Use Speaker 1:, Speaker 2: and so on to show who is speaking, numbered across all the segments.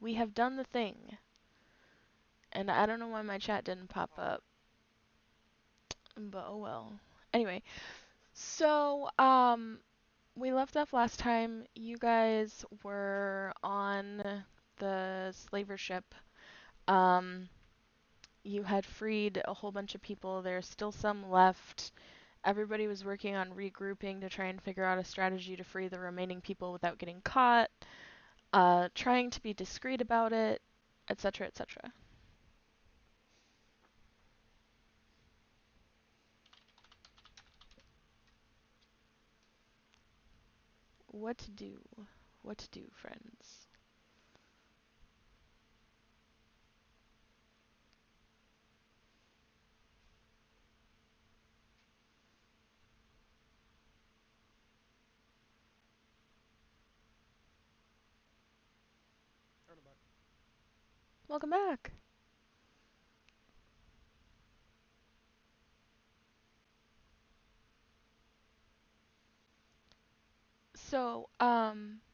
Speaker 1: We have done the thing. And I don't know why my chat didn't pop
Speaker 2: Oh,
Speaker 1: up, but oh well. Anyway, so we left off last time. You guys were on the slaver ship. Um, you had freed a whole bunch of people. There's still some left. Everybody was working on regrouping to try and figure out a strategy to free the remaining people without getting caught, trying to be discreet about it, etc., etc. What to do? What to do, friends?
Speaker 2: turn it back.
Speaker 1: Welcome back. So,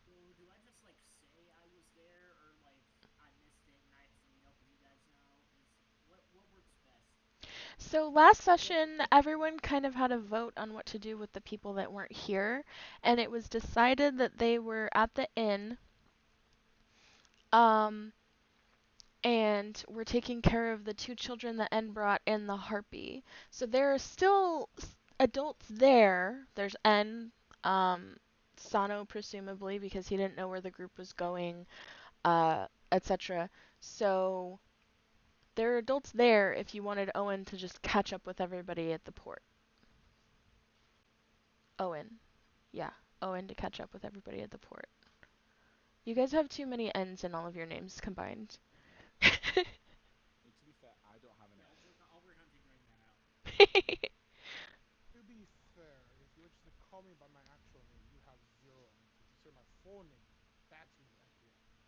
Speaker 3: Or do I just like say I was there or like I missed it and I have to meet up with you guys now? What works best?
Speaker 1: so last session, everyone kind of had a vote on what to do with the people that weren't here, and it was decided that they were at the inn, um, and were taking care of the two children that N brought and the harpy. So there are still adults there. There's N, Sano presumably because he didn't know where the group was going, etc. So there are adults there if you wanted Owen to just catch up with everybody at the port. Owen. Yeah, Owen to catch up with everybody at the port. You guys have too many N's in all of your names combined.
Speaker 4: To be fair, I don't have an
Speaker 3: Yeah,
Speaker 4: N.
Speaker 3: I'll work on figuring that out.
Speaker 2: To be fair, if you were just to call me by my actual name, you have zero N's. If you say my full name, that's when you actually have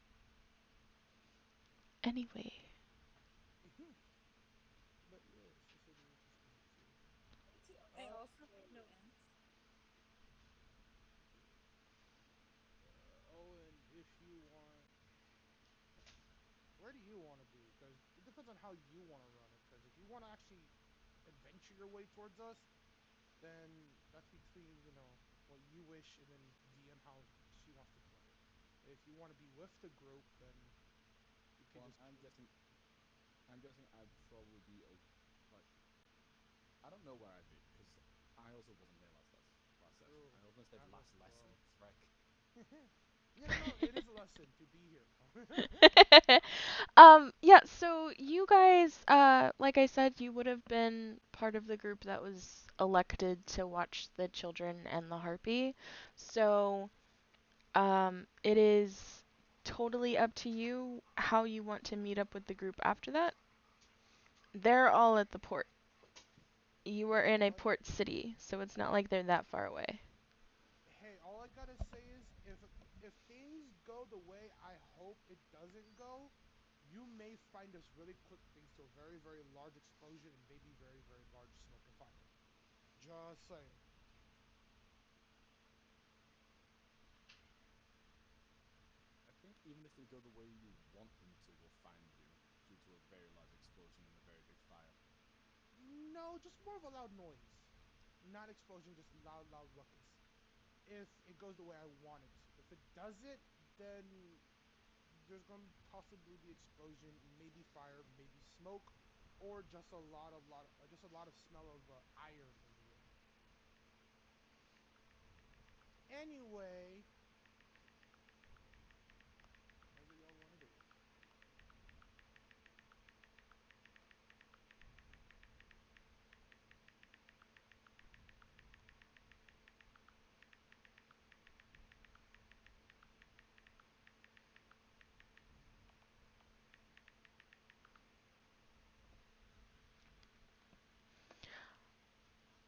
Speaker 1: Anyway.
Speaker 2: N. But yes, this will be interesting too.
Speaker 5: I
Speaker 2: Uh,
Speaker 5: also have no ends.
Speaker 2: Owen, if you want, where do you want to be? Because it depends on how you want to run it. Because if you want to actually adventure your way towards us, then that's between what you wish and then DM how she wants to play it. If you want to be with the group, then you could
Speaker 4: Well,
Speaker 2: just
Speaker 4: I'm
Speaker 2: keep.
Speaker 4: guessing. I'm guessing I'd probably be like. I don't know where I'd be because I also wasn't here last session.
Speaker 2: True,
Speaker 4: I was gonna say
Speaker 2: I
Speaker 4: the
Speaker 2: was
Speaker 4: last lesson.
Speaker 2: well.
Speaker 4: Frick.
Speaker 2: No. It is a lesson to be here.
Speaker 1: Yeah, so you guys, like I said, you would have been part of the group that was elected to watch the children and the harpy. So, it is totally up to you how you want to meet up with the group after that. They're all at the port. You are in a
Speaker 2: all I,
Speaker 1: port city, so it's not like they're that far away.
Speaker 2: hey, all I gotta say is if things go the way I hope it doesn't go, you may find us really quick thanks to a very very large explosion and maybe very very large smoke and fire. Just saying.
Speaker 4: I think even if they go the way you want them to, we'll find you due to a very large explosion and a very big fire.
Speaker 2: No, just more of a loud noise. Not explosion, just loud, loud ruckus. If it goes the way I want it to. If it doesn't, then there's going to possibly be explosion, maybe fire, maybe smoke, or just just a lot of smell of iron in the air. Anyway, however y'all want to do it.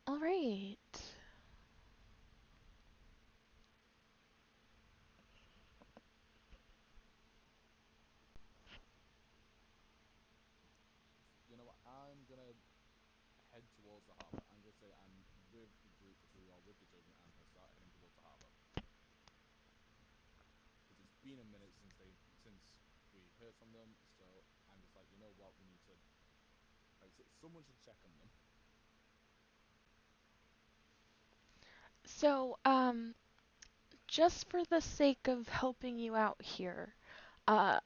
Speaker 1: All right.
Speaker 4: You know what? I'm gonna head towards the harbor. I'm gonna say I'm with the group, or with the children. I'm gonna start heading towards the harbor because it's been a minute since on them. So I'm just like, you know what, we need to. Someone should check on them.
Speaker 1: So, just for the sake of helping you out here, uh,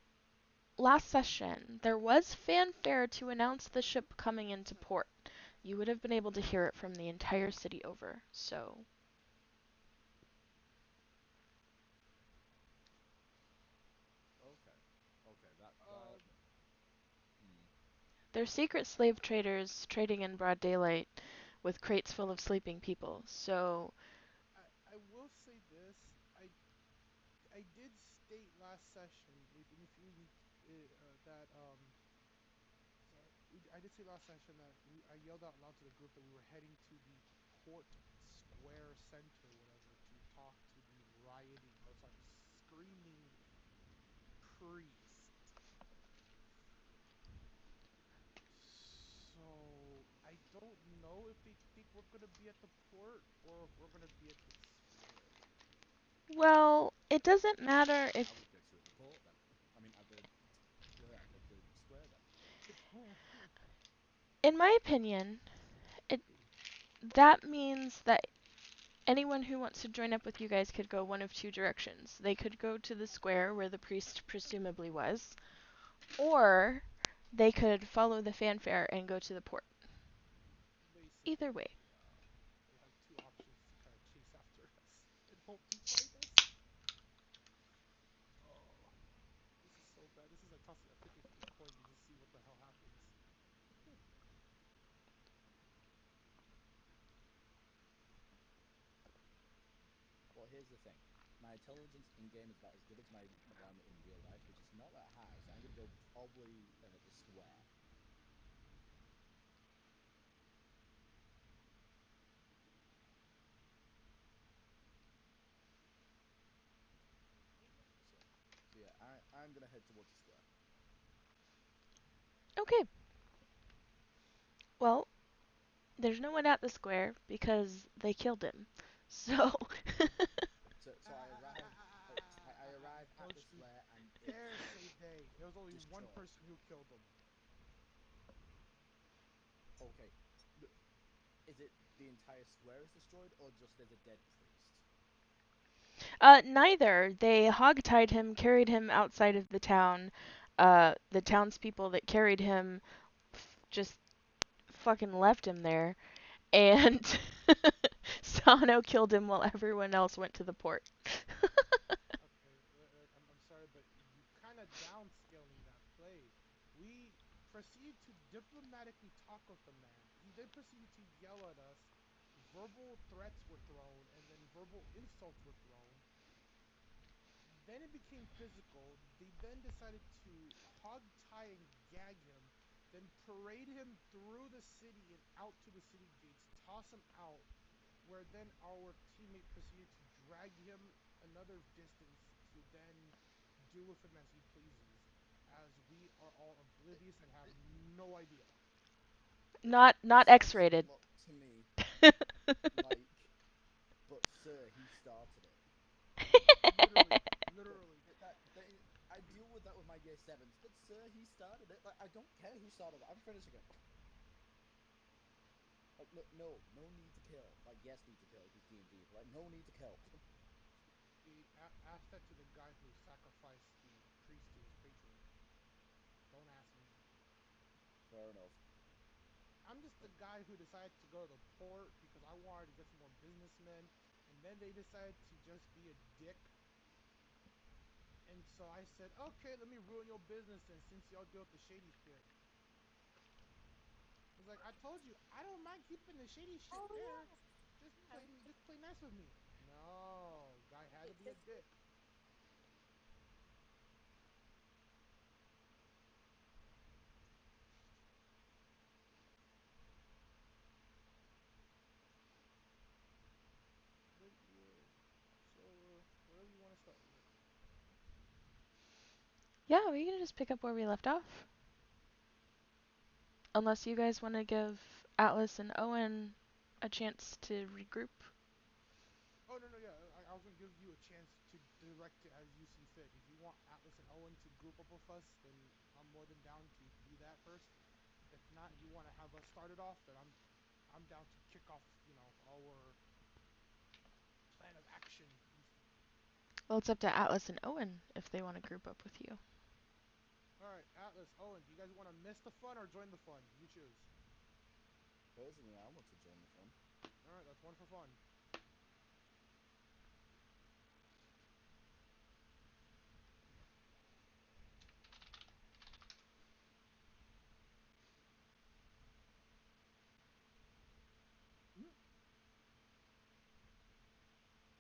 Speaker 1: last session, there was fanfare to announce the ship coming into port. You would have been able to hear it from the entire city over. So,
Speaker 4: Okay, okay, that.
Speaker 2: Uh,
Speaker 4: Hmm.
Speaker 1: they're secret slave traders trading in broad daylight with crates full of sleeping people. So,
Speaker 2: I will say this. I did state last session, if you that sorry, I did say last session that I yelled out loud to the group that we were heading to the port square center, whatever, to talk to the rioting, or sorry, screaming priest. So I don't know if they think we're gonna be at the port or if we're gonna be at the square.
Speaker 1: well, it doesn't matter if,
Speaker 4: I would get you at the port then. I mean, at the square then.
Speaker 1: in my opinion, it that means that anyone who wants to join up with you guys could go one of two directions. They could go to the square where the priest presumably was, or they could follow the fanfare and go to the port. Either way.
Speaker 2: Basically, they have two options to kind of chase after us and hope to find us. Oh, this is so bad. This is like tossing a 50-50 coin to just see what the hell happens.
Speaker 4: Well, here's the thing. My intelligence in game is about as good as my one in real life, which is not that high. So I'm gonna go probably the square. So, so yeah, I'm gonna head towards the square.
Speaker 1: Okay, well, there's no one at the square because they killed him. So,
Speaker 4: So I arrive. I arrive at
Speaker 2: Don't
Speaker 4: the
Speaker 2: you
Speaker 4: square and it's
Speaker 2: dare say they. There was only one
Speaker 4: destroyed.
Speaker 2: person who killed them.
Speaker 4: Okay, is it the entire square is destroyed or just there's a dead priest?
Speaker 1: neither. They hogtied him, carried him outside of the town. The townspeople that carried him just fucking left him there, and Sano killed him while everyone else went to the port.
Speaker 2: Okay, I'm sorry, but you kind of downscaling that play. We proceeded to diplomatically talk with the man. He then proceeded to yell at us. Verbal threats were thrown, and then verbal insults were thrown. Then it became physical. They then decided to hog tie and gag him, then parade him through the city and out to the city gates, toss him out, where then our teammate proceeded to drag him another distance to then do with him as he pleases, as we are all oblivious and have no idea.
Speaker 1: Not
Speaker 4: This sounds a
Speaker 1: X-rated.
Speaker 4: lot to me like, but sir, he started it.
Speaker 2: Literally,
Speaker 4: But
Speaker 2: literally.
Speaker 4: that I deal with that with my year sevens. But sir, he started it. Like I don't care who started it. I'm finishing it. Like no need to kill. Like yes, need to kill because DnD. But like no need to kill.
Speaker 2: Ask that to the guy who sacrificed the priest to his patron. Don't ask me.
Speaker 4: Fair enough.
Speaker 2: I'm just the guy who decided to go to the port because I wanted to get some more businessmen, and then they decided to just be a dick. And so I said, okay, let me ruin your business then, since y'all deal with the shady shit. It's like I told you, I don't mind keeping the shady shit
Speaker 5: Oh
Speaker 2: there.
Speaker 5: yeah.
Speaker 2: Just play nice with me. No, guy had to
Speaker 5: It's
Speaker 2: be a
Speaker 5: just
Speaker 2: dick. But yeah, so wherever you want to start with.
Speaker 1: Yeah, we can just pick up where we left off. Unless you guys want to give Atlas and Owen a chance to regroup.
Speaker 2: Oh no, yeah, I was gonna give you a chance to direct it as you see fit. If you want Atlas and Owen to group up with us, then I'm more than down to do that first. If not, you want to have us started off, then I'm down to kick off, our plan of action.
Speaker 1: Well, it's up to Atlas and Owen if they want to group up with you.
Speaker 2: All right, Atlas, Owen, do you guys want to miss the fun or join the fun? You choose.
Speaker 4: Personally, I want to join the fun.
Speaker 2: All right, that's one for fun.
Speaker 4: Mm.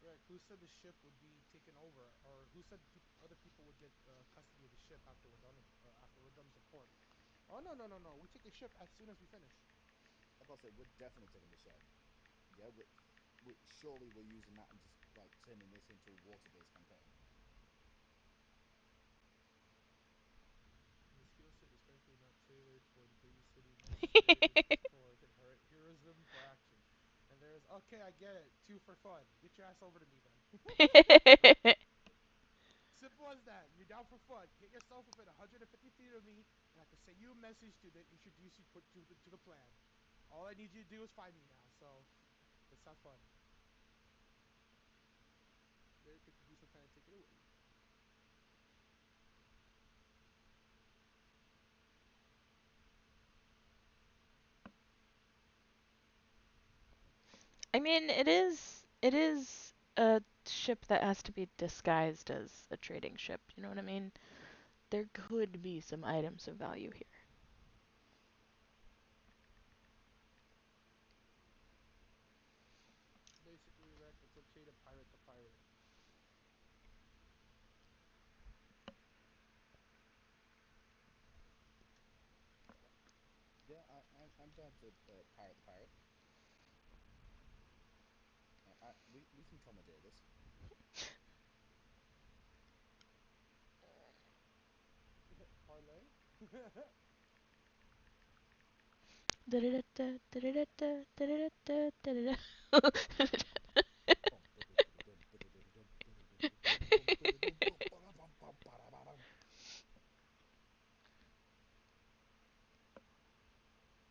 Speaker 2: Right. Who said the ship would be taken over, or who said other people would get custody of the ship after we're done with the port? Oh no no no no! We take the ship as soon as we finish.
Speaker 4: I about to say we're definitely taking the ship. Yeah, we surely we're using that and just like turning this into a water-based campaign.
Speaker 2: The skill set is currently not tailored toward babysitting. Necessary for heroism for action. And there's okay, I get it. Two for fun. Get your ass over to me then. Simple as that. You're down for fun. Get yourself within 150 feet of me, and I can send you a message to then introduce you to the plan. All I need you to do is find me now. So let's have fun. Derek, introduce the plan and take it away.
Speaker 1: I mean, it is a ship that has to be disguised as a trading ship. You know what I mean? There could be some items of value here.
Speaker 2: Basically, Rick, it's okay to pirate the pirate.
Speaker 4: Yeah, I'm down to pirate the pirate. We can commandeer this.
Speaker 2: Parlay.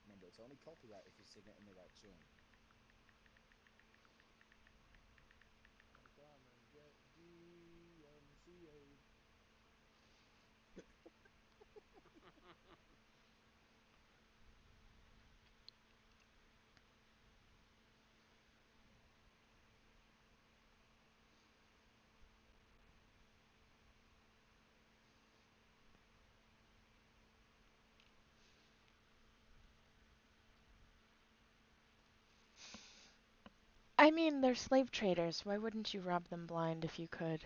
Speaker 4: Remember, it's only copyright if you sing it in the right tune.
Speaker 2: Come and get DMCA'd.
Speaker 1: I mean, they're slave traders. Why wouldn't you rob them blind if you could?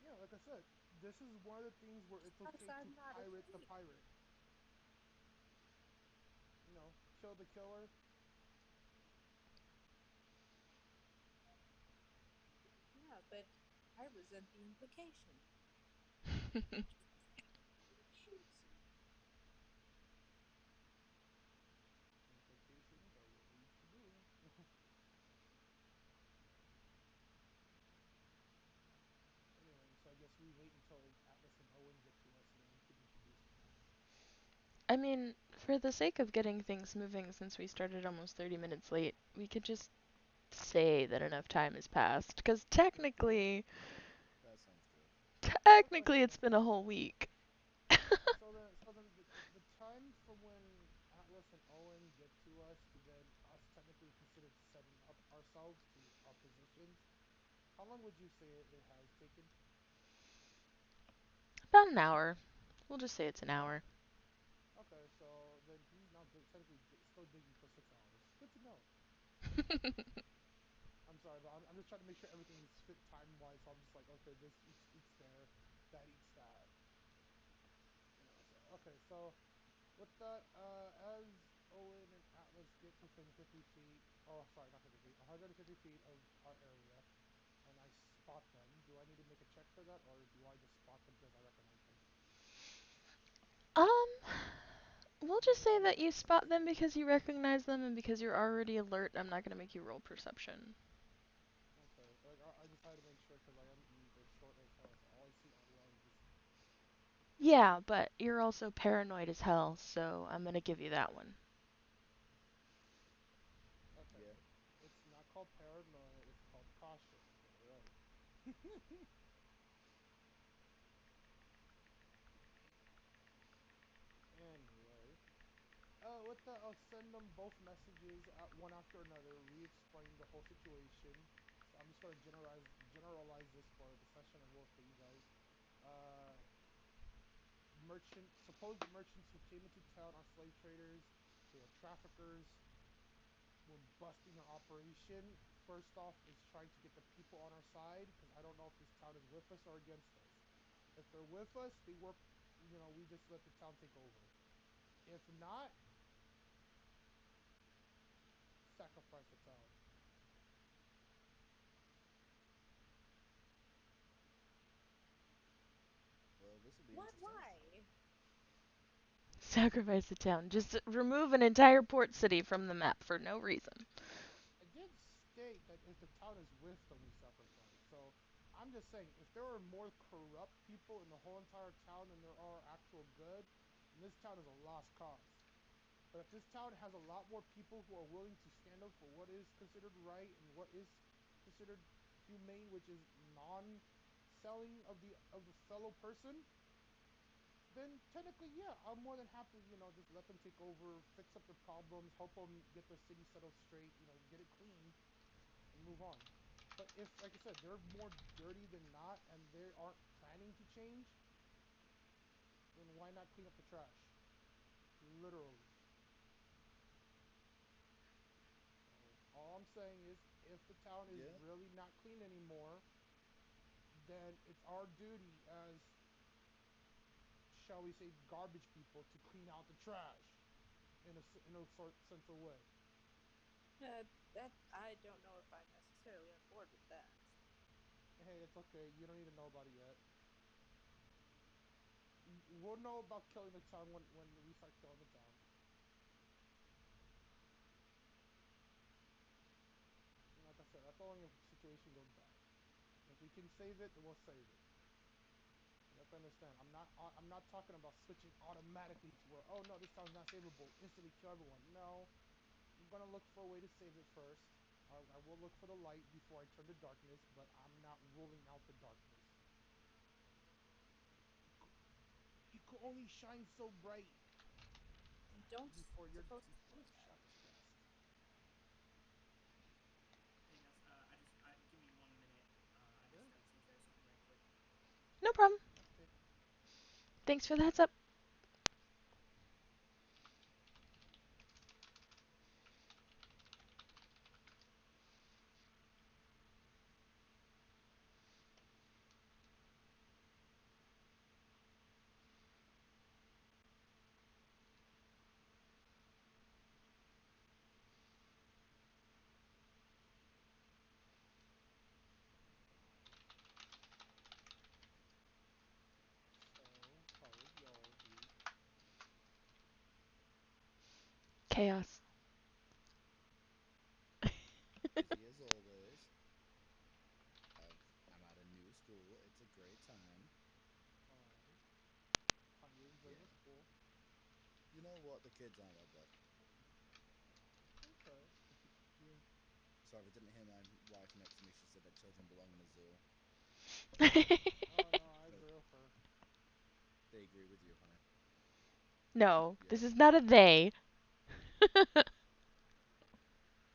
Speaker 2: Yeah, like I said, this is one of the things where it's
Speaker 5: Because
Speaker 2: okay to
Speaker 5: I'm not a
Speaker 2: pirate the
Speaker 5: thief.
Speaker 2: pirate. Kill the killer.
Speaker 5: Yeah, but I resent the implication. Shoots you.
Speaker 2: Implications are what leads to duel. Anyway, so I guess we wait until Atlas and Owen get to us, and then we can introduce the plan.
Speaker 1: I mean, for the sake of getting things moving, since we started almost 30 minutes late, we could just say that enough time has passed. Because
Speaker 4: That sounds good.
Speaker 2: Okay,
Speaker 1: technically, it's been a whole week.
Speaker 2: so then the time from when Atlas and Owen get to us to then us technically consider setting up ourselves to our positions. How long would you say it has taken?
Speaker 1: About an hour. We'll just say it's an
Speaker 2: An hour.
Speaker 1: hour.
Speaker 2: Okay, so then he's now technically still digging for 6 hours. Good to know. I'm sorry, but I'm just trying to make sure everything is fit time wise. So I'm just like, okay, this eats there, that eats that. So okay, so with that, as Owen and Atlas get within 50 feet, oh sorry, not 50 feet, 150 feet of our area, and I spot them. Do I need to make a check for that, or do I just spot them because I recognize them?
Speaker 1: Um, we'll just say that you spot them because you recognize them and because you're already alert. I'm not gonna make you roll perception.
Speaker 2: Okay, like I just had to make sure because I am short as hell, so all I see are
Speaker 1: Yeah, but you're also paranoid as hell, so I'm gonna give you that one.
Speaker 2: Okay,
Speaker 4: Yeah.
Speaker 2: it's not called paranoia. It's called caution. Get it right. Anyway, with that, I'll send them both messages one after another, re-explain the whole situation. So I'm just gonna generalize this for the session, and we'll state you guys. Uh, supposed merchants who came into town are slave traders. They are traffickers. We're busting their operation. First off, is trying to get the people on our side because I don't know if this town is with us or against us. If they're with us, they work. We just let the town take over. If not, sacrifice the town.
Speaker 4: Well, this will be
Speaker 5: What?
Speaker 4: interesting.
Speaker 5: Why?
Speaker 1: Sacrifice the town. Just remove an entire port city from the map for no reason.
Speaker 2: I did state that if the town is with them, we sacrifice. So I'm just saying, if there are more corrupt people in the whole entire town than there are actual good, then this town is a lost cause. But if this town has a lot more people who are willing to stand up for what is considered right and what is considered humane, which is non-selling of the fellow person, then technically, yeah, I'm more than happy. Just let them take over, fix up their problems, help them get their city settled straight. Get it cleaned and move on. But if, like I said, they're more dirty than not, and they aren't planning to change, then why not clean up the trash? Literally. So all I'm saying is, if the town is
Speaker 4: Yeah.
Speaker 2: really not clean anymore, then it's our duty as, shall we say, garbage people to clean out the trash in a sort sense of way.
Speaker 5: That I don't know if I'm necessarily on board with that.
Speaker 2: Hey, it's okay. You don't need to know about it yet. We'll know about killing the town when we start killing the town. And like I said, that's only if the situation goes bad. If we can save it, then we'll save it. You have to understand. I'm not talking about switching automatically to where, oh no, this town's not savable. Instantly kill everyone. No, I'm gonna look for a way to save it first. I will look for the light before I turn to darkness, but I'm not ruling out the darkness. You could only shine so bright
Speaker 5: You don't
Speaker 2: before your
Speaker 5: supposed to
Speaker 2: before
Speaker 5: do
Speaker 2: the
Speaker 5: that.
Speaker 2: shadows cast.
Speaker 3: Hey guys, give me 1 minute. I
Speaker 2: Yeah.
Speaker 3: just gotta take care of something right quick.
Speaker 1: No problem.
Speaker 2: Okay.
Speaker 1: Thanks for the heads up.
Speaker 2: So, how was y'all's week?
Speaker 1: Chaos.
Speaker 4: Busy as always. I'm at a new school. It's a great time.
Speaker 2: Alright. How you enjoying the
Speaker 4: Yeah.
Speaker 2: school?
Speaker 4: You know what? The kids aren't that bad.
Speaker 2: Okay.
Speaker 4: Yeah. Sorry, if I didn't hear my wife next to me. She said that children belong in a zoo.
Speaker 2: Oh no, I
Speaker 4: No,
Speaker 2: agree with her.
Speaker 4: they agree with you, honey.
Speaker 1: No,
Speaker 4: Yeah.
Speaker 1: this is not a they.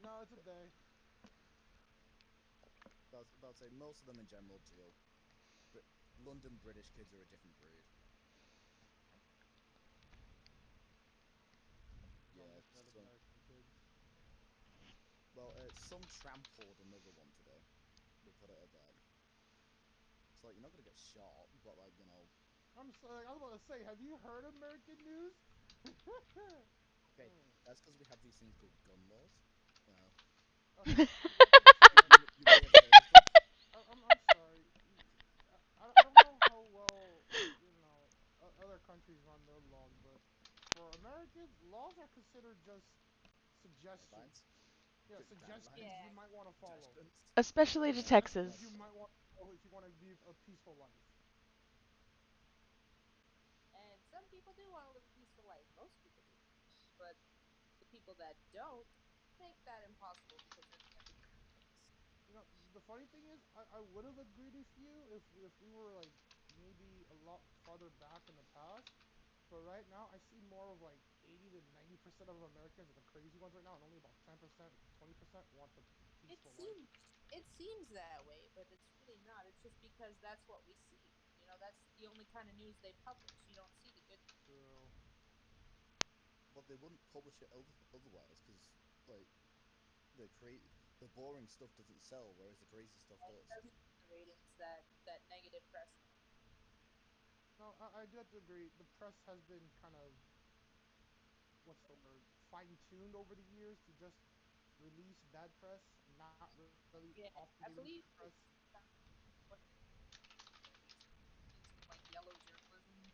Speaker 2: No, it's a day.
Speaker 4: About to say most of them in general do. But London British kids are a different breed.
Speaker 2: Don't
Speaker 4: Yeah.
Speaker 2: get that American kids.
Speaker 4: Well, some trampled another one today. We'll put it at that. It's like you're not gonna get shot, but
Speaker 2: I'm sorry, I was about to say, have you heard American news?
Speaker 4: okay, that's because we have these things called gun laws. You know,
Speaker 2: Okay, I'm sorry.
Speaker 4: you may have heard of them.
Speaker 2: I'm sorry. I don't know how well other countries run their laws, but for Americans, laws are considered just suggestions.
Speaker 4: Guidelines,
Speaker 2: Yeah, suggestions
Speaker 5: Yeah.
Speaker 2: you might want to follow.
Speaker 4: judgments.
Speaker 1: Especially to
Speaker 4: Yeah,
Speaker 2: Suggestions
Speaker 1: Texas.
Speaker 2: you
Speaker 4: that's
Speaker 2: might
Speaker 4: fair.
Speaker 2: want to follow if you want to live a peaceful life.
Speaker 5: people do want to live a peaceful life. Most people do, but the people that don't make that impossible because then they have to get things.
Speaker 2: You know, the funny thing is, I would have agreed with you if we were like maybe a lot farther back in the past. But right now, I see more of like 80 to 90% of Americans are the crazy ones right now, and only about 10%, 20% want the
Speaker 5: It
Speaker 2: peaceful life.
Speaker 5: seems that way, but it's really not. It's just because that's what we see. You know, that's the only kind of news they publish. You don't see the good news.
Speaker 2: True.
Speaker 4: But they wouldn't publish it otherwise because like the boring stuff doesn't sell, whereas the crazy stuff
Speaker 5: It
Speaker 4: does.
Speaker 5: doesn't get the ratings that negative press does.
Speaker 2: No, I do have to agree. The press has been kind of, what's the word, fine tuned over the years to just release bad press, not really often
Speaker 5: Yeah,
Speaker 2: release good
Speaker 5: I
Speaker 2: press.
Speaker 5: believe it was 2020 that they instituted something like yellow journalism,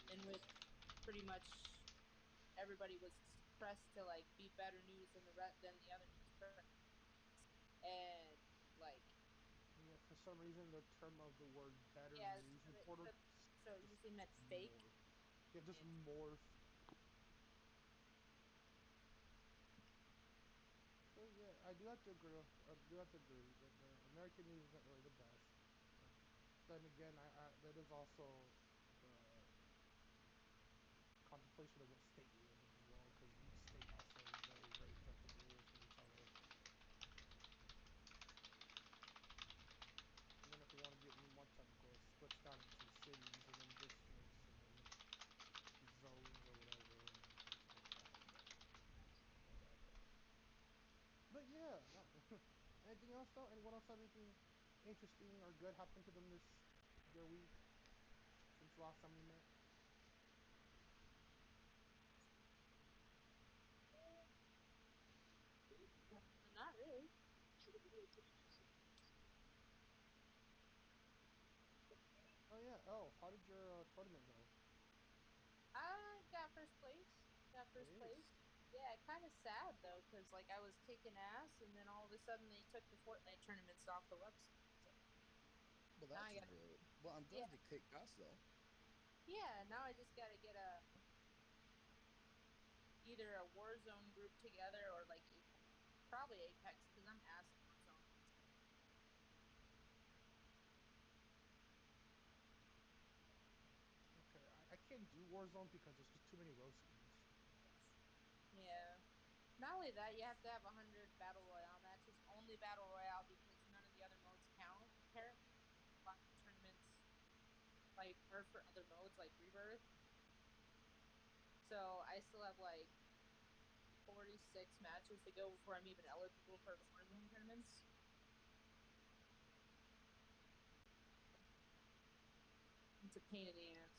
Speaker 5: in
Speaker 2: Yeah.
Speaker 5: which pretty much everybody was pressed to like be better news than than the other news press, and like
Speaker 2: Yeah, for some reason, the term of the word better
Speaker 5: yeah,
Speaker 2: news
Speaker 5: so
Speaker 2: reporter
Speaker 5: so it
Speaker 2: just
Speaker 5: usually meant fake.
Speaker 2: morphed. Yeah, just
Speaker 5: Yeah,
Speaker 2: morphed. So yeah, I do have to agree. I do have to agree that the American news isn't really the best. But then again, that is also the contemplation of what state you live in as well, because each state also has very, very different rules from each other. And then if we want to get any more technical, it splits down into cities and then districts and then zones or whatever and things like that.
Speaker 4: Whatever.
Speaker 2: But yeah, no. Anything else though? Anyone else have anything interesting or good happen to them this their week since the last time we met?
Speaker 5: not really.
Speaker 2: Oh yeah, Elf. How did your tournament go?
Speaker 5: I got first place. Got first place.
Speaker 2: Ace.
Speaker 5: Yeah, kind of sad though, because like I was kicking ass, and then all of a sudden they took the Fortnite tournaments off the website. So
Speaker 4: But
Speaker 5: now
Speaker 4: that's
Speaker 5: I got
Speaker 4: weird. But I'm
Speaker 5: yeah
Speaker 4: glad you kicked ass though.
Speaker 5: yeah. Now I just got to get a either a Warzone group together or like Apex. Probably Apex because I'm ass at Warzone.
Speaker 2: Okay, I can't do Warzone because there's just too many rose skins.
Speaker 5: Yeah. Not only that, you have to have 100 battle royale matches. Only battle royale because none of the other modes count. Apparently, a lot of the tournaments like are for other modes like Rebirth. So I still have like 46 matches to go before I'm even eligible for the Warzone tournaments. It's a pain in the ass.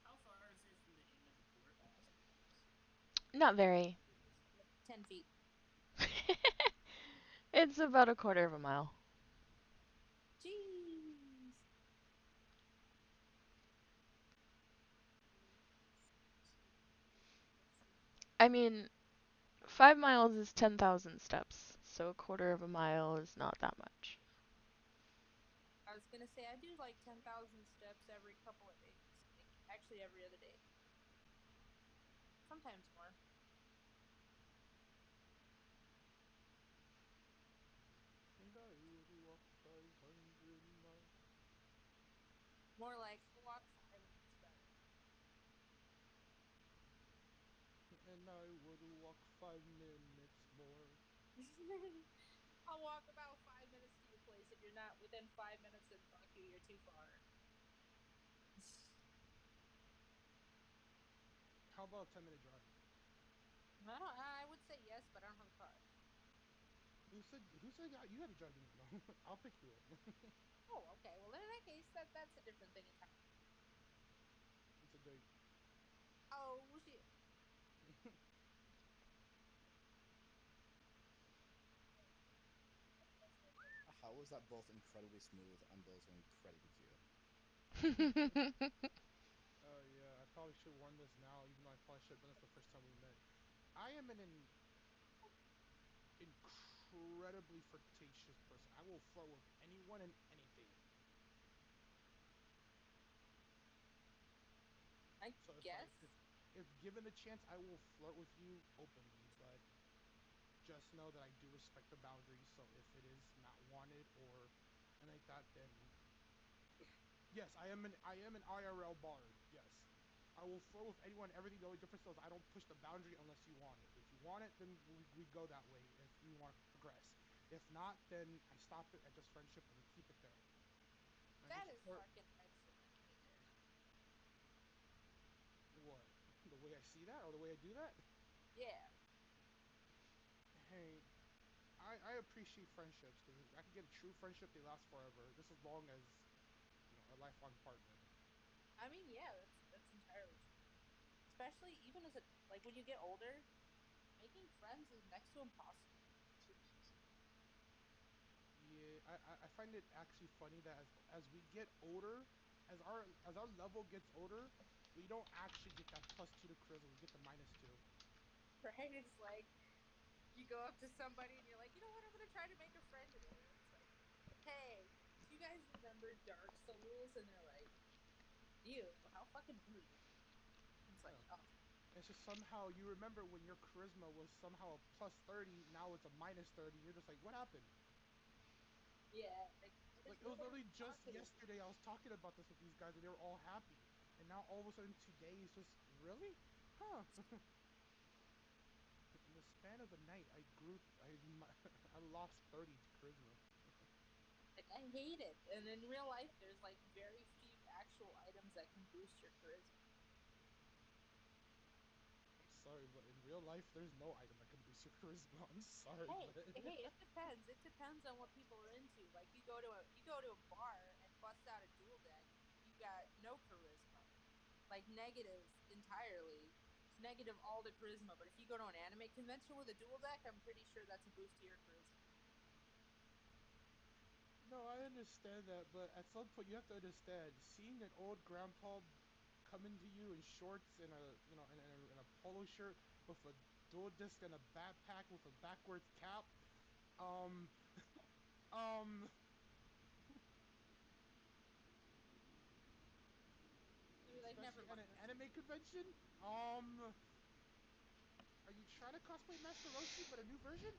Speaker 3: How far is it from the end of the court?
Speaker 1: Not very.
Speaker 5: 10 feet.
Speaker 1: It's about a quarter of a mile.
Speaker 5: Jeez.
Speaker 1: I mean, 5 miles is 10,000 steps, so a quarter of a mile is not that much.
Speaker 5: I was gonna say I do like 10,000 steps every couple of days. Like actually every other day. Sometimes more.
Speaker 2: And I would walk 500 miles.
Speaker 5: More like I'll walk 5 and it's better.
Speaker 2: And I would walk 5 minutes more.
Speaker 5: I'll walk about 5 minutes to your place. If you're not within 5 minutes, then fuck you. You're too far.
Speaker 2: How about a 10-minute drive?
Speaker 5: I would say yes, but I don't have a car.
Speaker 2: Who said you had to drive to me? No, I'll pick you up.
Speaker 5: Oh, okay. Well, in that case, that's a different thing entirely.
Speaker 2: It's a date.
Speaker 5: Oh shit.
Speaker 4: How was that both incredibly smooth and also incredibly cute?
Speaker 2: Oh yeah, I probably should warn this now, even though I probably should have done this the first time we met. I am an incredibly incredibly flirtatious person. I will flirt with anyone and anything.
Speaker 5: I
Speaker 2: So if I
Speaker 5: guess.
Speaker 2: if given the chance, I will flirt with you openly, but just know that I do respect the boundaries. So if it is not wanted or and like that, then yes, I am an IRL bard. Yes. I will flirt with anyone, everything. The only difference is I don't push the boundary unless you want it. If you want it, then we go that way. If we want to progress. If not, then I stop it at just friendship and we keep it there. And I
Speaker 5: That
Speaker 2: just
Speaker 5: is
Speaker 2: flirt.
Speaker 5: fucking excellent, Peter.
Speaker 2: What? The way I see that or the way I do that?
Speaker 5: Yeah.
Speaker 2: Hey, I appreciate friendships because I can get a true friendship. They last forever, just as long as a lifelong partner.
Speaker 5: I mean, yeah, that's entirely true. Especially even as a like when you get older, making friends is next to impossible.
Speaker 2: Yeah, I find it actually funny that as we get older, as our level gets older, we don't actually get that +2 to charisma. We get the -2.
Speaker 5: Right? It's like you go up to somebody and you're like, you know what, I'm gonna try to make a friend today. And it's like, hey, do you guys remember Dark Souls? And they're like, ew, how fucking rude. It's like,
Speaker 2: Yeah.
Speaker 5: oh,
Speaker 2: It's just somehow you remember when your charisma was somehow a +30, now it's a -30. You're just like, what happened?
Speaker 5: yeah, like what is
Speaker 2: Like it
Speaker 5: what
Speaker 2: was
Speaker 5: are we
Speaker 2: literally just
Speaker 5: talking
Speaker 2: yesterday I was talking about this with these guys and they were all happy, and now all of a sudden today is just really, huh? In the span of a night, I grew, I lost 30 charisma.
Speaker 5: like I hate it. And in real life there's like very few actual items that can boost your charisma.
Speaker 2: I'm sorry, but in real life, there's no item that can boost your charisma. I'm sorry,
Speaker 5: Hey,
Speaker 2: but
Speaker 5: hey, it depends. It depends on what people are into. Like you go to a bar and bust out a dual deck, you got no charisma. Like negative entirely. It's negative all the charisma. But if you go to an anime convention with a dual deck, I'm pretty sure that's a boost to your charisma.
Speaker 2: no, I understand that. But at some point, you have to understand. Seeing an old grandpa come into you in shorts and a polo shirt with a dual disc and a backpack with a backwards cap, um, um,
Speaker 5: You're like, never
Speaker 2: especially at
Speaker 5: mind.
Speaker 2: an anime convention, um, are you trying to cosplay Master Roshi but a new version?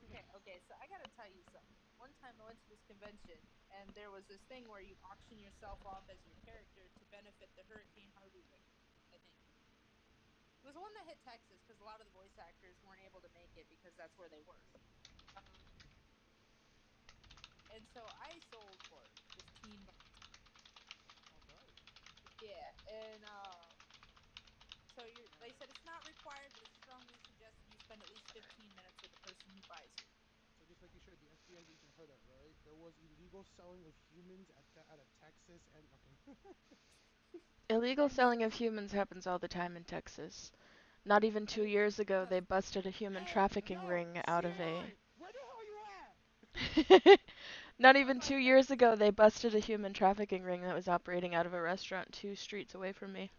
Speaker 5: Okay, okay. So I gotta tell you something. One time I went to this convention, and there was this thing where you auction yourself off as your character to benefit the Hurricane Harvey victims. I think it was one that hit Texas because a lot of the voice actors weren't able to make it because that's where they were. And so I sold for $15.
Speaker 2: Not bad.
Speaker 5: Yeah, and so they said it's not required, but it's strongly suggested you spend at least 15 minutes with the person who buys you.
Speaker 2: So just making sure the FBI agent heard that, right? There was illegal selling of humans at a Texas and okay.
Speaker 1: Illegal
Speaker 5: And so,
Speaker 1: selling of humans happens all the time in Texas. Not even
Speaker 5: and
Speaker 1: two
Speaker 5: it's
Speaker 1: years ago, they
Speaker 5: because
Speaker 1: busted a human
Speaker 2: Hey,
Speaker 1: trafficking
Speaker 2: yo,
Speaker 1: ring out of a.
Speaker 2: CAI, where the hell you at?
Speaker 1: Not
Speaker 5: it's
Speaker 1: even two
Speaker 5: like
Speaker 1: years ago, they busted a human trafficking ring that was operating out of a restaurant 2 streets away from me.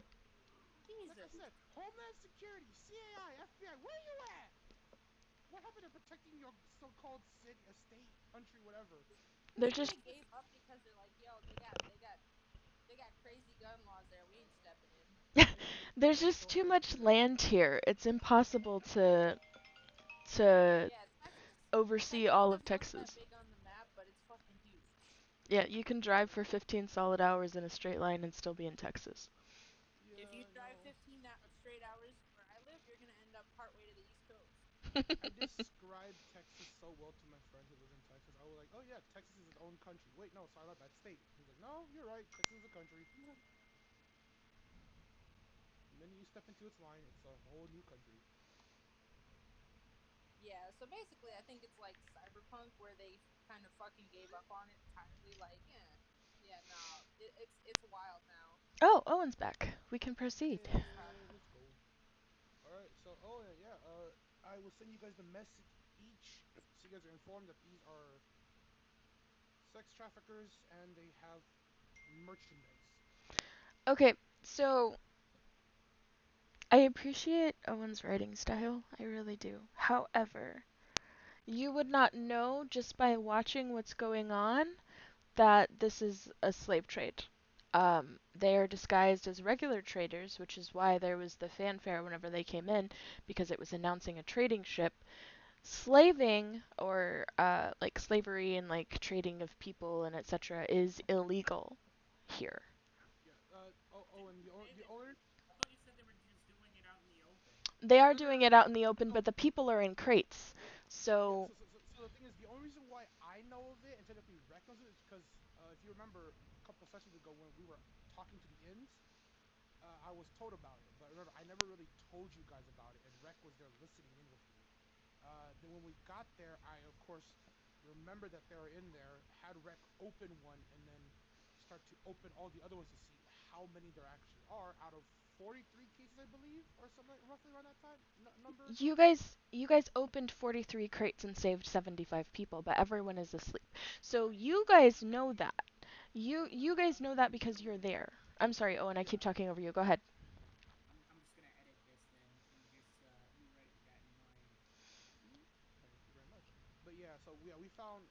Speaker 2: Like I
Speaker 5: Jesus.
Speaker 2: said, Homeland Security, CAI, FBI, where you at? What happened to protecting your so-called city, state, country, whatever?
Speaker 1: They're
Speaker 5: Maybe
Speaker 1: just
Speaker 5: they gave up because they're like, yo, they got crazy gun laws there. We ain't stepping in.
Speaker 2: Maybe they
Speaker 1: there's
Speaker 2: just
Speaker 1: just
Speaker 2: don't
Speaker 1: too much
Speaker 2: understand.
Speaker 1: land here. It's impossible to
Speaker 5: Yeah,
Speaker 1: oversee
Speaker 5: Texas
Speaker 1: all of
Speaker 5: doesn't look that
Speaker 1: Texas.
Speaker 5: big on the map, but it's fucking huge.
Speaker 1: Yeah, you can drive for 15 solid hours in a straight line and still be in Texas.
Speaker 5: If you
Speaker 2: Yeah,
Speaker 5: drive
Speaker 2: no.
Speaker 5: 15 straight hours where I live, you're gonna end up partway to the East Coast.
Speaker 2: I described Texas so well to my friend who lives in Texas. I was like, "Oh yeah, Texas is its own country." Wait, no, sorry, my bad. State. He's like, "No, you're right. Texas is a country." The minute you step into its line, it's a whole new country.
Speaker 5: Yeah, so basically, I think it's like Cyberpunk, where they kind of fucking gave up on it entirely. Like, yeah, no, it's wild now.
Speaker 1: Oh, Owen's back. We can proceed.
Speaker 2: Yay, let's go. All right, so oh yeah, yeah. I will send you guys the message each, so you guys are informed that these are sex traffickers and they have merchandise.
Speaker 1: Okay, so I appreciate Owen's writing style. I really do. However, You would not know just by watching what's going on that this is a slave trade. They are disguised as regular traders, which is why there was the fanfare whenever they came in, because it was announcing a trading ship. Slaving, or like slavery and like trading of people and etc., is illegal here.
Speaker 2: Yeah. And
Speaker 3: Didn't you say
Speaker 2: the
Speaker 3: that?
Speaker 2: owner.
Speaker 3: I thought you said they were just doing it out in the open.
Speaker 1: They are
Speaker 2: No, no, no,
Speaker 1: doing
Speaker 2: no,
Speaker 1: it
Speaker 2: no.
Speaker 1: out in the open,
Speaker 2: No.
Speaker 1: but the people are in crates.
Speaker 2: Yeah.
Speaker 1: So
Speaker 2: So the thing is, the only reason why I know of it and technically Rec knows it is because if you remember a couple sessions ago when we were talking to the inns, I was told about it. But remember, I never really told you guys about it, and Rec was there listening in with me. Then when we got there, I of course remembered that they were in there, had Rec open one, and then start to open all the other ones to see how many there actually are out of 43 cases, I believe, or something like, roughly around that time number.
Speaker 1: you guys opened 43 crates and saved 75 people, but everyone is asleep. So you guys know that. You guys know that because you're there. I'm sorry, Owen, I keep
Speaker 2: Yeah.
Speaker 1: talking over you. Go ahead.
Speaker 3: I'm just gonna edit this then and just you write that in mind.
Speaker 2: Thank you very much. But yeah, so we found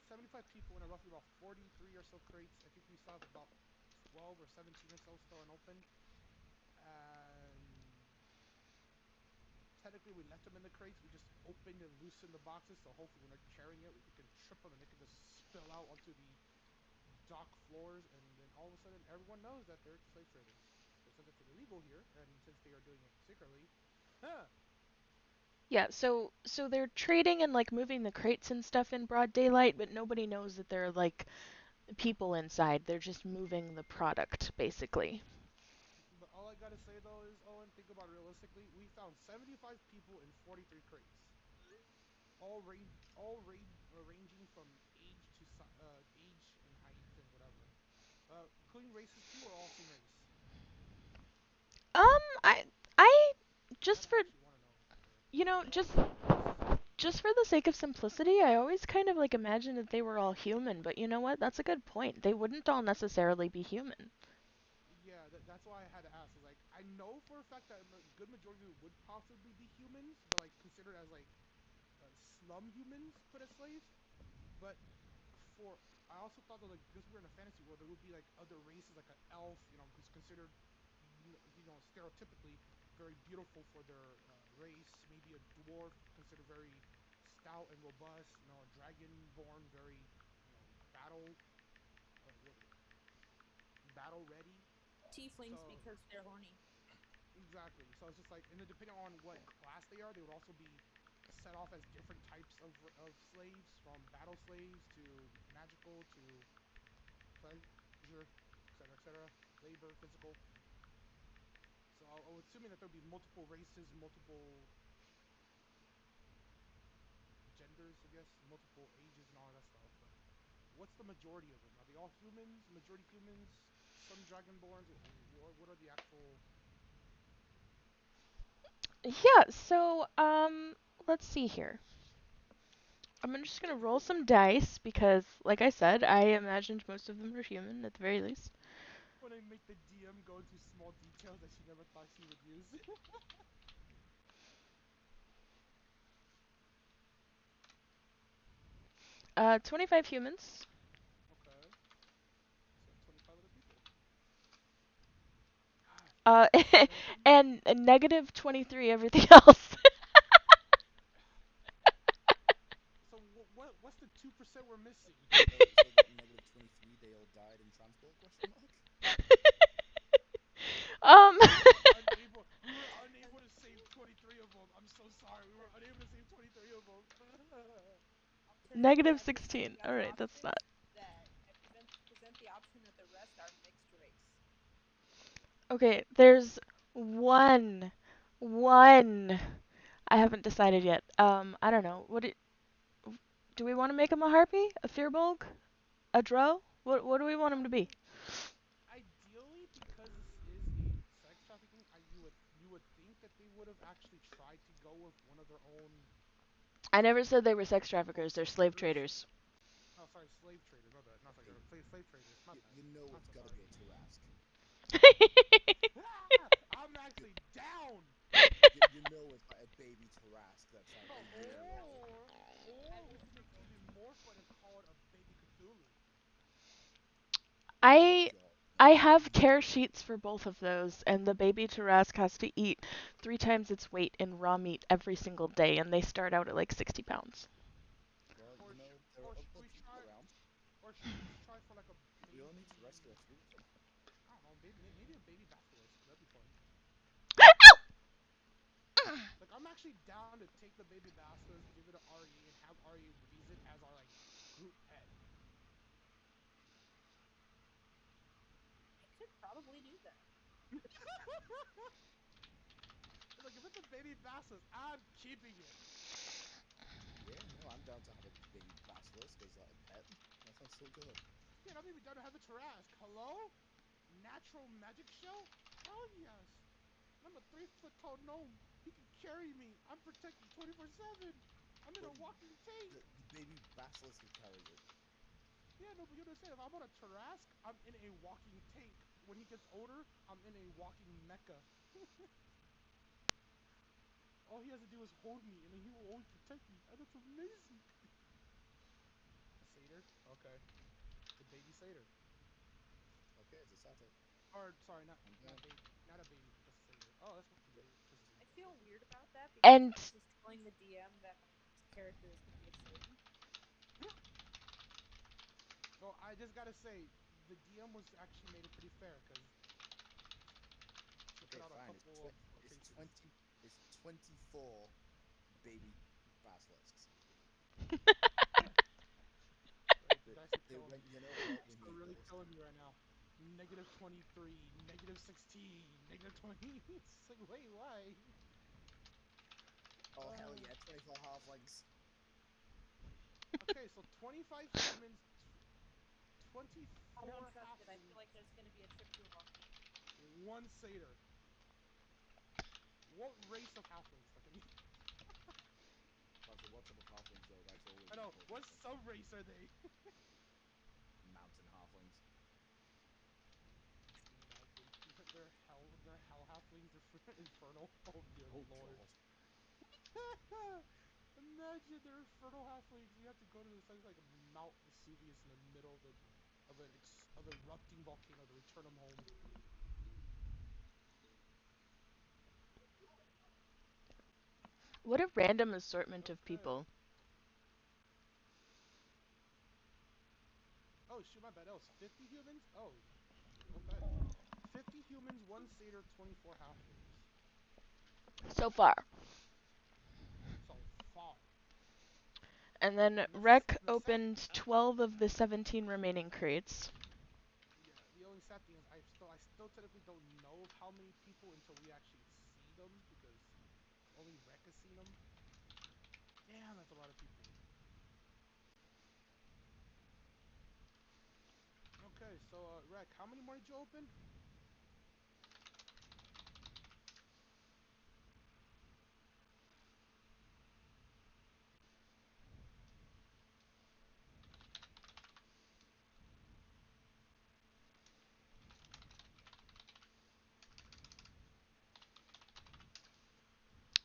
Speaker 2: 75 people in a roughly about 43 or so crates. I think we still have about 12 or 17 or so still unopened. And technically we left them in the crates. We just opened and loosened the boxes, so hopefully when they're carrying it, we can trip them and they can just spill out onto the dock floors, and then all of a sudden everyone knows that they're slave traders. But since it's illegal here, and since they are doing it secretly, huh?
Speaker 1: Yeah, so they're trading and like moving the crates and stuff in broad daylight, but nobody knows that there are like people inside. They're just moving the product basically.
Speaker 2: But all I gotta say though is, Owen, think about it realistically. We found 75 people in 43 crates, ranging from age and height and whatever, including races too, or all same race.
Speaker 1: I
Speaker 2: That
Speaker 1: just
Speaker 2: I
Speaker 1: for
Speaker 2: actually want to know for sure.
Speaker 1: you
Speaker 2: Are
Speaker 1: know
Speaker 2: they all
Speaker 1: just
Speaker 2: the same race?
Speaker 1: just for the sake of simplicity, I always kind of like imagined that they were all human, but you know what? That's a good point. They wouldn't all necessarily be human.
Speaker 2: Yeah, that's why I had to ask. Is like I know for a fact that a good majority of it would possibly be humans, but like considered as like slum humans put as slaves. But for I also thought that like because we're in a fantasy world, there would be like other races, like an elf, who's considered, stereotypically very beautiful for their race. Maybe a dwarf considered very stout and robust. A dragonborn very, what battle ready.
Speaker 5: Tieflings
Speaker 2: So
Speaker 5: because they're horny.
Speaker 2: exactly. So it's just like, and then depending on what class they are, they would also be set off as different types of slaves, from battle slaves to magical to pleasure, etc., labor, physical. So I'm assuming that there'll be multiple races, multiple genders, I guess, multiple ages, and all that stuff. But what's the majority of them? Are they all humans? Majority humans? Some dragonborns? What are the actual?
Speaker 1: Yeah, so let's see here. I'm just gonna roll some dice because, like I said, I imagined most of them were human at the very least.
Speaker 2: When I make the DM go into small details that she never thought she would use.
Speaker 1: 25 humans.
Speaker 2: Okay, so 25 other people. Gosh,
Speaker 1: Uh,
Speaker 2: man.
Speaker 1: and negative 23 everything else.
Speaker 2: So what's the 2% we're missing?
Speaker 4: So what, negative 23, they all died in transport, question mark?
Speaker 1: um,
Speaker 2: We were unable to save 23 of them. I'm so sorry. We were unable to save 23 of them.
Speaker 1: negative
Speaker 5: I present
Speaker 1: 16.
Speaker 5: you guys
Speaker 1: Alright, that's not.
Speaker 5: options that I present the option that the rest are mixed race.
Speaker 1: Okay, there's one. One. I haven't decided yet. I don't know. Do we want to make him a harpy? A firbolg? A drow? What do we want him to be?
Speaker 2: Ideally, because this is a sex trafficking, you would think that they would have actually tried to go with one of their own
Speaker 1: I never said they were sex
Speaker 2: quote unquote
Speaker 1: traffickers. They're slave
Speaker 2: supporters.
Speaker 1: traders.
Speaker 2: No, sorry, slave traders. My bad. Not
Speaker 4: Okay,
Speaker 2: slave traders. Slave traders. My bad.
Speaker 4: you know
Speaker 2: I'm
Speaker 4: it's
Speaker 2: so
Speaker 4: gotta
Speaker 2: sorry.
Speaker 4: be a Tarask.
Speaker 2: I'm
Speaker 4: You,
Speaker 2: actually down.
Speaker 4: you know it's like a baby Tarask that's like a year old. Oh
Speaker 1: I
Speaker 4: god,
Speaker 1: I
Speaker 4: no.
Speaker 1: have care sheets for both of those, and the baby Tarrasque has to eat 3 times its weight in raw meat every single day, and they start out at like 60 pounds.
Speaker 4: Well,
Speaker 2: Or
Speaker 4: you know, there
Speaker 2: or
Speaker 4: are
Speaker 2: should
Speaker 4: other
Speaker 2: we
Speaker 4: people
Speaker 2: try?
Speaker 4: around.
Speaker 2: Or should we just try for like a
Speaker 4: We all need to rescue a
Speaker 2: baby?
Speaker 4: few of them.
Speaker 2: I don't know, maybe a baby basilisk. That'd be fun. Like I'm actually down to take the baby basilisk, give it to Ari, and have Ari raise it as our like group pet.
Speaker 5: I could probably do that.
Speaker 2: Like if it's a baby basilisk, I'm keeping it.
Speaker 4: Yeah, no, I'm down to have a baby basilisk as like a pet. That sounds so good.
Speaker 2: Yeah, I'm even down to have the Tarrasque. Hello? Natural magic shell? Hell yes. I'm a 3 foot tall gnome. He can carry me. I'm protected 24/7. I'm in
Speaker 4: But
Speaker 2: a walking tank.
Speaker 4: the baby basilisk carries it.
Speaker 2: Yeah, no, but you understand, if I'm on a Tarrasque, I'm in a walking tank. When he gets older, I'm in a walking mecha. All he has to do is hold me, and then he will always protect me. And that's amazing. A satyr? Okay. It's a baby satyr.
Speaker 4: Okay, it's a satyr.
Speaker 2: Or sorry, not
Speaker 4: I'm
Speaker 2: not
Speaker 4: down.
Speaker 2: baby, not a baby, just a satyr. Oh, that's
Speaker 4: Yep.
Speaker 2: interesting.
Speaker 5: I feel weird about that because
Speaker 1: And
Speaker 5: I'm just telling the DM that my next character is going to be a satyr.
Speaker 2: Well, I just gotta say, the DM was actually made it pretty fair because she put
Speaker 4: Okay,
Speaker 2: out a
Speaker 4: fine.
Speaker 2: couple of
Speaker 4: It's
Speaker 2: faces.
Speaker 4: 20. It's 24 baby basilisks.
Speaker 2: You
Speaker 4: They,
Speaker 2: guys are
Speaker 4: they
Speaker 2: killing
Speaker 4: went.
Speaker 2: me.
Speaker 4: You know
Speaker 2: You
Speaker 4: what?
Speaker 2: guys
Speaker 4: We
Speaker 2: are
Speaker 4: need
Speaker 2: really
Speaker 4: those.
Speaker 2: killing me right now. Negative 23, negative 16, negative 20. It's like, wait, why?
Speaker 4: Oh hell
Speaker 2: Uh,
Speaker 4: yeah! 24 halflings.
Speaker 2: okay, so 25 humans,
Speaker 5: I don't
Speaker 2: 24
Speaker 5: trust it. I feel
Speaker 2: halflings,
Speaker 5: like there's going to be a trip to a volcano.
Speaker 2: one satyr. What race of halflings? Like, I mean,
Speaker 4: Also, what type of halflings though? That's always
Speaker 2: I
Speaker 4: an
Speaker 2: know.
Speaker 4: important
Speaker 2: What
Speaker 4: thing.
Speaker 2: sub race are they?
Speaker 4: Mountain halflings.
Speaker 2: Mountain. They're hell halflings. They're infernal. Oh dear
Speaker 4: Oh
Speaker 2: lord.
Speaker 4: god.
Speaker 2: Imagine they're infernal halflings. You have to go to this place like Mount Vesuvius in the middle of an erupting volcano to return them home.
Speaker 1: what a random assortment of
Speaker 2: Okay.
Speaker 1: people.
Speaker 2: Oh shoot, my bad. That was 50 humans. Oh, okay. 50 humans, one satyr, 24 halflings.
Speaker 1: So far.
Speaker 2: So far.
Speaker 1: And then
Speaker 2: And
Speaker 1: Rec
Speaker 2: the sad
Speaker 1: opened 12 of the 17 remaining crates.
Speaker 2: Yeah, the only sad thing is I still technically don't know how many people until we actually see them because only Rec has seen them. Damn, that's a lot of people. Okay, so Rec, how many more did you open?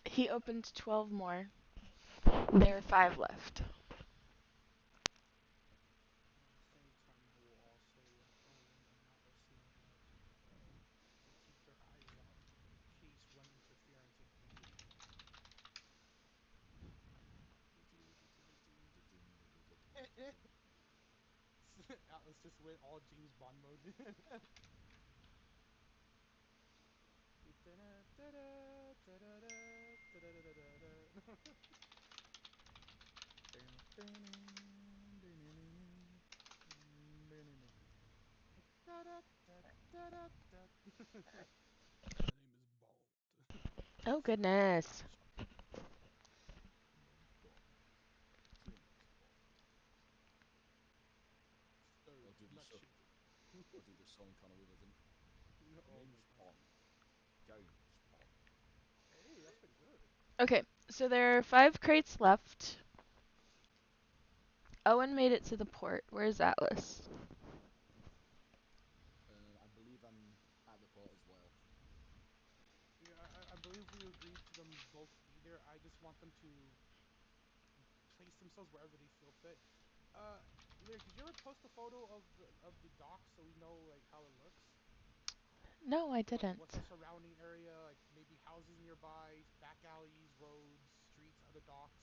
Speaker 1: He opened 12 more. There are 5 left.
Speaker 2: At the same time, I will also let Owen and Atlas know that to keep their eyes out in case run interference again. Atlas just went all James Bond mode. My name is Bond.
Speaker 1: Oh
Speaker 2: Sir,
Speaker 1: goodness.
Speaker 4: James Bond. James Bond.
Speaker 2: Sir,
Speaker 4: Or do the song.
Speaker 2: nutshell.
Speaker 4: Or do the Sean Connery version. My
Speaker 2: Oh my
Speaker 4: name's
Speaker 2: god.
Speaker 4: Bond. James Bond.
Speaker 2: Hey, that's pretty good.
Speaker 1: Okay, so there are 5 crates left. Owen made it to the port. Where's Atlas?
Speaker 4: I believe I'm at the port as well.
Speaker 2: Yeah, I believe we agreed to them both be there. I just want them to place themselves wherever they feel fit. Uh, Lyric, did you ever post a photo of the dock so we know like how it looks?
Speaker 1: No, I
Speaker 2: Like what's
Speaker 1: didn't.
Speaker 2: the surrounding area, like maybe houses nearby, back alleys, roads, streets, other docks.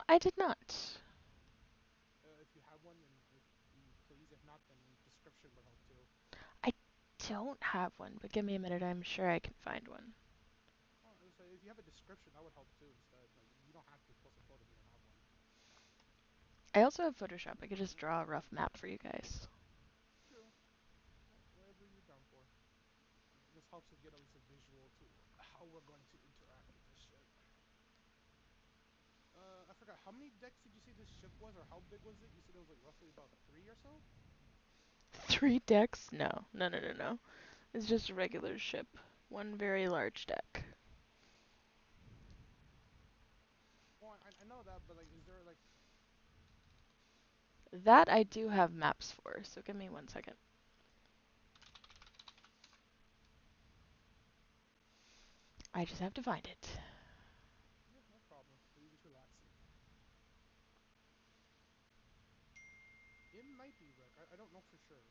Speaker 1: I did not.
Speaker 2: If you have one, then if you please. If not, then description would help too.
Speaker 1: I don't have one, but give me a minute. I'm sure I can find one.
Speaker 2: Oh, so if you have a description, that would help too. Instead, like you don't have to post a photo if you don't have one.
Speaker 1: I also have Photoshop. I could just draw a rough map for you guys.
Speaker 2: True. Whatever you're down for. This helps us get at least a visual to how we're going to interact with this ship. I forgot how many decks did you say this ship was, or how big was it? You said it was like roughly about three or so.
Speaker 1: 3 decks? No, no, no, no, no. It's just a regular ship. One very large deck.
Speaker 2: Well, I know that, but like, is there like
Speaker 1: That I do have maps for, so give me 1 second. I just have to find it.
Speaker 2: yeah, no problem. You're just relaxing. It might be wreck. I don't know for sure.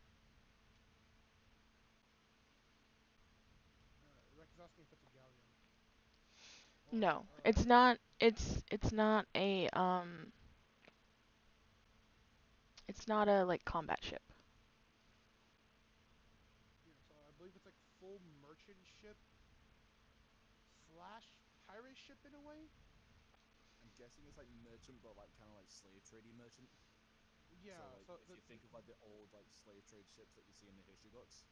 Speaker 2: Wreck is asking if it's a galleon or
Speaker 1: No, it's not. It's not a It's not a like combat ship.
Speaker 2: yeah. So I believe it's like full merchant ship slash pirate ship in a way.
Speaker 4: I'm guessing it's like merchant, but like kind of like slave tradey merchant. So
Speaker 2: Yeah.
Speaker 4: like
Speaker 2: So
Speaker 4: if you think of like the old like slave trade ships that you see in the history books.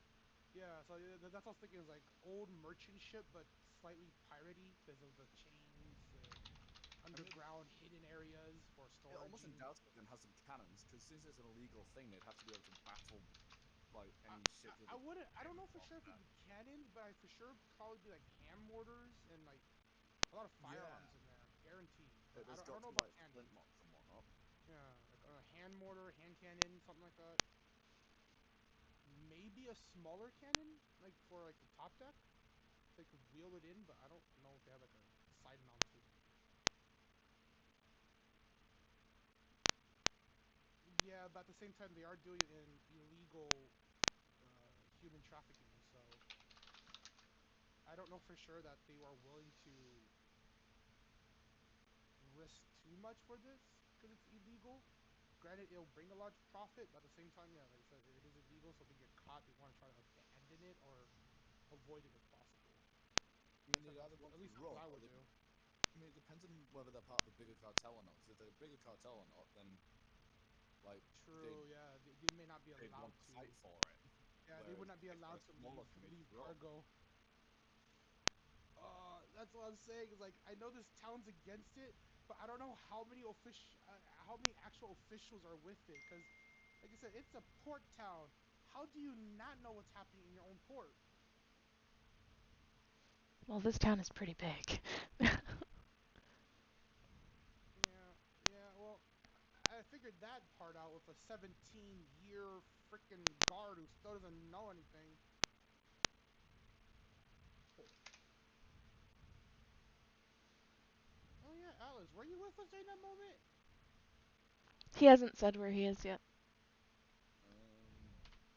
Speaker 2: yeah. So that's what I was thinking. Is like old merchant ship, but slightly piratey because of the chains,
Speaker 4: I mean,
Speaker 2: underground hidden areas for
Speaker 4: it almost
Speaker 2: storaging.
Speaker 4: undoubtedly then has some cannons because since it's an illegal thing, they'd have to be able to battle like
Speaker 2: I,
Speaker 4: any ship that
Speaker 2: I
Speaker 4: they
Speaker 2: wouldn't. I don't
Speaker 4: came
Speaker 2: know for
Speaker 4: from
Speaker 2: sure if it'd
Speaker 4: there.
Speaker 2: be cannons, but I for sure probably be like hand mortars and like a lot of
Speaker 4: Yeah,
Speaker 2: firearms in there, guaranteed. But
Speaker 4: there's
Speaker 2: I don't
Speaker 4: got to
Speaker 2: know
Speaker 4: be
Speaker 2: about
Speaker 4: like
Speaker 2: cannons.
Speaker 4: flintlocks and whatnot.
Speaker 2: Yeah, like a hand mortar, hand cannon, something like that. Maybe a smaller cannon, like for like the top deck, so they could wheel it in. But I don't know if they have like a side mounted. Yeah, but at the same time, they are doing it in illegal human trafficking, so I don't know for sure that they are willing to risk too much for this because it's illegal. Granted, it'll bring a large profit, but at the same time, yeah, like I said, it is illegal. So if they get caught, they want to try to abandon it or avoid it if possible.
Speaker 4: I
Speaker 2: At
Speaker 4: mean,
Speaker 2: least
Speaker 4: they either want
Speaker 2: at
Speaker 4: to
Speaker 2: least that's what
Speaker 4: run
Speaker 2: I
Speaker 4: or
Speaker 2: would
Speaker 4: they.
Speaker 2: do.
Speaker 4: I mean, it depends on whether they're part of the bigger cartel or not. Because if they're a bigger cartel or not, then like they
Speaker 2: True, yeah, they may not be
Speaker 4: they'd
Speaker 2: allowed
Speaker 4: want to
Speaker 2: to.
Speaker 4: fight for it.
Speaker 2: Yeah, they would
Speaker 4: Whereas
Speaker 2: not be
Speaker 4: if they're
Speaker 2: allowed
Speaker 4: a
Speaker 2: to
Speaker 4: smaller
Speaker 2: leave
Speaker 4: company,
Speaker 2: any
Speaker 4: run.
Speaker 2: cargo. That's what I'm saying. Is like I know this town's against it, but I don't know how many actual officials are with it. Because, like I said, it's a port town. How do you not know what's happening in your own port?
Speaker 1: Well, this town is pretty big.
Speaker 2: Yeah, yeah. Well, I figured that part out with a 17-year freaking guard who still doesn't know anything. Oh yeah, Alice, were you with us during that moment?
Speaker 1: He hasn't said where he is yet.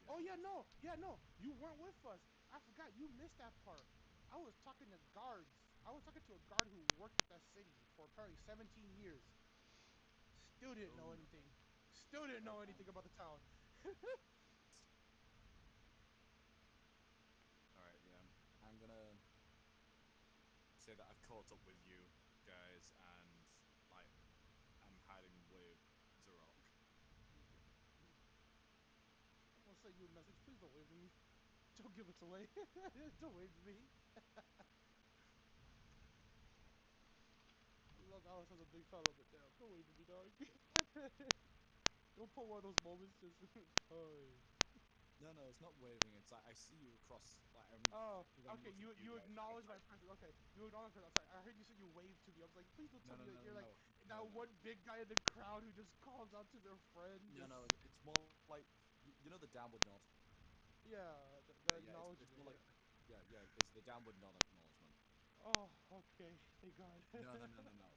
Speaker 2: Oh
Speaker 4: Yes.
Speaker 2: yeah, no, yeah, no, you weren't with us. I forgot you missed that part. I was talking to guards. I was talking to a guard who worked at that city for apparently 17 years. Still didn't
Speaker 4: Oh
Speaker 2: know
Speaker 4: no.
Speaker 2: anything. Still didn't know anything
Speaker 4: Um.
Speaker 2: about the town.
Speaker 4: All right. Yeah. I'm gonna say that I've caught up with you guys, and like I'm hiding with Zarok.
Speaker 2: I'm gonna send you a message. Please don't wave to me. Don't give us away. Don't wave to me. I love Alice as a big fella, but damn, don't wave to me, dog. Don't pull one of those moments. Just, hi.
Speaker 4: No, no, it's not waving. It's like I see you across. Like
Speaker 2: Oh,
Speaker 4: I'm
Speaker 2: okay.
Speaker 4: looking at you
Speaker 2: You
Speaker 4: guys, trying to
Speaker 2: acknowledge my
Speaker 4: type.
Speaker 2: presence. Okay, you acknowledge my presence. I'm sorry. I heard you said you waved to me. I was like, please don't tell
Speaker 4: No,
Speaker 2: me
Speaker 4: no,
Speaker 2: that
Speaker 4: no,
Speaker 2: you're like
Speaker 4: no,
Speaker 2: that
Speaker 4: no, no,
Speaker 2: one big guy in the crowd who just calls out to their friend.
Speaker 4: no,
Speaker 2: Just
Speaker 4: no. It's more like you know the downward nod.
Speaker 2: yeah, the
Speaker 4: Yeah, yeah. It's
Speaker 2: acknowledgement.
Speaker 4: more like
Speaker 2: Yeah.
Speaker 4: yeah, yeah. It's the downward nod acknowledgement.
Speaker 2: Oh, okay. Thank God.
Speaker 4: No, no, no, no, no.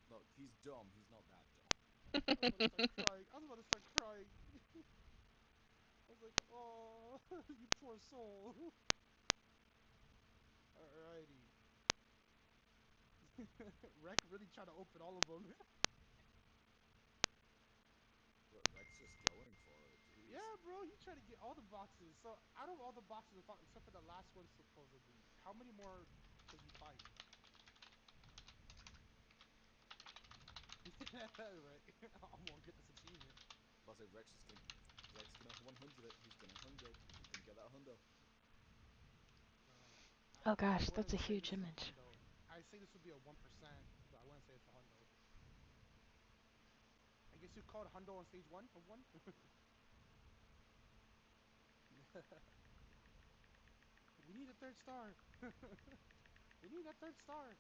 Speaker 4: Look, he's dumb. He's not that dumb.
Speaker 2: I was about to start crying. I was about to start crying. I was like, oh, you poor soul. Alrighty. Rec really trying to open all of them.
Speaker 4: Rex just going for it. Jeez.
Speaker 2: Yeah, bro, he tried to get all the boxes. So out of all the boxes, except for the last one, supposedly, how many more can you find? Right. I'm gonna get this achievement.
Speaker 4: But I say Rex is gonna 100 it. He's gonna hundo. He's gonna get that hundo.
Speaker 1: Oh
Speaker 2: I
Speaker 1: gosh, that's
Speaker 2: wouldn't
Speaker 1: a
Speaker 2: say
Speaker 1: huge
Speaker 2: this is a
Speaker 1: image.
Speaker 2: hundo. I say this would be a 1%, but I wouldn't say it's a hundo. I guess you called hundo on stage one of one. We need a third star. We need that third star.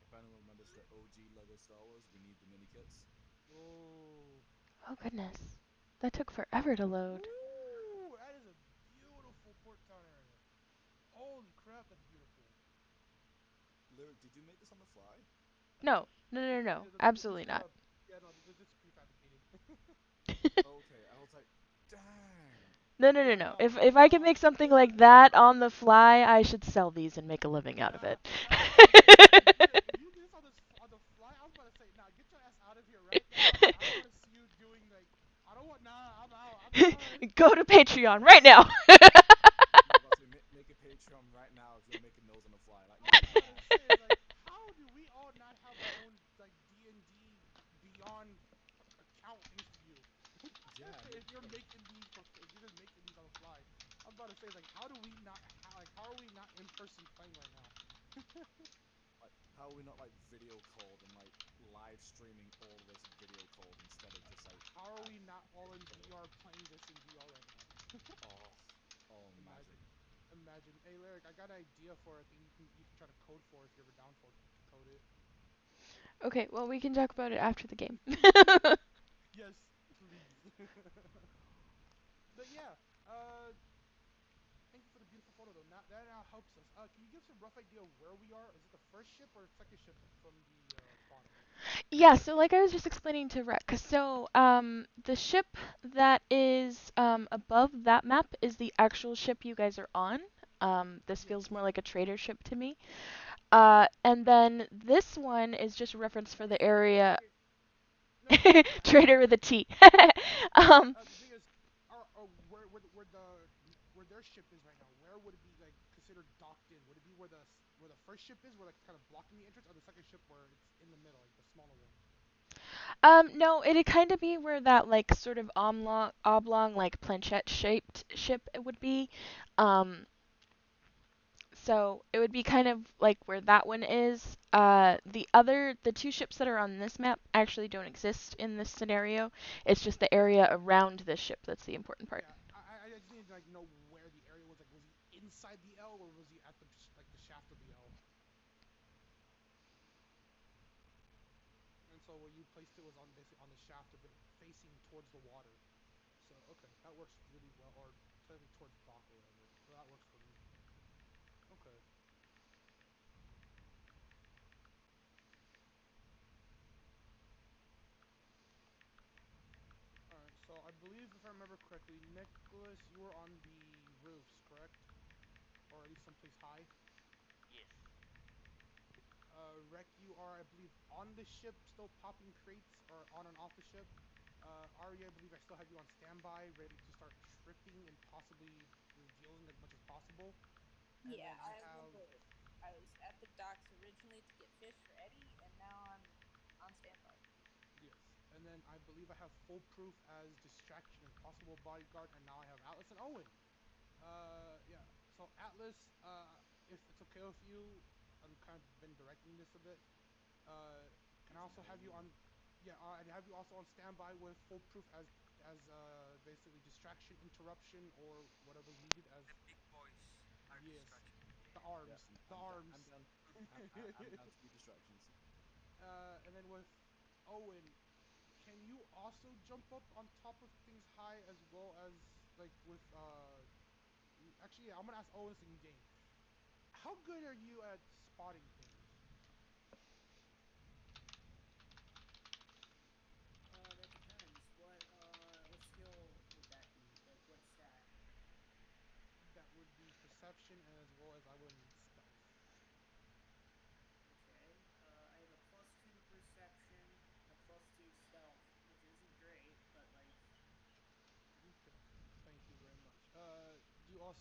Speaker 4: If anyone remembers the OG Lego Star Wars, we need the mini kits.
Speaker 2: Oh.
Speaker 1: Oh goodness. That took forever to load.
Speaker 2: Ooh, that is a beautiful port town area. Holy crap, that's beautiful.
Speaker 4: Lyric, did you make this on the fly?
Speaker 1: No, no, no, no, no.
Speaker 2: This
Speaker 1: Absolutely
Speaker 2: is
Speaker 1: not.
Speaker 2: yeah, no, this is prefabricated.
Speaker 4: Okay, I was like, dang.
Speaker 1: No, no, no,
Speaker 2: Yeah,
Speaker 1: no.
Speaker 2: no,
Speaker 1: If I can
Speaker 2: no.
Speaker 1: make something like that on the fly, I should sell these and make a living out of
Speaker 2: Nah,
Speaker 1: it.
Speaker 2: nah. If you did this on the fly, I was about to say, nah, get your ass out of here right now, cause I don't want to see you doing like, I don't want. Nah, I'm out. I'm done.
Speaker 1: Go to Patreon right now.
Speaker 4: Yeah, but I say, make a Patreon right now if you're making those on the fly. Like,
Speaker 2: I was about to say, it's like, how do we all not have our own like DnD Beyond account things to do?
Speaker 4: yeah,
Speaker 2: If you're making these if you're just making these on the fly, I was about to say, like, how do we not, how are we not in person playing right now?
Speaker 4: like, how are we not like video called and like live streaming all of this video called instead of just like
Speaker 2: How are
Speaker 4: a
Speaker 2: we not all in
Speaker 4: picture?
Speaker 2: VR playing this in VR right now?
Speaker 4: Oh, oh, magic.
Speaker 2: Imagine, imagine. Hey, Lyric, I got an idea for a thing you can try to code for if you're ever down for to code it.
Speaker 1: Okay, well we can talk about it after the game.
Speaker 2: Yes, please. But yeah, thank you for the beautiful photo though. That now helps us. Can you give us a rough idea of where we are? Is it the first ship or second ship from the bottom?
Speaker 1: Yeah, so like I was just explaining to Rex, so the ship that is above that map is the actual ship you guys are on. This
Speaker 2: Yes.
Speaker 1: feels more like a trader ship to me. And then this one is just a reference for the
Speaker 3: Trader,
Speaker 1: area.
Speaker 3: trader.
Speaker 2: No, no, no.
Speaker 1: Trader with a T. um,
Speaker 2: The thing is, where their ship is right now, where would it be like considered docked in? Would it be where the first ship is, where like kind of blocking the entrance, or the second ship where it's in the middle, like the smaller one?
Speaker 1: no, it'd kind of be where that like sort of oblong like planchette shaped ship it would be. Um, so it would be kind of like where that one is. The two ships that are on this map actually don't exist in this scenario. It's just the area around this ship that's the important part.
Speaker 2: Yeah, I just need to like know where the area was. Like, was he inside the L or was he at the like the shaft of the L? And so where you placed it was on basically on the shaft of it, facing towards the water. So okay, that works really well, or technically towards dock or whatever. So that works for me. Okay. All right. So I believe if I remember correctly, Nicholas, you were on the roofs, correct? Or at least someplace high.
Speaker 6: Yes.
Speaker 2: Rec, you are, I believe, on the ship, still popping crates, or on and off the ship. Arya, I believe I still have you on standby, ready to start tripping and possibly revealing as much as possible. And
Speaker 5: Yeah,
Speaker 2: then I
Speaker 5: I
Speaker 2: have
Speaker 5: remember I was at the docks originally to get fish for Eddie, and now I'm on standby.
Speaker 2: yes, and then I believe I have foolproof as distraction and possible bodyguard, and now I have Atlas and Owen. Yeah. So Atlas, if it's okay with you, I'm kind of been directing this a bit. Can I
Speaker 4: Easy
Speaker 2: also have you
Speaker 4: baby.
Speaker 2: on? Yeah, I'd have you also on standby with foolproof as basically distraction, interruption, or whatever's needed as
Speaker 6: The big boys are
Speaker 2: yes,
Speaker 6: distraction.
Speaker 2: the
Speaker 6: Yeah.
Speaker 4: Yeah,
Speaker 2: arms, the arms.
Speaker 4: I'm down. I'm down to be distractions.
Speaker 2: And then with Owen, can you also jump up on top of things high as well as like with actually yeah, I'm gonna ask Owen this in game. How good are you at spotting things?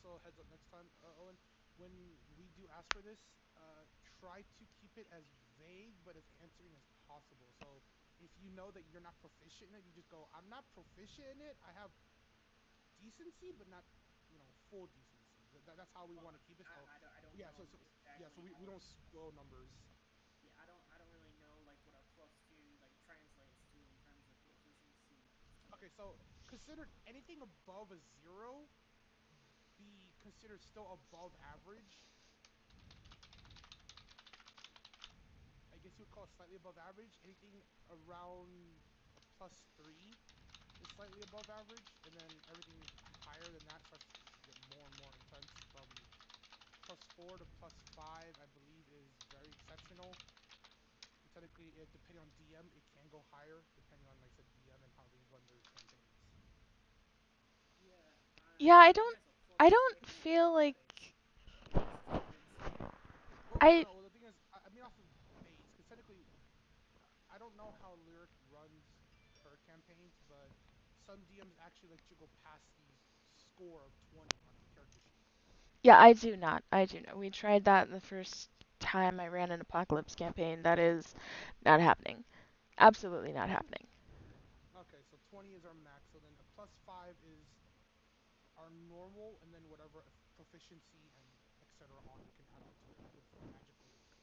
Speaker 2: also heads up next time, Owen, when we do ask for this, try to keep it as vague but as answering as possible. So if you know that you're not proficient in it, you just go, I'm not proficient in it. I have decency, but not, full decency. That's how we
Speaker 3: Well,
Speaker 2: want to keep it. So
Speaker 3: I don't
Speaker 2: yeah,
Speaker 3: know
Speaker 2: yeah, so
Speaker 3: exactly
Speaker 2: we
Speaker 3: all
Speaker 2: don't
Speaker 3: the.
Speaker 2: scroll numbers.
Speaker 3: Yeah, I don't really know like what a plus two like translates to in terms of proficiency. So
Speaker 2: Okay, so consider anything above a zero be considered still above average. I guess you would call it slightly above average. Anything around a plus three is slightly above average, and then everything higher than that starts to get more and more intense. From plus four to plus five, I believe, is very exceptional. And technically, depending on DM, it can go higher depending on, like I said, DM and how they run their campaigns.
Speaker 3: yeah,
Speaker 1: Yeah,
Speaker 3: I guess a plus
Speaker 1: I don't
Speaker 3: six
Speaker 1: feel like
Speaker 3: is too good too.
Speaker 2: Well, no, no,
Speaker 1: I
Speaker 2: no. Well, the thing is, I mean off of base, because technically, I don't know how Lyric runs her campaigns, but some DMs actually let you go past the score of 20 on the character sheet.
Speaker 1: yeah, I do not. I do not. We tried that the first time I ran an apocalypse campaign. That is not happening. Absolutely not happening.
Speaker 2: Okay, so 20 is our max. So then a plus 5 is our normal, and then whatever proficiency and etc. on you can add on to it with magical boost.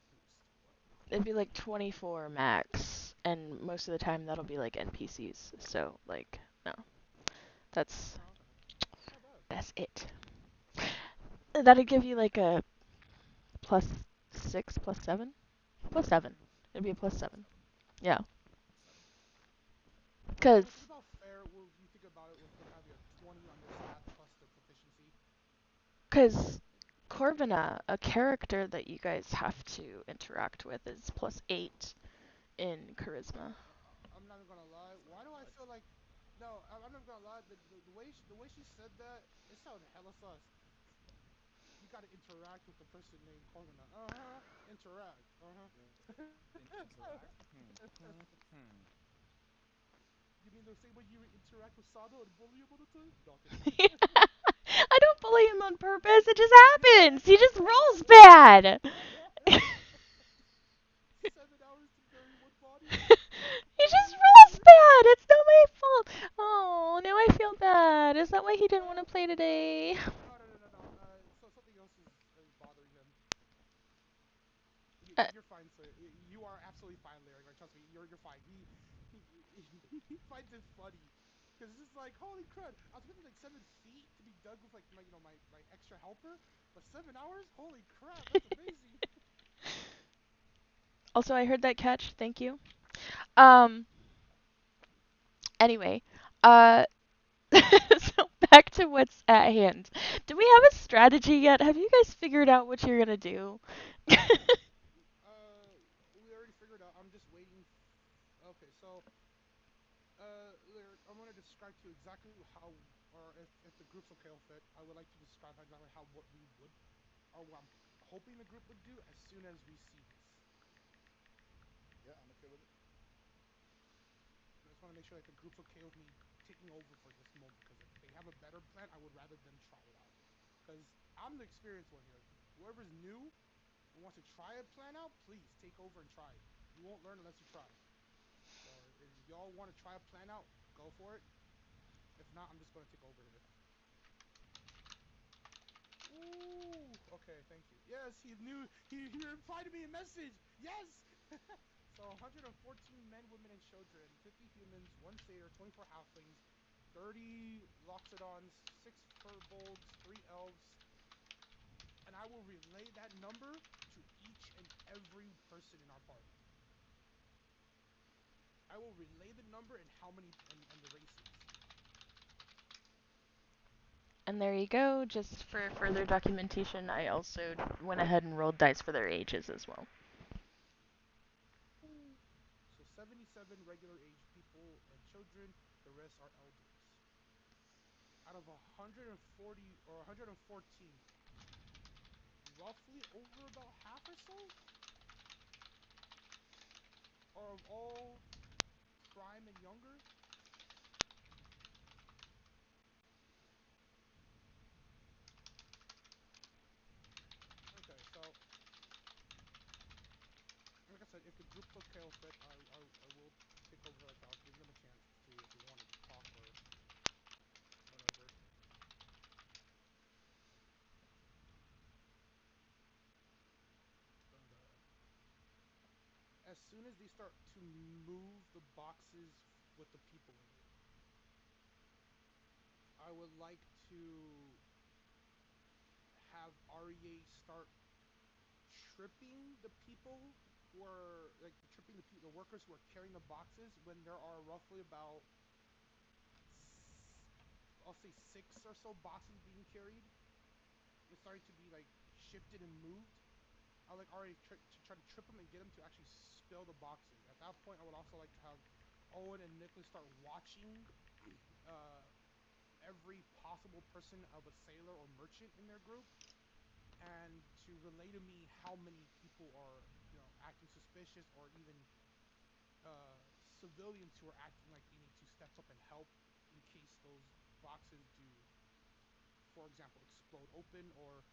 Speaker 2: But
Speaker 1: It'd be like 24 max, and most of the time that'll be like NPCs. So like no, that's
Speaker 2: oh, okay, that's not bad.
Speaker 1: that's it. That'd give you like a plus 6, plus 7, plus 7. It'd be a plus
Speaker 2: Yeah, plus
Speaker 1: 7.
Speaker 2: 7.
Speaker 1: Yeah,
Speaker 2: Plus 7.
Speaker 1: because
Speaker 2: Which is about fair. If you think about it, with them having a 20 on their stat plus their proficiency.
Speaker 1: because Corvina, a character that you guys have to interact with, is plus 8 in charisma.
Speaker 2: I'm not gonna lie. Why do I
Speaker 4: What?
Speaker 2: feel like? No, I'm not gonna lie. The way she said that, it sounded hella sus. You gotta interact with the person named Corvina. Interact.
Speaker 4: Interact?
Speaker 2: You mean the same way you interact with Sado and bully him all the time? No, kidding.
Speaker 1: I don't bully him on purpose. It just happens. He just rolls bad.
Speaker 2: 7 hours to bury one body.
Speaker 1: He just rolls bad. It's not my fault. Oh, now I feel bad. Is that why he didn't want to
Speaker 2: Uh,
Speaker 1: play today?
Speaker 2: no, no, no, no, no. So something else is bothering him.
Speaker 1: Uh,
Speaker 2: You're fine, sir. You are absolutely fine, Lyric. Like, trust me, you're fine. He he finds it funny because it's just like, holy crud! I was expecting like 7 feet to be dug with like my extra helper, but 7 hours? Holy crap! That's amazing.
Speaker 1: Also, I heard that catch. Thank you. Um. Anyway, uh. So back to what's at hand. Do we have a strategy yet? Have you guys figured out what you're gonna do?
Speaker 2: We already figured out. I'm just waiting. Okay, so Lyric, I'm gonna describe to you exactly how, or if the group's okay with it, I would like to describe exactly how what we would, or what I'm hoping the group would do as soon as we see this.
Speaker 4: Yeah, I'm okay with it.
Speaker 2: I just want to make sure that the group's okay with me taking over for this moment, because if they have a better plan, I would rather them try it out. Because I'm the experienced one here. Whoever's new and wants to try a plan out, please take over and try it. You won't learn unless you try. So if y'all want to try a plan out, go for it. If not, I'm just going to take over here. Ooh, okay, thank you. Yes, he knew. He replied to me a message. Yes. So 114 men, women, and children, 50 humans, one satyr, 24 halflings, 30 loxodons, 6 furbolgs, 3 elves, and I will relay that number to each and every person in our party. I will relay the number and how many and the races.
Speaker 1: And there you go. Just for further documentation, I also went ahead and rolled dice for their ages as well.
Speaker 2: So 77 regular age people and children, the rest are elders. Out of 140 or 114, roughly over about half or so are of all prime and younger. go for it. I will take over. Like I'll give them a chance to see if they want to talk or whatever. But as soon as they start to move the boxes with the people in it, I would like to have REA start tripping the people who are like tripping the workers who are carrying the boxes when there are roughly about I'll say six or so boxes being carried. It's starting to be like shifted and moved. I would like already to try to trip them and get them to actually spill the boxes. At that point, I would also like to have Owen and Nicholas start watching uh, every possible person of a sailor or merchant in their group, and to relay to me how many people are acting suspicious, or even civilians who are acting like they need to step up and help in case those boxes do, for example, explode open, or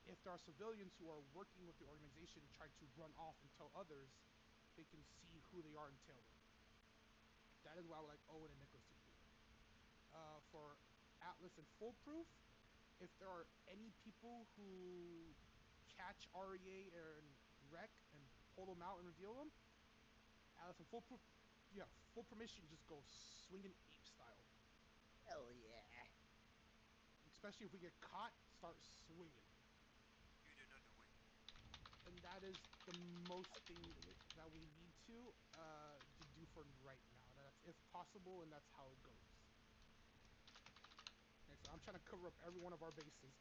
Speaker 2: if there are civilians who are working with the organization try to run off and tell others, they can see who they are and tail them. That is what I would like Owen and Nicholas to do. For Atlas and Foolproof, if there are any people who catch REA and Wreck and pull them out and reveal them, Atlas and Foolproof, you have full permission to just go swinging ape style.
Speaker 7: Hell yeah.
Speaker 2: Especially if we get caught, start swinging.
Speaker 6: You do not win.
Speaker 2: And that is the most thing that we need to do for right now. That's if possible, and that's how it goes. Okay, so I'm trying to cover up every one of our bases.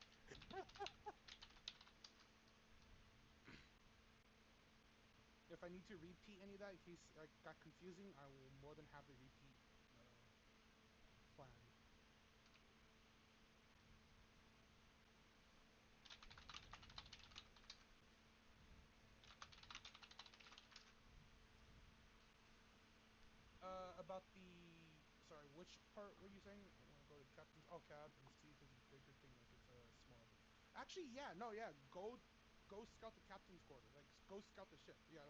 Speaker 2: If I need to repeat any of that in case I got confusing, I will more than happily repeat the plan. About the sorry, which part were you saying? I want to go to captain's. Oh, captain. See if there's a bigger thing. Like it's a smaller. Actually, yeah, no, yeah. Go scout the captain's quarter. Like go scout the ship. Yeah,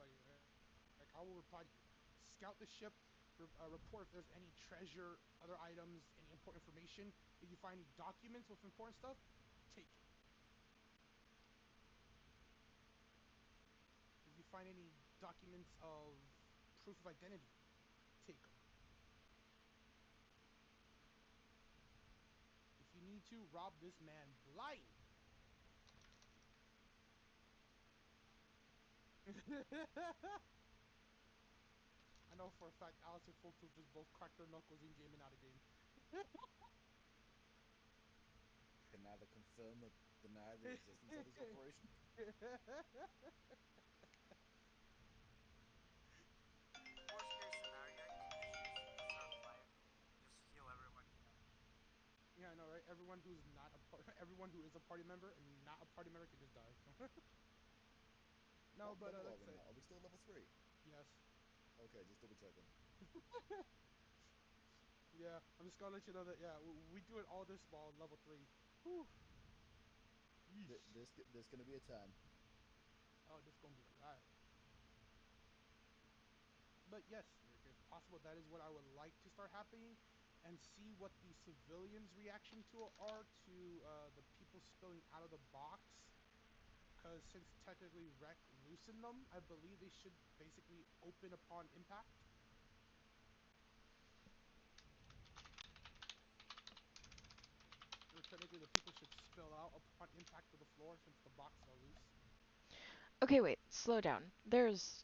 Speaker 2: like I will reply to you. Scout the ship. Report if there's any treasure, other items, any important information. If you find any documents with important stuff, take it. If you find any documents of proof of identity, take them. If you need to rob this man blind, I know for a fact Alice and Foolproof just both cracked their knuckles in game and out of game.
Speaker 7: Can neither confirm or deny the existence of this operation.
Speaker 6: Worst case scenario, I think you should just start five. Just heal everyone, you know.
Speaker 2: Yeah, I know, right? Everyone who's not a part, everyone who is a party member and not a party member can just die. No,
Speaker 7: What
Speaker 2: but
Speaker 7: level are
Speaker 2: like
Speaker 7: we
Speaker 2: I said,
Speaker 7: now? Are we still level 3?
Speaker 2: yes.
Speaker 7: Okay, just double checking.
Speaker 2: Yeah, I'm just gonna let you know that yeah, we do it all this while level 3. Whew. Yeesh.
Speaker 7: This gonna be a time.
Speaker 2: Oh, this gonna be alright. But yes, if possible, that is what I would like to start happening, and see what the civilians' reaction to it are to the people spilling out of the box. Because since technically Wreck loosened them, I believe they should basically open upon impact. Or technically, the people should spill out upon impact of the floor since the boxes are loose.
Speaker 1: Okay, wait, slow down. There's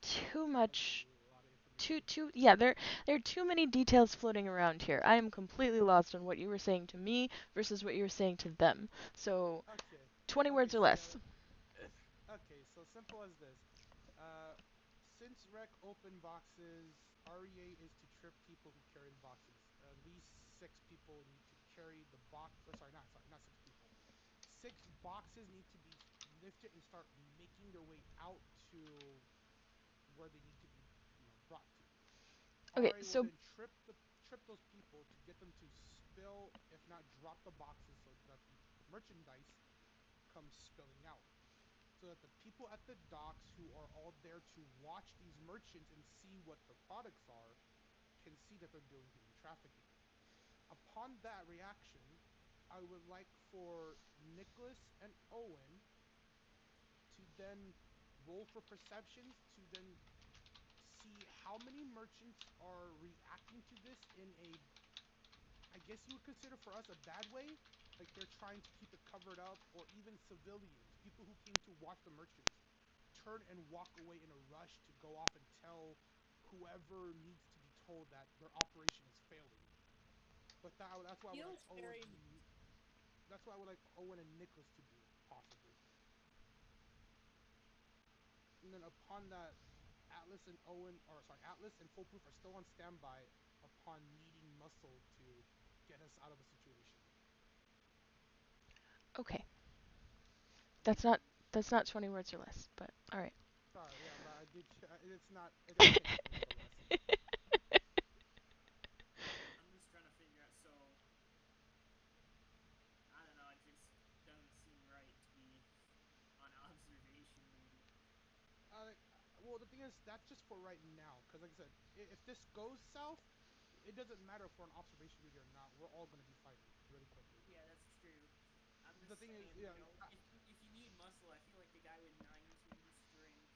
Speaker 1: too
Speaker 2: A
Speaker 1: much
Speaker 2: lot of information.
Speaker 1: yeah, there are too many details floating around here. I am completely lost on what you were saying to me versus what you were saying to them. So,
Speaker 2: Okay.
Speaker 1: 20
Speaker 2: Okay.
Speaker 1: words or
Speaker 2: So yeah.
Speaker 1: less.
Speaker 2: Okay. So simple as this. Uh, since Rec open boxes, REA is to trip people who carry the boxes. At least six people need to carry the box. Or not six people. Six boxes need to be lifted and start making their way out to where they need to be, brought to.
Speaker 1: Okay,
Speaker 2: RA will
Speaker 1: so
Speaker 2: then trip those people to get them to spill, if not drop the boxes, so that the merchandise comes spilling out. So so that the people at the docks who are all there to watch these merchants and see what their products are can see that they're doing human trafficking. Upon that reaction, I would like for Nicholas and Owen to then roll for perceptions to then see how many merchants are reacting to this in a, I guess you would consider for us, a bad way. Like they're trying to keep it covered up, or even civilians, people who came to watch the merchants, turn and walk away in a rush to go off and tell whoever needs to be told that their operation is failing. But that's why I would like
Speaker 5: Feels
Speaker 2: Owen.
Speaker 5: very.
Speaker 2: That's what I would like Owen and Nicholas to do, possibly. And then upon that, Atlas and Owen, or sorry, Atlas and Foolproof are still on standby upon needing muscle to get us out of the situation.
Speaker 1: Okay. That's
Speaker 2: Yeah.
Speaker 1: not that's not 20 words or less, but all right.
Speaker 2: Sorry, yeah, but I did. It's not. It can't be 20 or less.
Speaker 3: I'm just trying to figure out. So I don't know. It just doesn't seem right to be on observation duty.
Speaker 2: Well, the thing is, that's just for right now. Because, like I said, if this goes south, it doesn't matter if we're on observation duty or not. We're all going to be fighting really quickly.
Speaker 3: Yeah, that's true. I'm
Speaker 2: The
Speaker 3: just
Speaker 2: thing is,
Speaker 3: saying,
Speaker 2: yeah,
Speaker 3: if you need muscle, I feel like the guy with 19 strength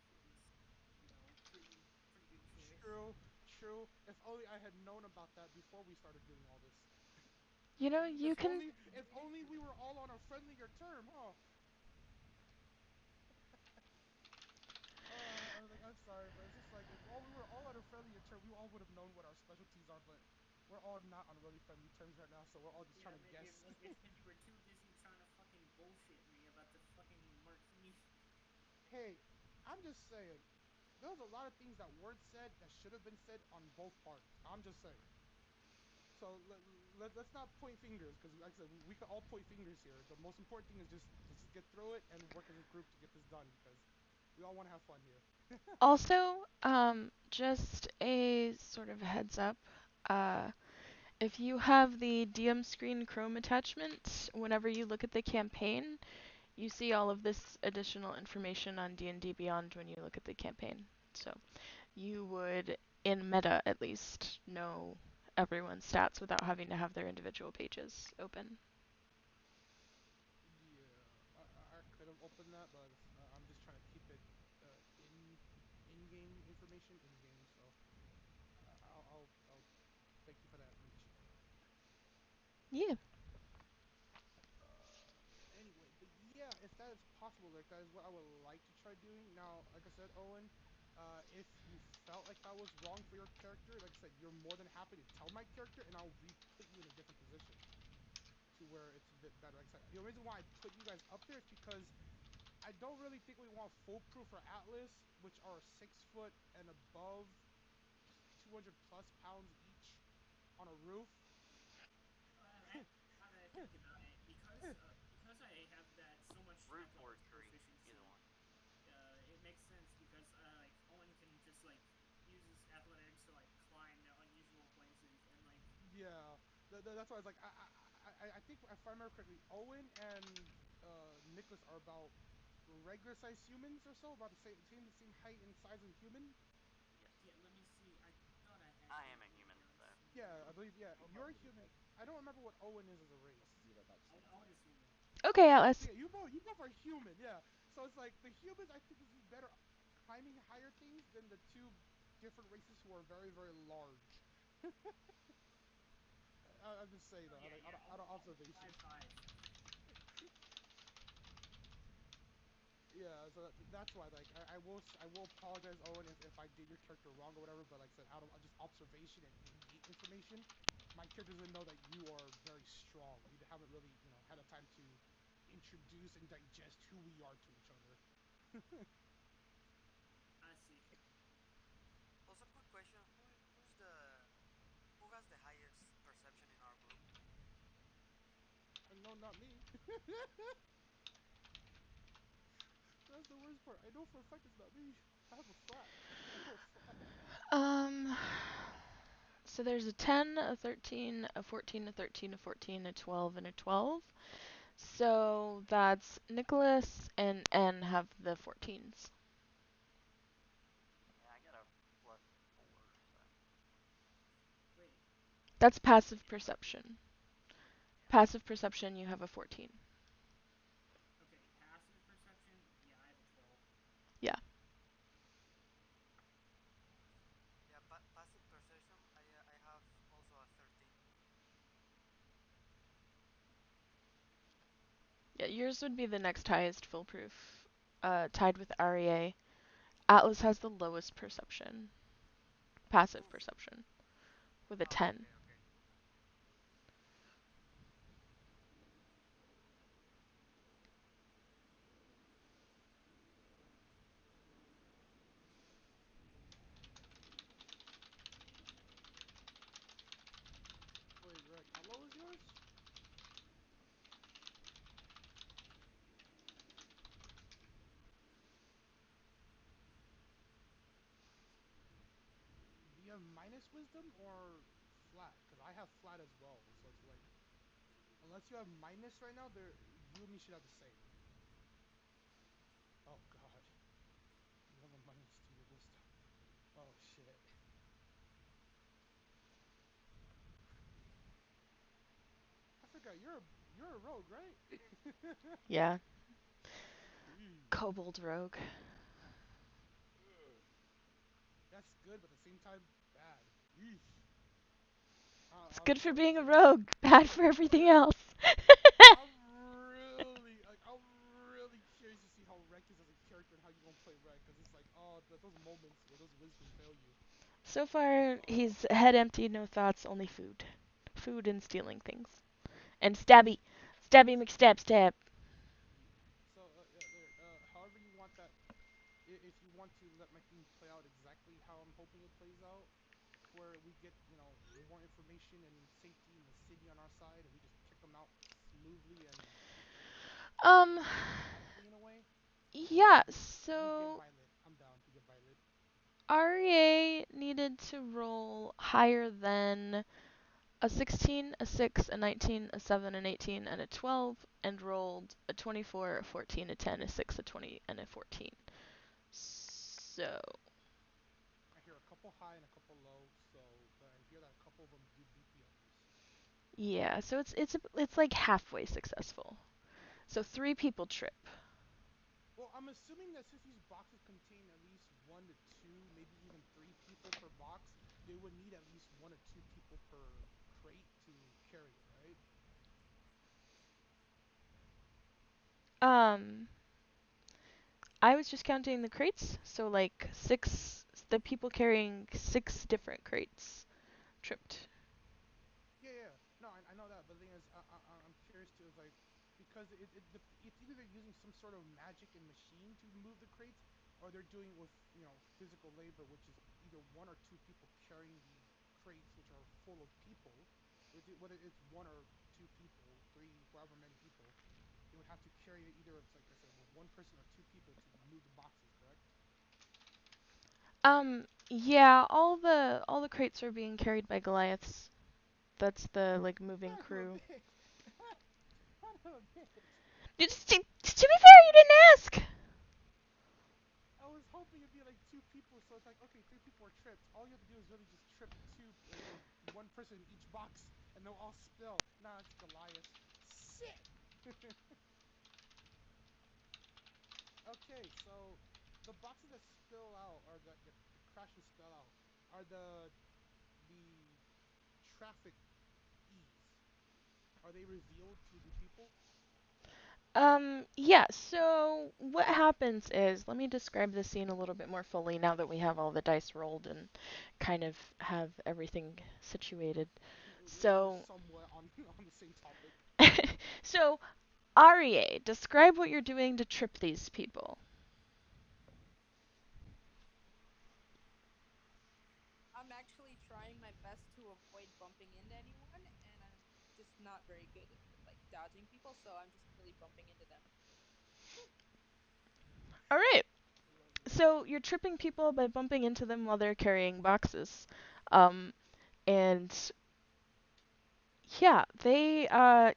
Speaker 3: is, pretty good choice.
Speaker 2: true, true. If only I had known about that before we started doing all this.
Speaker 1: You know,
Speaker 3: You
Speaker 1: you can
Speaker 2: If only we were all on a friendlier term, huh? I'm sorry, but it's just like if all we were all on a friendlier term, we all would have known what our specialties are. But we're all not on really friendly terms right now, so we're all just
Speaker 3: Yeah,
Speaker 2: trying to guess.
Speaker 3: maybe it's because you were too busy trying to fucking bullshit me about the fucking marquee.
Speaker 2: Hey, I'm just saying. There was a lot of things that weren't said that should have been said on both parties. I'm just saying. So let's not point fingers because, like I said, we can all point fingers here. The most important thing is just let's just get through it and work as a group to get this done because we all want to have fun here.
Speaker 1: also, just a sort of heads up. Uh, if you have the DM screen Chrome attachment, whenever you look at the campaign, you see all of this additional information on D&D Beyond when you look at the campaign. So you would, in meta at least, know everyone's stats without having to have their individual pages open.
Speaker 2: Yeah, I could have opened that, but I'm just trying to keep it in game information in game. So I'll thank you for that mention.
Speaker 1: Yeah.
Speaker 2: Anyway, but yeah, if that is possible, like that is what I would like to try doing. Now, like I said, Owen, if you felt like that was wrong for your character, like I said, you're more than happy to tell my character, and I'll re-put you in a different position to where it's a bit better. Like I said, the reason why I put you guys up there is because I don't really think we want foolproof or Atlas, which are 6 foot and above, 200 plus pounds each on a roof.
Speaker 3: Now that I think about it, because I have that so much
Speaker 6: Roof or
Speaker 3: athletics
Speaker 6: tree, either
Speaker 3: proficiency,
Speaker 6: one.
Speaker 3: it makes sense because like Owen can just like use his athletics to like climb to unusual places and like
Speaker 2: Yeah, that's why I was like, I think if I remember correctly, Owen and Nicholas are about regular sized humans or so, about the same height and size of a human.
Speaker 6: Yes.
Speaker 3: yeah. Let me see. I thought I had
Speaker 6: I
Speaker 3: that
Speaker 6: am a
Speaker 3: written
Speaker 6: human,
Speaker 3: down
Speaker 6: so.
Speaker 2: Yeah, I
Speaker 3: somewhere.
Speaker 2: believe. Yeah,
Speaker 7: How
Speaker 2: you're
Speaker 7: about
Speaker 2: a
Speaker 7: me?
Speaker 2: human. I don't remember what Owen is as a
Speaker 7: What's
Speaker 2: race.
Speaker 7: the deal about
Speaker 3: I
Speaker 7: size?
Speaker 3: would assume that.
Speaker 1: Okay,
Speaker 2: So
Speaker 1: Atlas.
Speaker 2: yeah, you both are human. Yeah, so it's like the humans I think is better climbing higher things than the two different races who are very very large. I'm just saying
Speaker 3: Oh
Speaker 2: though,
Speaker 3: yeah,
Speaker 2: like
Speaker 3: yeah.
Speaker 2: out of
Speaker 3: Owen's
Speaker 2: observation.
Speaker 3: 5'5".
Speaker 2: Yeah, so that's why like I will apologize, Owen, if I did your character wrong or whatever. But like I said, out of just observation and in-game information, my character doesn't know that you are very strong. We haven't really had a time to introduce and digest who we are to each other.
Speaker 3: I see.
Speaker 6: Also, quick question: who has the highest perception in our group?
Speaker 2: No, not me. That's the worst part. I know for a fact it's not me. I have a flat. I know a flat.
Speaker 1: Um, so there's a 10, a 13, a 14, a 13, a 14, a 12, and a 12. So that's Nicholas and N have the 14s.
Speaker 6: Yeah, I got a +4, so
Speaker 3: Wait.
Speaker 1: That's passive
Speaker 3: Yeah.
Speaker 1: perception.
Speaker 6: yeah.
Speaker 1: Passive perception, you have a 14.
Speaker 3: Okay. Passive perception. Yeah, I have a 12.
Speaker 1: Yeah.
Speaker 6: Yeah, passive perception. I have also a 13.
Speaker 1: Yeah, yours would be the next highest foolproof, tied with REA. Atlas has the lowest perception, passive
Speaker 6: Oof.
Speaker 1: perception, with a
Speaker 6: Oh,
Speaker 1: 10.
Speaker 6: okay, okay.
Speaker 2: Wait, Rick, how low is yours? Do you have minus wisdom or flat? Because I have flat as well. So it's like, unless you have minus right now, there you and me should have the same. Oh God, you have a minus to your wisdom. Oh shit. I forgot you're a rogue, right?
Speaker 1: Yeah.
Speaker 2: Eesh.
Speaker 1: Kobold rogue.
Speaker 2: Ugh. That's good, but at the same time, bad. Eesh.
Speaker 1: It's good for
Speaker 2: How would you
Speaker 1: being a
Speaker 2: say?
Speaker 1: rogue, bad for everything else.
Speaker 2: I'm really curious to see how Rek is as a character and how you gonna play Rek, because it's like, oh, those moments where those wisdom fail you.
Speaker 1: So far,
Speaker 2: Oh.
Speaker 1: he's head empty, no thoughts, only food. Food and stealing things. And stabby. Stabby McStab stab.
Speaker 2: So yeah, there. However you want that, if you want to let my theme play out exactly how I'm hoping it plays out, where we get more information and safety in the city on our side, and we just kick them out smoothly and
Speaker 1: Um,
Speaker 2: diplomatically in a way,
Speaker 1: yeah,
Speaker 2: we get
Speaker 1: so
Speaker 2: violent. I'm down to get violent.
Speaker 1: REA needed to roll higher than a 16, a 6, a 19, a 7, an 18, and a 12, and rolled a 24, a 14, a 10, a 6, a 20, and a 14. So,
Speaker 2: I hear a couple high and a couple low, so but I hear that a couple of them do beat the others.
Speaker 1: yeah, so it's like halfway successful. So 3 people trip.
Speaker 2: Well, I'm assuming that since these boxes contain at least 1 to 2, maybe even 3 people per box, they would need at least 1 or 2 people per crate to carry it, right?
Speaker 1: Um, I was just counting the crates, so like 6, the people carrying 6 different crates tripped.
Speaker 2: Yeah, yeah. No, I know that, but the thing is, I'm curious too. Is like because it's either they're using some sort of magic and machine to move the crates, or they're doing it with physical labor, which is either 1 or 2 people carrying the crates, which are full of people. Whether it's 1 or 2 people, three, however many people, they would have to carry it either it's like I said, with 1 person or 2 people to move the boxes, correct?
Speaker 1: Yeah, all the crates are being carried by Goliaths. That's the like moving
Speaker 2: Son of a
Speaker 1: crew.
Speaker 2: bitch! Son of a bitch!
Speaker 1: To be fair, you didn't ask.
Speaker 2: I was hoping it'd be like 2 people, so it's like okay, 3 people are tripped. All you have to do is really just trip 1 person in each box, and they'll all spill. Nah, it's Goliath. Shit. Okay, so the boxes that spill out or that get the crash and spill out are the traffic ease. Are they revealed to the people?
Speaker 1: Yeah, so what happens is, let me describe the scene a little bit more fully now that we have all the dice rolled and kind of have everything situated.
Speaker 2: We're
Speaker 1: So,
Speaker 2: somewhat on on the same topic.
Speaker 1: so Arie, describe what you're doing to trip these people.
Speaker 5: I'm actually trying my best to avoid bumping into anyone, and I'm just not very good at like dodging people, so I'm just really bumping into them.
Speaker 1: All right.
Speaker 2: I love it.
Speaker 1: So you're tripping people by bumping into them while they're carrying boxes. Um, and Yeah,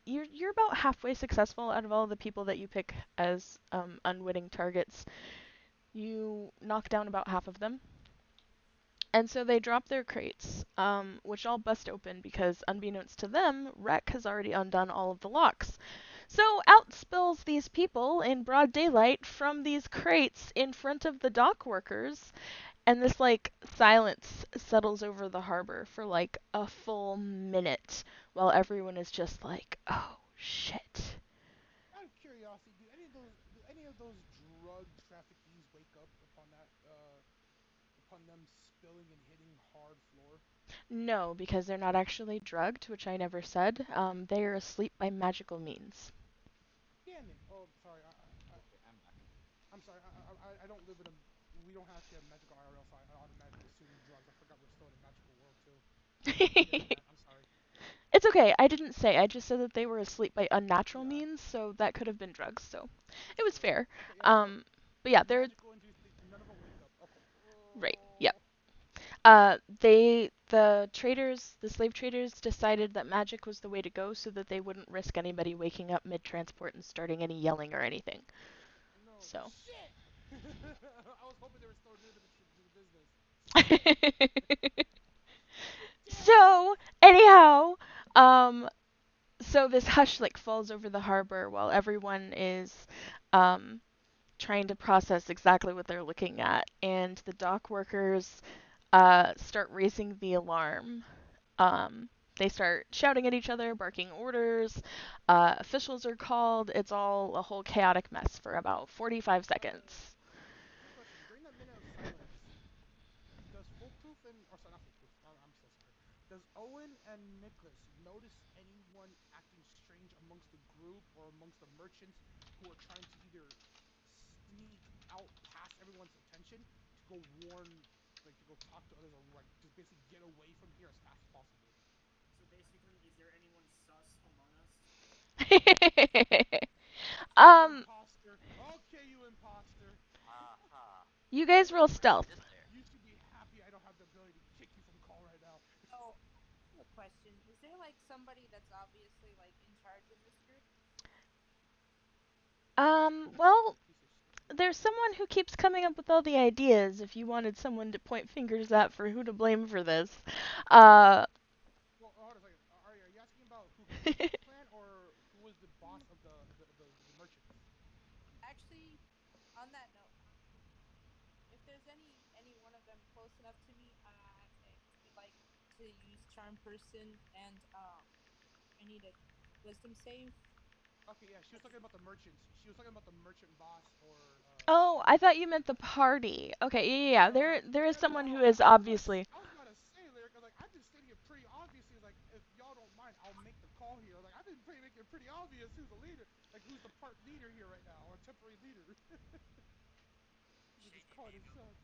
Speaker 1: you're about halfway successful out of all the people that you pick as unwitting targets. You knock down about half of them. And so they drop their crates, which all bust open because, unbeknownst to them, Rec has already undone all of the locks. So out spills these people in broad daylight from these crates in front of the dock workers, and this like silence settles over the harbor for like a full minute while everyone is just like, oh shit.
Speaker 2: Out of curiosity, do any of those drug traffickees wake up upon them spilling and hitting hard floor?
Speaker 1: No, because they're not actually drugged, which I never said. They are asleep by magical means.
Speaker 2: Damn it! Oh, sorry.
Speaker 4: Okay, I'm back.
Speaker 2: I'm sorry. I don't live in a. We don't actually have magical IRL, so I automatically assumed drugs. I forgot we're still in a magical world too. Forgive me, man. I'm sorry.
Speaker 1: It's okay. I didn't say. I just said that they were asleep by unnatural
Speaker 2: Yeah,
Speaker 1: means, so that could have been drugs. So it
Speaker 2: that's
Speaker 1: was
Speaker 2: true.
Speaker 1: fair.
Speaker 2: Okay, yeah. So
Speaker 1: Um, but yeah, they're
Speaker 2: magical induced sleep. None of them wake up. Okay.
Speaker 1: right. Yep. The slave traders decided that magic was the way to go, so that they wouldn't risk anybody waking up mid-transport and starting any yelling or anything.
Speaker 2: No
Speaker 1: So.
Speaker 2: shit. I was hoping they were still new to the business. Shit. Damn it.
Speaker 1: So anyhow, um, so this hush like falls over the harbor while everyone is um, trying to process exactly what they're looking at, and the dock workers start raising the alarm. Um, they start shouting at each other, barking orders. Officials are called. It's all a whole chaotic mess for about 45
Speaker 2: Uh,
Speaker 1: seconds.
Speaker 2: quick question. During that minute of silence, does Foolproof and or sorry, not Foolproof. I'm so sorry. Does Owen and Nicholas notice anyone acting strange amongst the group or amongst the merchants who are trying to either sneak out past everyone's attention to go warn, like to go talk to others, or like just basically get away from here as fast as possible?
Speaker 3: So basically, is there anyone sus among us?
Speaker 2: Okay, you
Speaker 1: um,
Speaker 2: imposter. Okay, you imposter.
Speaker 6: Aha.
Speaker 1: you
Speaker 6: I
Speaker 1: guys
Speaker 6: see
Speaker 1: roll
Speaker 6: where you
Speaker 1: stealth.
Speaker 6: did there.
Speaker 2: You should be happy I don't have the ability to kick you from call right now.
Speaker 5: So, I have a question. Is there like somebody that's obviously like in charge of this group?
Speaker 2: That sounds like
Speaker 1: Well,
Speaker 2: a piece of shit.
Speaker 1: there's someone who keeps coming up with all the ideas. If you wanted someone to point fingers at for who to blame for this, uh,
Speaker 2: Well, hold on a second. Are you asking about who came up with the plan, or who was the boss of the merchants?
Speaker 5: Actually, on that note, if there's any one of them close enough to me, I would like to use charm person, and I need a wisdom save.
Speaker 2: Okay, yeah, she was talking about the merchants. She was talking about the merchant boss, or
Speaker 1: oh, I
Speaker 2: whoever.
Speaker 1: thought you meant the party. Okay, yeah.
Speaker 2: No, no,
Speaker 1: There is
Speaker 2: yeah, no.
Speaker 1: someone who is obviously.
Speaker 2: I was about to say, Lyric. I was like, I've been stating it pretty obviously. Like, if y'all don't mind, I'll make the call here. Like, I've been making it pretty obvious who's the leader, like who's the part leader here right now, or temporary leader. You can just
Speaker 6: Shady
Speaker 2: call it as
Speaker 6: people.
Speaker 2: such.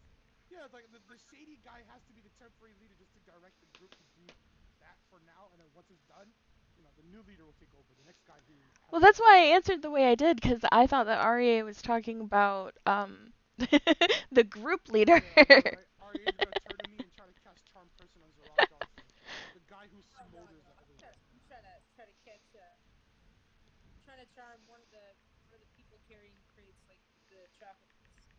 Speaker 2: Yeah, it's like the shady guy has to be the temporary leader just to direct the group to do that for now, and then once it's done, the new leader will take over. The next guy who has
Speaker 1: Well,
Speaker 2: the
Speaker 1: that's why I
Speaker 2: authority.
Speaker 1: answered the way I did because I thought that REA was talking about the group leader.
Speaker 2: Yeah, RA is gonna turn to me and try to cast Charm Person on Zarok Johnson, the guy who
Speaker 5: No, no,
Speaker 2: smolders
Speaker 5: no.
Speaker 2: at everyone.
Speaker 5: I'm trying to catch. I'm trying to charm one of the people carrying crates, like the traffickers.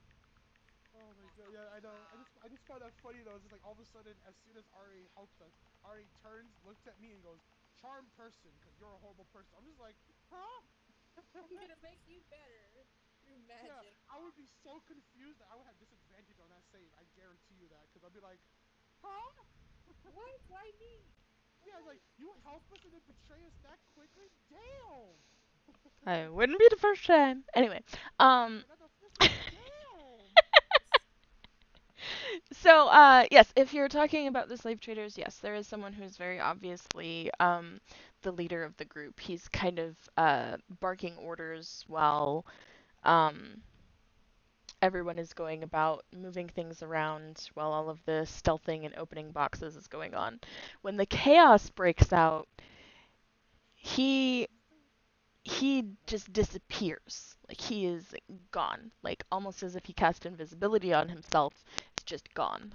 Speaker 2: Oh my god, yeah, I know. I just found that funny though. It's just like all of a sudden, as soon as RA helps us, RA turns, looks at me, and goes, "Charm person, because you're a horrible person." I'm just like, huh?
Speaker 5: I'm gonna make you better through
Speaker 2: Yeah,
Speaker 5: magic.
Speaker 2: I would be so confused that I would have disadvantage on that save. I guarantee you that, because I'd be like, huh?
Speaker 5: What? Why me? What
Speaker 2: Yeah,
Speaker 5: did
Speaker 2: it's
Speaker 5: I
Speaker 2: like you help us and then betray us that quickly. Damn.
Speaker 1: I wouldn't be the first time. Anyway, um,
Speaker 2: Yeah, not the first time. Damn.
Speaker 1: so yes, if you're talking about the slave traders, yes, there is someone who's very obviously the leader of the group. He's kind of barking orders while um everyone is going about moving things around while all of the stealthing and opening boxes is going on. When the chaos breaks out, he he
Speaker 2: Like,
Speaker 1: just disappears. Like he is gone. Like almost as if he cast invisibility on himself. It's just gone.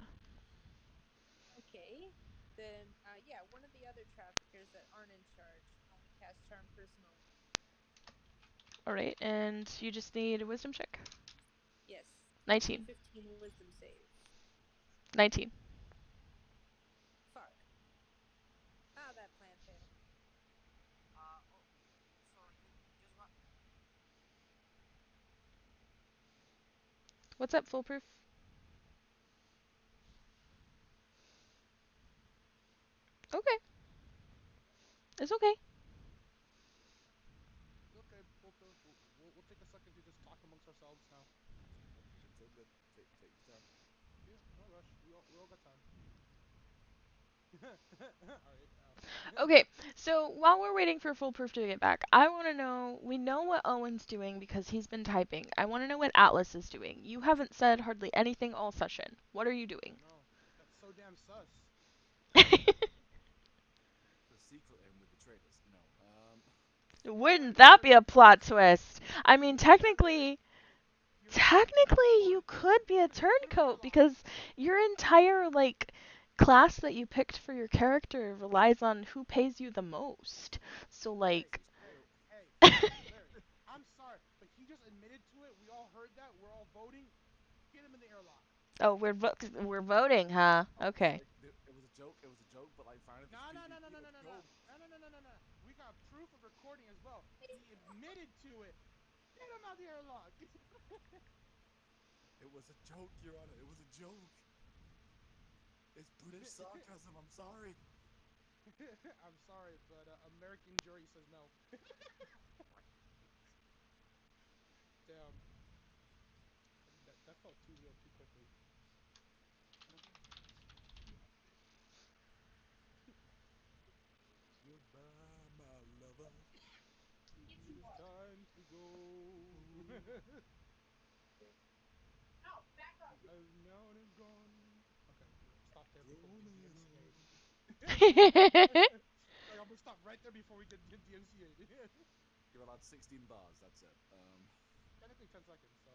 Speaker 5: Okay. Then, yeah, one of the other traffickers that aren't in charge.
Speaker 1: Alright, and you just need a wisdom check.
Speaker 5: Yes. DC
Speaker 1: 19.
Speaker 5: 15 wisdom save.
Speaker 1: 19.
Speaker 5: Fuck. How that plan fail?
Speaker 6: Oh, so you just what?
Speaker 1: What's up, foolproof? Okay. It's okay.
Speaker 2: Okay, Bulter, we'll take a second to just talk amongst ourselves now.
Speaker 7: It's all good. Take your time.
Speaker 2: Yeah, no rush. We all got time. All right.
Speaker 1: Okay, so while we're waiting for foolproof to get back, I want to know. We know what Owen's doing because he's been typing. I want to know what Atlas is doing. You haven't said hardly anything all session. What are you
Speaker 2: I
Speaker 1: doing?
Speaker 2: know. That's so damn sus.
Speaker 7: The secret in with the traders. No.
Speaker 2: Oh,
Speaker 1: Wouldn't
Speaker 2: you
Speaker 1: that
Speaker 2: never.
Speaker 1: be a plot twist? I mean,
Speaker 2: You never. You
Speaker 1: technically
Speaker 2: could.
Speaker 1: you could be a
Speaker 2: Put him in the
Speaker 1: turncoat
Speaker 2: airlock.
Speaker 1: because your entire like class that you picked for your character relies on who pays you the most. So
Speaker 2: Hey,
Speaker 1: like
Speaker 2: Larry. I'm sorry, but he just admitted to it. We all heard that. We're all voting. Get him in the airlock.
Speaker 1: Oh, we're voting, huh?
Speaker 7: I was
Speaker 1: Okay.
Speaker 7: like, it was a joke. It was a joke. But like, finally,
Speaker 2: No,
Speaker 7: this
Speaker 2: no, no, no, no,
Speaker 7: PvP.
Speaker 2: no,
Speaker 7: Let's
Speaker 2: no, no,
Speaker 7: go.
Speaker 2: no, no, no, no, no, no. We got proof of recording as well. He admitted to it. Get him out the airlock.
Speaker 7: It was a joke, Your Honor. It was a joke. It's British sarcasm. I'm sorry.
Speaker 2: I'm sorry, but American jury says no. Damn, that felt too real too quickly.
Speaker 7: Goodbye, my lover.
Speaker 2: It is time to go. As now and is gone. Okay, stop there before we get DMCA'd. Like I'm gonna stop right there before we get DMCA'd.
Speaker 7: You're allowed 16 bars. That's it.
Speaker 2: Technically 10 seconds, so.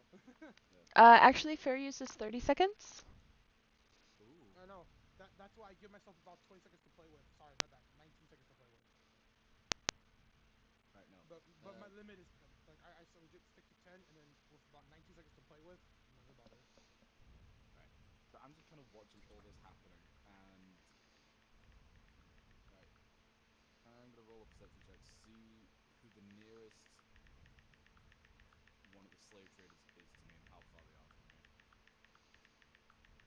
Speaker 7: Yeah.
Speaker 1: Actually, fair use is 30 seconds.
Speaker 7: Ooh.
Speaker 2: I know. That's why I give myself about 20 seconds to play with. Sorry, my bad. 19 seconds to play with.
Speaker 7: Right now.
Speaker 2: But my limit is 10. Like I so just stick to 10, and then with about 19 seconds to play with, and then that's about it.
Speaker 7: Right. So I'm just kind of watching all this happening, and right, I'm gonna roll a perception check, see who the nearest one of the slave traders is to me, and how far they are from me.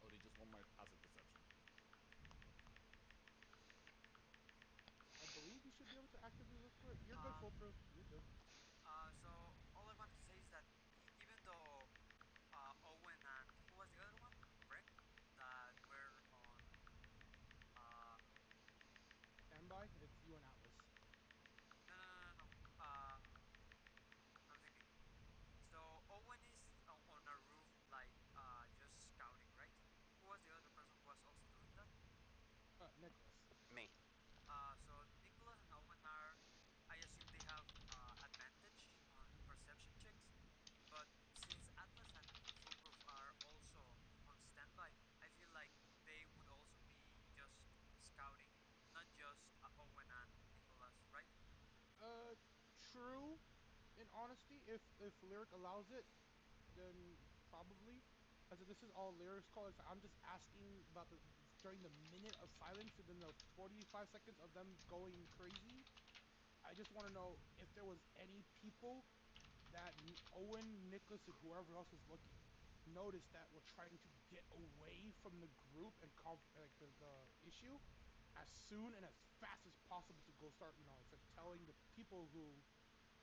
Speaker 7: Or do you just want my passive perception?
Speaker 2: I believe you should be able to actively look for it. You're good,
Speaker 6: Um,
Speaker 2: foolproof. You're good.
Speaker 6: so all I wanted to say is that even though Owen and who was the other one? Rick, that were on. Uh,
Speaker 2: Standby. It's you and Atlas.
Speaker 6: no, no, no, no, no. I'm thinking. So Owen is on a roof, like just scouting, right? Who was the other person who was also doing that?
Speaker 2: Nicholas.
Speaker 6: Me. So Nicholas and Owen are, I assume they have advantage on perception checks, but since Atlas and Foolproof are also on standby, I feel like they would also be just scouting, not just Owen and Nicholas, right?
Speaker 2: Uh, true. In honesty, if lyric allows it, then probably. As if this is all lyrics call. So I'm just asking about the during the minute of silence and then the 45 seconds of them going crazy. I just want to know if there was any people that Owen, Nicholas, and whoever else was looking noticed that were trying to get away from the group and like the issue as soon and as fast as possible to go start, it's like telling the people who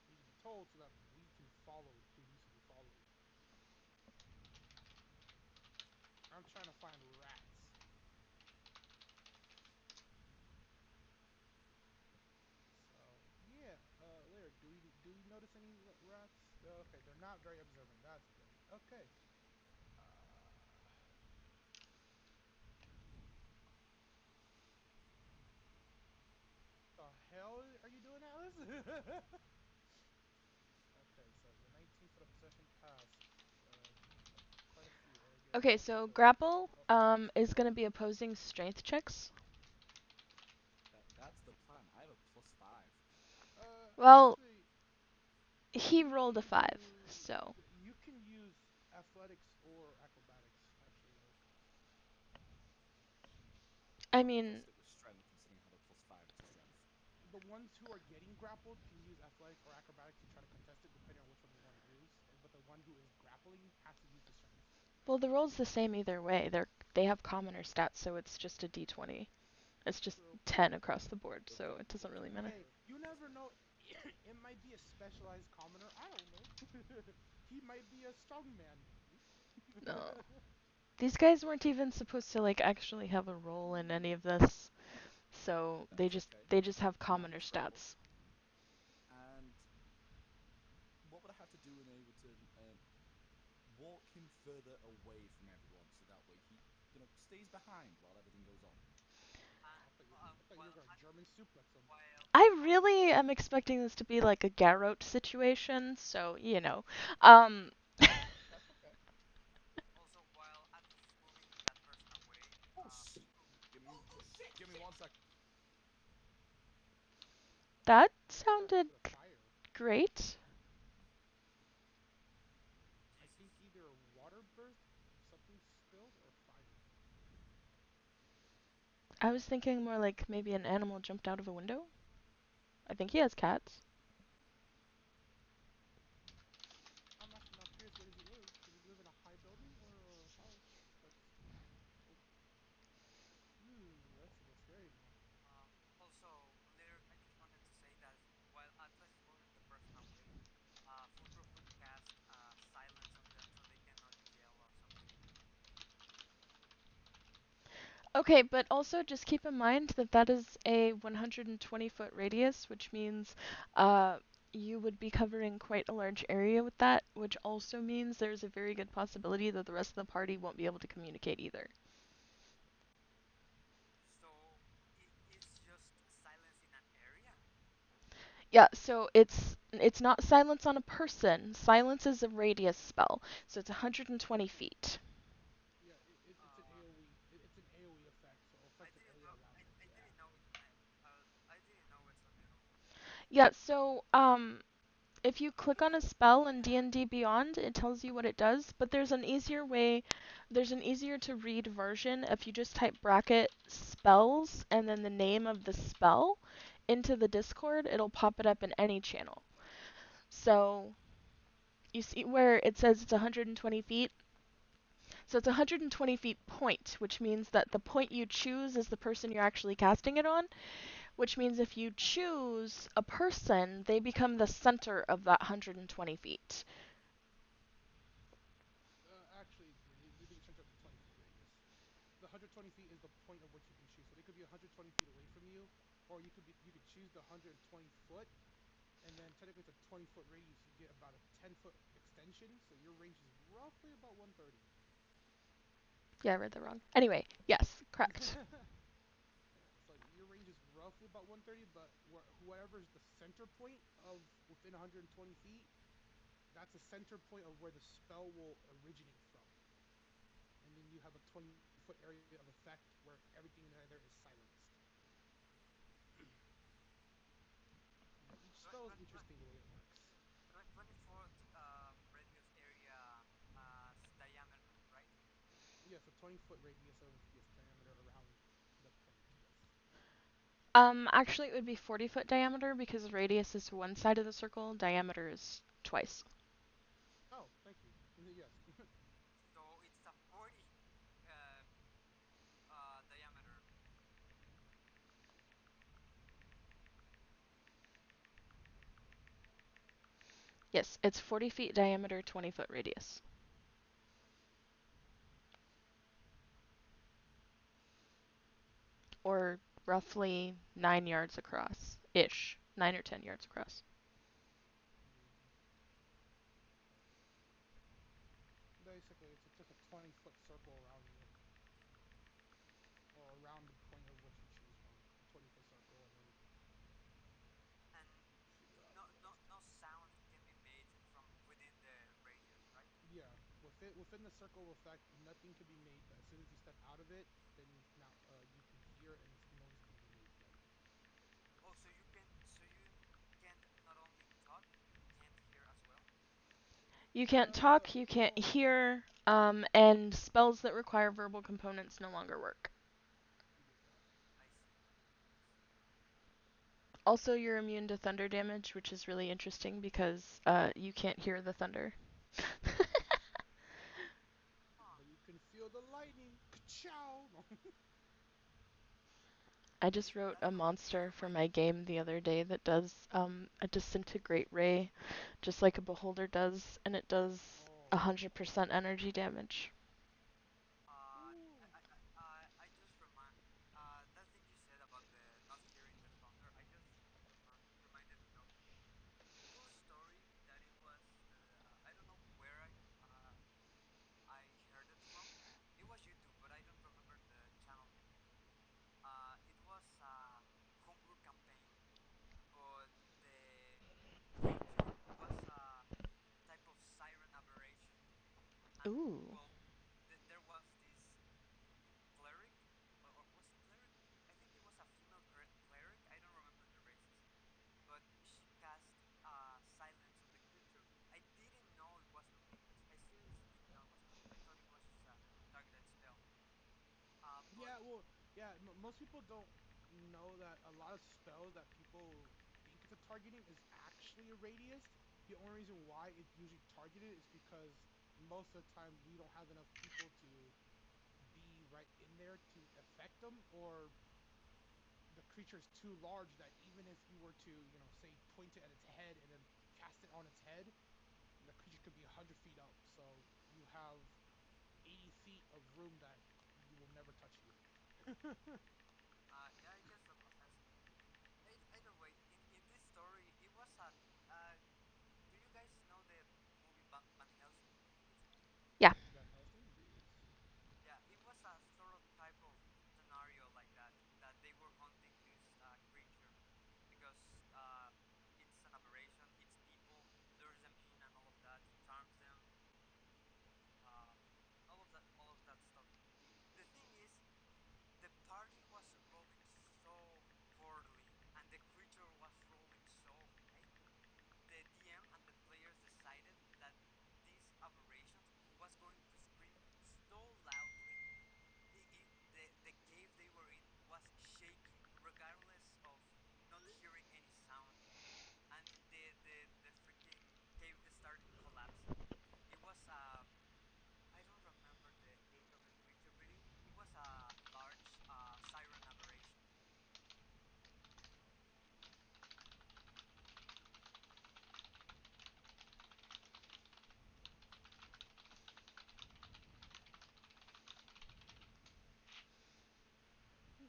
Speaker 2: need to be told so that we can follow who needs to be followed. I'm trying to find rats. So yeah, Lyric, do we notice any rats? Okay, they're not very observant. That's good. Okay. Uh, the hell are you doing, Alice? Okay, so your 19 foot of possession passed. Quite a few. Your
Speaker 1: Okay,
Speaker 2: health
Speaker 1: so
Speaker 2: also.
Speaker 1: grapple
Speaker 2: Oh, nice.
Speaker 1: is gonna be opposing strength checks.
Speaker 7: That's the plan. I have a +5.
Speaker 1: Well,
Speaker 2: Actually,
Speaker 1: He rolled a 5,
Speaker 2: Ooh,
Speaker 1: so
Speaker 2: you can use athletics or acrobatics actually though.
Speaker 1: I
Speaker 7: I think I'll
Speaker 1: mean,
Speaker 7: stick with strength considering I had a +5 to strength.
Speaker 2: The ones who are getting grappled can use athletics or acrobatics to try to contest it, depending on which one they want to use. But the one who is grappling has to use the strength.
Speaker 1: well, the roll's the same either way. They have commoner stats, so it's just a d20. It's just
Speaker 2: True.
Speaker 1: 10 across the board,
Speaker 7: The
Speaker 1: so
Speaker 7: very
Speaker 1: it doesn't
Speaker 7: good
Speaker 1: really matter.
Speaker 2: Hey,
Speaker 7: commoner.
Speaker 2: you never know. It might be a specialized commoner. I don't know. He might be a strongman.
Speaker 1: No. These guys weren't even supposed to like actually have a role in any of this. So they
Speaker 7: That's
Speaker 1: just
Speaker 7: okay.
Speaker 1: they just have
Speaker 7: I'm
Speaker 1: commoner
Speaker 7: neutral,
Speaker 1: stats.
Speaker 7: and what would I have to do in order to walk him further away from everyone so that way he, stays behind while everything goes on?
Speaker 2: Oh, I thought you were
Speaker 6: While
Speaker 2: gonna German suplex him.
Speaker 1: I really am expecting this to be like a Garrote situation, so Um
Speaker 7: That's okay.
Speaker 6: also while Atlas is moving that person away,
Speaker 7: Oh shit! Give me 1 sec.
Speaker 1: that
Speaker 2: What is that
Speaker 1: sounded
Speaker 2: for the fire?
Speaker 1: great.
Speaker 2: I
Speaker 6: Jesus.
Speaker 2: think either water burst, something spilled, or fire.
Speaker 1: I was thinking more like maybe an animal jumped out of a window. I think he has cats.
Speaker 2: I'm actually now curious. Where does he live? Does he live in a high building or a house that's? Oh, that's scary now.
Speaker 6: Also, later, I just wanted to say that while Atlas is moving the person away, Foolproof could cast silence on them so they cannot yell or something.
Speaker 1: Okay, but also just keep in mind that that is a 120-foot radius, which means uh, you would be covering quite a large area with that, which also means there's a very good possibility that the rest of the party won't be able to communicate either.
Speaker 6: So it's just silence in an area.
Speaker 1: Yeah, so it's not silence on a person. Silence is a radius spell, so it's 120 feet.
Speaker 2: Yeah, it's an
Speaker 6: Uh,
Speaker 2: AOE. It's an AOE effect, so it
Speaker 6: I
Speaker 2: affects an
Speaker 6: didn't
Speaker 2: area
Speaker 6: know.
Speaker 2: around it.
Speaker 6: I
Speaker 2: Yeah.
Speaker 6: didn't know it. I didn't know it's an AOE.
Speaker 1: Yeah, so if you click on a spell in D&D Beyond, it tells you what it does, but there's an easier to read version if you just type bracket spells and then the name of the spell into the Discord, it'll pop it up in any channel. So, you see where it says it's 120 feet? So it's 120 feet point, which means that the point you choose is the person you're actually casting it on, which means if you choose a person, they become the center of that 120 feet.
Speaker 2: Actually, they be the center of the 20-foot radius. The 120 feet is the point of which you can choose. So they could be 120 feet away from you, or you could choose the 120 foot, and then technically it's a 20-foot radius. You get about a 10-foot extension, so your range is roughly about 130.
Speaker 1: Yeah, I read that wrong. Anyway, yes, correct.
Speaker 2: Yeah, so your range is roughly about 130, but whoever's the center point of within 120 feet, that's a center point of where the spell will originate from. And then you have a 20-foot area of effect where everything in there is silenced. Yeah, each spell is interesting the way it works.
Speaker 6: 20-foot radius area diameter, right?
Speaker 2: Yes, a 20-foot radius of yes diameter around the point. Yes.
Speaker 1: Actually, it would be 40-foot diameter because radius is one side of the circle, diameter is twice.
Speaker 2: Oh, thank you. Yes.
Speaker 6: So it's a 40 uh, diameter.
Speaker 1: Yes, it's 40 feet diameter, 20-foot radius. Or roughly 9 yards across ish. 9 or 10 yards across.
Speaker 2: Basically, it's just a 20-foot circle around you, or around the point of which you choose from. A 20-foot circle, and then
Speaker 6: And
Speaker 2: shoot
Speaker 6: no sound can be made from within the radius, right?
Speaker 2: yeah, within the circle of effect, nothing can be made. But as soon as you step out of it, then now you can hear and noise can be made then.
Speaker 6: Oh, so you can't not only talk, you can't hear
Speaker 1: You can't talk, you can't
Speaker 2: Oh,
Speaker 1: hear, and spells that require verbal components no longer work.
Speaker 6: I see. I see.
Speaker 1: Also, you're immune to thunder damage, which is really interesting because you can't hear the thunder.
Speaker 6: Huh.
Speaker 2: but you can feel the lightning. Ka-chow! No.
Speaker 1: I just wrote
Speaker 6: That's
Speaker 1: a
Speaker 6: the only
Speaker 1: monster
Speaker 6: reason
Speaker 1: for
Speaker 6: why.
Speaker 1: my game the other day that does a disintegrate ray, just like a beholder does, and it does
Speaker 2: Oh.
Speaker 1: 100% energy damage.
Speaker 2: Ooh.
Speaker 6: I just remind that thing you said about the not hearing the thunder. I just reminded me of two story that it was the I don't know where I heard it from. It was YouTube, but I don't remember the channel name. It was a homebrew campaign, but the creature was a type of siren aberration, and
Speaker 1: Ooh.
Speaker 6: well, there was this cleric, or was it cleric? I think it was a female cleric. I don't remember the races, but she cast silence on the creature. I didn't know it was contagious. I seriously didn't know it was contagious. I thought it was just a targeted spell. But
Speaker 2: Yeah, well, yeah, most people don't know that a lot of spells that people think it's a targeting is actually a radius. The only reason why it's usually targeted is because most of the time we don't have enough people to be right in there to affect them, or the creature is too large that even if you were to, say, point it at its head and then cast it on its head, the creature could be 100 feet up. So you have 80 feet of room that you will never touch you.
Speaker 6: yeah, I guess that was fascinating. Either way, in this story, it was a. Do you guys know the movie Van Helsing? I think it's the name.
Speaker 1: Yeah.
Speaker 2: Van Helsing? Yes.
Speaker 6: Yeah, it was a sort of type of scenario like that, that they were hunting this creature because it's an aberration, it's people, lures them in, and all of that, charms them, uh, all of that stuff. The thing is, the party was rolling so poorly, and the creature was rolling so high. The DM and the players decided that these aberrations was going to scream so loudly the cave they were in was shaking regardless of not hearing any sound, and the freaking cave started collapsing. It was I don't remember the age of the creature, but it was a large siren aberration.
Speaker 2: Hmm.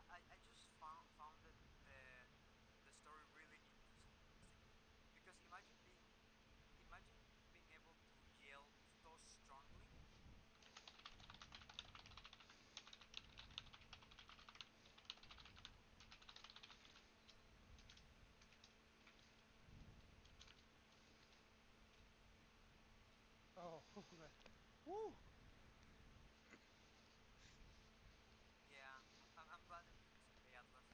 Speaker 6: I just found it the story really interesting because imagine being able to yell so strongly.
Speaker 2: Oh, okay. Woo!
Speaker 6: Yeah, I'm glad everything's okay, Atlas.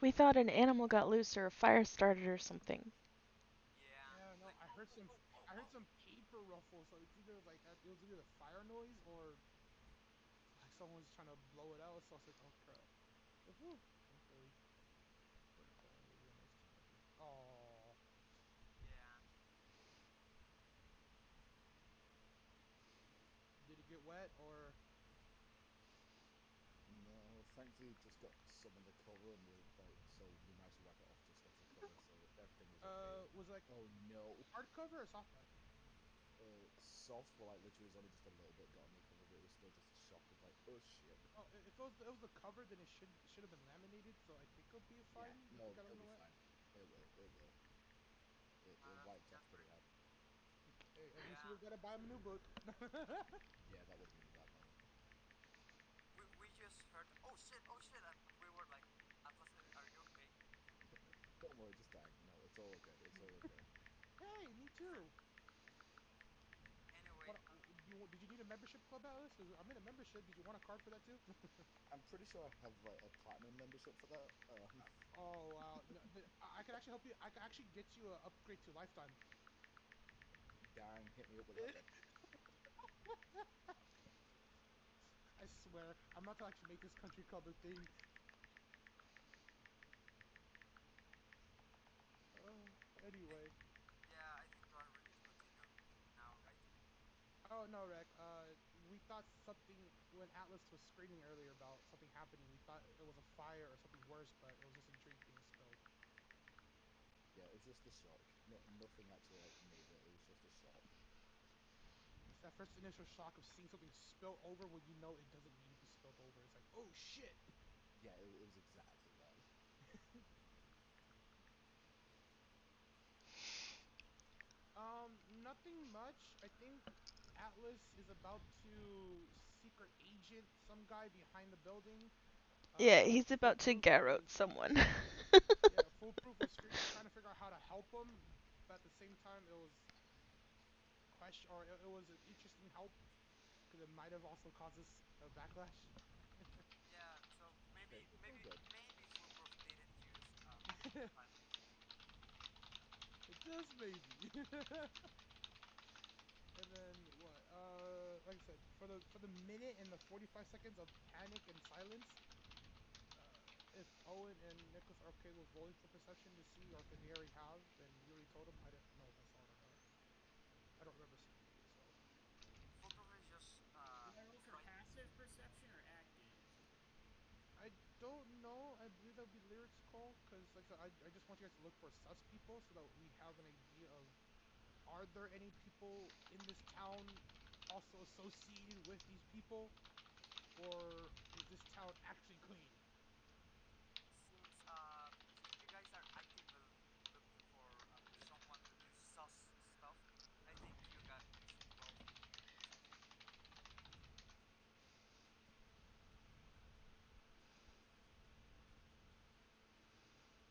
Speaker 1: We thought an animal got loose or a fire started or something.
Speaker 6: Yeah,
Speaker 2: Yeah, no,
Speaker 6: like
Speaker 2: I heard some. I heard some paper ruffle, so it's either like it was either the fire noise or like someone was trying to blow it out. So I was like, oh crap. But whew, thankfully it was a nice casualty. Oh,
Speaker 6: yeah.
Speaker 2: did it get wet or?
Speaker 7: No, thankfully it just got some of the cover and so we managed to wipe it off just off the cover, so everything was okay.
Speaker 2: Was it like
Speaker 7: Oh no.
Speaker 2: hardcover or softback?
Speaker 7: Soft, well, like literally, it was only just a little bit got on the cover, but it was still just a shock of like, oh shit.
Speaker 2: Oh, if it was the cover, then it should have been laminated. So I think it'll be
Speaker 7: Yeah,
Speaker 2: fine if it
Speaker 7: no,
Speaker 2: got a
Speaker 7: it'll
Speaker 2: little
Speaker 7: be
Speaker 2: wet.
Speaker 7: fine. It will. It will. It wiped off
Speaker 6: That's
Speaker 7: pretty
Speaker 6: great.
Speaker 7: hard.
Speaker 2: Hey, at least you
Speaker 6: Yeah,
Speaker 2: would have got to buy him a new book.
Speaker 7: Yeah, that would have been a bad moment.
Speaker 6: we just heard oh shit, and we were like, Atlas, are you okay?
Speaker 7: Don't worry, just dying. No, it's all okay. It's all okay.
Speaker 2: Hey, me
Speaker 6: Is there
Speaker 2: too.
Speaker 6: anyway?
Speaker 2: What do Did you need a membership club, Alice? Because I'm in a membership. Did you want a card for that too?
Speaker 7: I'm pretty sure I have like a platinum membership for that.
Speaker 2: Oh wow, no, I could actually help you. I could actually get you an upgrade to lifetime.
Speaker 7: Gang, hit me up with that then.
Speaker 2: I swear, I'm about to actually make this country club a thing. Anyway.
Speaker 6: Yeah, I think we are ready to continue now, right?
Speaker 2: Oh no, Rec. We thought something when Atlas was screaming earlier about something happening. We thought it was a fire or something worse, but it was just a drink being spilled.
Speaker 7: Yeah, it was just a shock. No, nothing actually like major. It was just a shock.
Speaker 2: It's that first initial shock of seeing something spill over when you know it doesn't need to be spilled over. It's like, oh shit.
Speaker 7: Yeah, it was exactly that.
Speaker 2: Nothing much. I think Atlas is about to secret agent some guy behind the building.
Speaker 1: Yeah, he's about to
Speaker 2: Foolproof
Speaker 1: garrote
Speaker 2: was
Speaker 1: someone.
Speaker 2: yeah, Foolproof was trying to figure out how to help him, but at the same time, it was question or it was an interesting help because it might have also caused us a backlash.
Speaker 6: Yeah, so
Speaker 7: Okay,
Speaker 6: maybe
Speaker 7: it's all
Speaker 6: maybe
Speaker 7: good.
Speaker 6: maybe Foolproof didn't use violence.
Speaker 2: Just maybe. And then what? Like I said, for the minute and the 45 seconds of panic and silence, if Owen and Nicholas are okay with rolling for perception to see, or if they already have, and you already told them, I didn't know if I saw it or not. I don't remember seeing it, so
Speaker 6: Foolproof is just
Speaker 3: Do I roll for
Speaker 6: try.
Speaker 3: passive perception or active?
Speaker 2: I don't know. I believe that would be lyrics call because, like I said, I just want you guys to look for sus people so that we have an idea of are there any people in this town also associated with these people, or is this town actually clean?
Speaker 6: Since you guys are actively looking for someone to do sus stuff, I think you got this. 12 perception.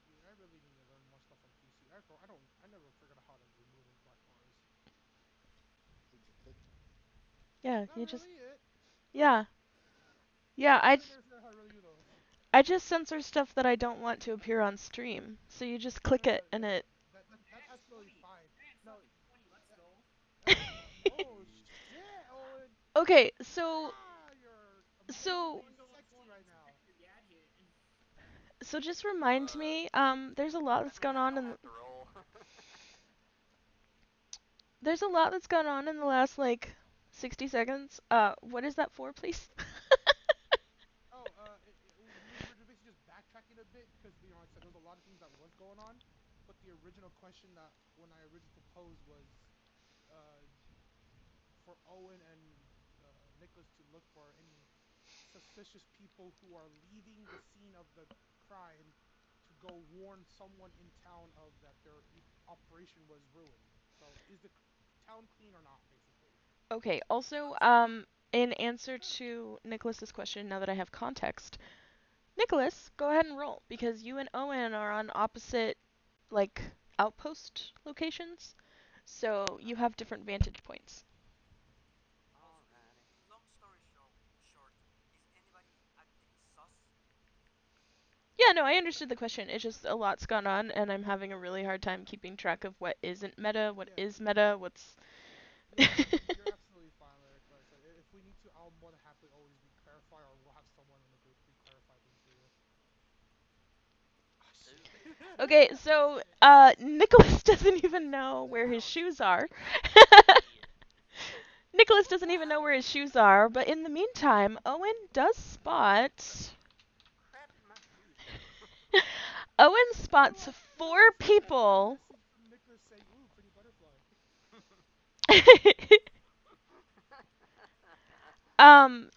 Speaker 2: Dude, I really need to learn more stuff on PC. I never figured out how to remove black bars.
Speaker 7: We just click on it.
Speaker 1: Yeah,
Speaker 2: Not
Speaker 1: you just
Speaker 2: really it.
Speaker 1: yeah. Yeah,
Speaker 2: I really never figured out how to really do those.
Speaker 1: I just censor stuff that I don't want to appear on stream. So you just click it and
Speaker 2: Yeah,
Speaker 1: it
Speaker 2: that's
Speaker 3: Nat
Speaker 2: absolutely
Speaker 3: 20.
Speaker 2: fine.
Speaker 3: Nat
Speaker 2: No,
Speaker 3: fucking 20. Let's
Speaker 2: that,
Speaker 3: go.
Speaker 2: oh
Speaker 7: Hey,
Speaker 2: shit, Owen.
Speaker 1: Okay, so
Speaker 2: You're
Speaker 3: Owen's
Speaker 1: so
Speaker 2: amazingly
Speaker 3: one going
Speaker 2: sexy
Speaker 3: full
Speaker 2: right now.
Speaker 3: Inspector Gadget.
Speaker 1: so just remind
Speaker 8: Uh,
Speaker 1: me, there's a lot
Speaker 8: I
Speaker 1: that's
Speaker 8: mean,
Speaker 1: gone
Speaker 8: I
Speaker 1: on
Speaker 8: don't
Speaker 1: in
Speaker 8: have to roll.
Speaker 1: there's a lot that's gone on in the last like 60 seconds. What is that for, please?
Speaker 2: Oh, we were basically just backtracking a bit because like I said, there was a lot of things that was going on, but the original question that when I originally proposed was, uh, for Owen and Nicholas to look for any suspicious people who are leaving the scene of the crime to go warn someone in town of that their operation was ruined. So, is the town clean or not, basically?
Speaker 1: Okay, also,
Speaker 6: Looks clean.
Speaker 1: in answer to Nicholas's question, now that I have context, Nicholas, go ahead and roll because you and Owen are on opposite like outpost locations, so you have different vantage points.
Speaker 6: Also,
Speaker 8: Alrighty.
Speaker 6: long story short, is anybody acting sus?
Speaker 1: Yeah, no, I understood the question. It's just a lot's gone on, and I'm having a really hard time keeping track of what isn't meta, what
Speaker 2: Yeah,
Speaker 1: is meta, what's.
Speaker 2: yeah, you're absolutely fine, Lyric. Like I said, if we need to, I'll more than happily always re-clarify, or we'll have someone in the group re-clarify things for you. Ah, shit.
Speaker 8: Ooh.
Speaker 1: Okay,
Speaker 2: Ah,
Speaker 1: so
Speaker 2: shit.
Speaker 1: Nicholas doesn't even know where his
Speaker 8: Ouch.
Speaker 1: shoes are.
Speaker 8: Hey.
Speaker 1: Nicholas doesn't even know where his shoes are, but in the meantime, Owen does spot.
Speaker 8: Crap in my feet.
Speaker 1: Owen
Speaker 2: You know
Speaker 1: spots
Speaker 2: what? You know what?
Speaker 1: four
Speaker 2: This looks like a
Speaker 1: people.
Speaker 2: message from Nicholas saying, "Ooh, pretty butterfly."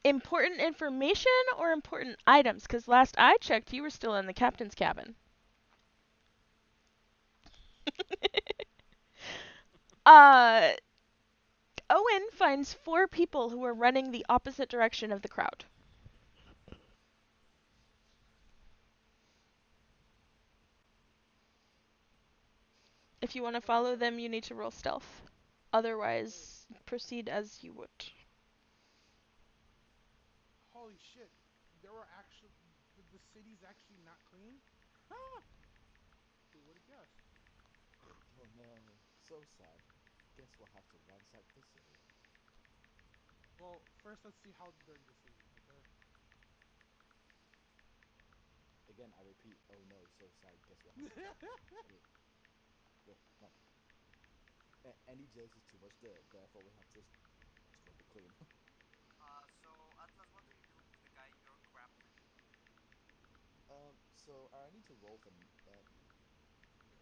Speaker 1: Important information or important items? Because last I checked, you were still in the captain's cabin. uh, Owen finds four people who are running the opposite direction of the crowd. If you want to
Speaker 2: Well, like I
Speaker 1: follow
Speaker 2: said,
Speaker 1: them, you need to roll stealth.
Speaker 2: oh,
Speaker 1: Otherwise, proceed as you would.
Speaker 2: Holy shit! There were actually the city's actually not clean. Ah! Who would have guessed?
Speaker 7: Oh no, so sad. Guess we'll have to ransack the city.
Speaker 2: Well, first let's see how dirty the city is. Okay.
Speaker 7: Again, I repeat, oh no, so sad. Guess we'll have to ransack the city. No, any dirt is too much dirt, therefore we have to scrub it clean.
Speaker 6: So Atlas, what do you do with the guy you're grappling?
Speaker 7: So I need to roll for.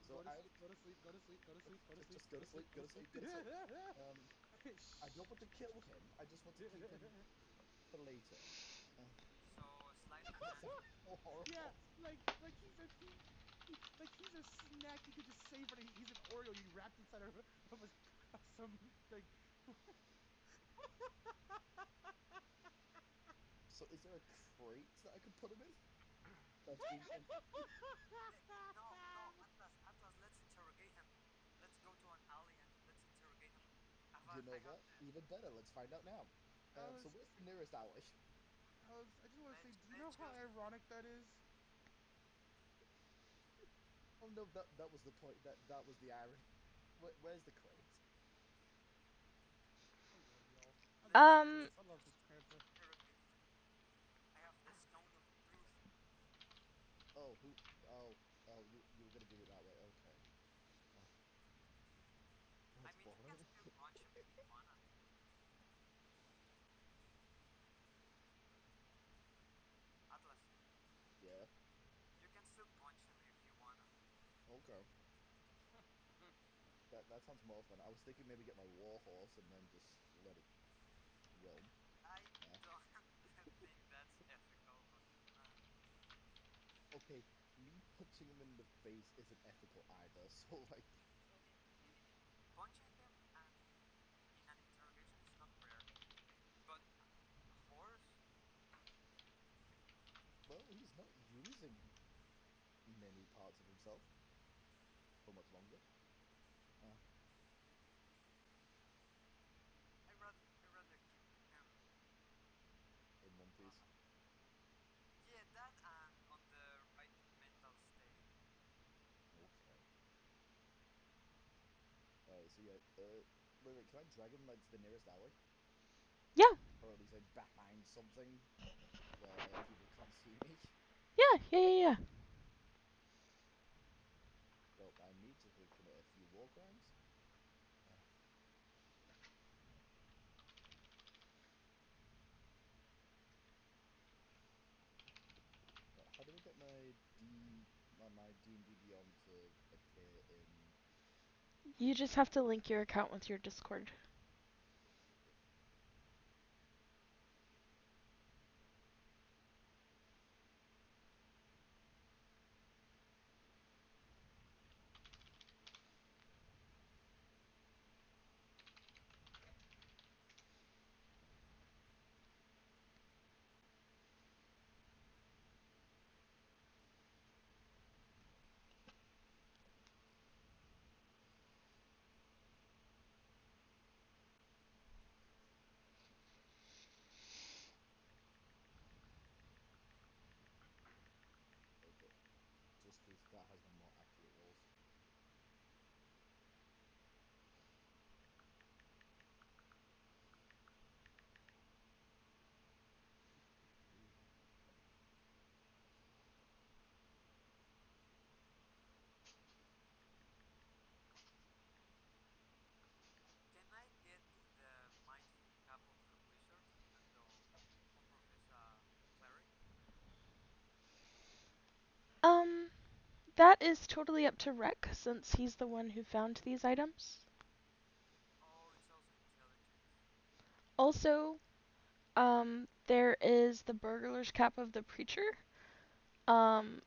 Speaker 7: So
Speaker 2: Go to
Speaker 7: I
Speaker 2: sleep. Go to sleep. Go to sleep. Go to sleep. Go to sleep.
Speaker 7: just
Speaker 2: Go
Speaker 7: go
Speaker 2: to
Speaker 7: to
Speaker 2: sleep.
Speaker 7: sleep,
Speaker 2: Go
Speaker 7: go
Speaker 2: to
Speaker 7: to
Speaker 2: sleep.
Speaker 7: sleep, go to sleep. I don't want to kill him. I just want to keep him for later. Uh,
Speaker 6: So sleight of
Speaker 7: that
Speaker 6: hand.
Speaker 7: sounds so
Speaker 2: Yeah,
Speaker 7: horrible.
Speaker 2: like like he's a snack you could just savor. He's an Oreo you wrapped inside of, of some like.
Speaker 7: So is there a crate that I could put him in? That's been empty.
Speaker 6: No, no, Atlas. Let's interrogate him. Let's go to an alley and let's interrogate him.
Speaker 7: You know
Speaker 6: I have
Speaker 7: what?
Speaker 6: the.
Speaker 7: Even better. Let's find out now.
Speaker 2: I
Speaker 7: So
Speaker 2: was
Speaker 7: where's the nearest alley?
Speaker 2: I just want to say, do you know
Speaker 6: Let's
Speaker 2: how
Speaker 6: just.
Speaker 2: ironic that is?
Speaker 7: Oh no, that was the point. That was the irony. Where's the crate?
Speaker 2: I love y'all. I love
Speaker 1: Um,
Speaker 2: this. I love this banter.
Speaker 6: Interrogate him. I have the stone of truth.
Speaker 7: Oh, who? Oh, you were gonna do it that way. Okay. Oh,
Speaker 6: I
Speaker 7: that's
Speaker 6: mean, you can
Speaker 7: boring.
Speaker 6: still punch him if you wanna. Atlas,
Speaker 7: Yeah.
Speaker 6: you can still punch him if you wanna.
Speaker 7: Okay. That sounds more fun. I was thinking maybe get my war horse and then just let it roam.
Speaker 6: I
Speaker 7: Uh,
Speaker 6: don't think that's ethical, but
Speaker 7: okay, me punching him in the face isn't ethical either. So like,
Speaker 6: punching him and in an interrogation is not rare. But a horse?
Speaker 7: well, he's not using many parts of himself for much longer. Uh,
Speaker 6: I rather keep him.
Speaker 7: in one piece.
Speaker 6: Uh, yeah, that and on the right mental state.
Speaker 7: Okay. So yeah. Wait. Can I drag him like to the nearest alley,
Speaker 1: yeah,
Speaker 7: or at least like behind something where people can't see me?
Speaker 1: yeah.
Speaker 7: Well, I need to commit a few war crimes. Uh, how do I get my D&D Beyond to appear in?
Speaker 1: You just have to link your account with your Discord.
Speaker 7: Okay. Okay. Just because that has my more accurate rolls.
Speaker 6: Can I get the mindful cap of the wizard, even though Fulgrove is a cleric?
Speaker 1: Um, that is totally up to Rec since he's the one who found these items.
Speaker 6: Oh, it's also intelligence.
Speaker 1: Also, there is the burglar's cap of the preacher,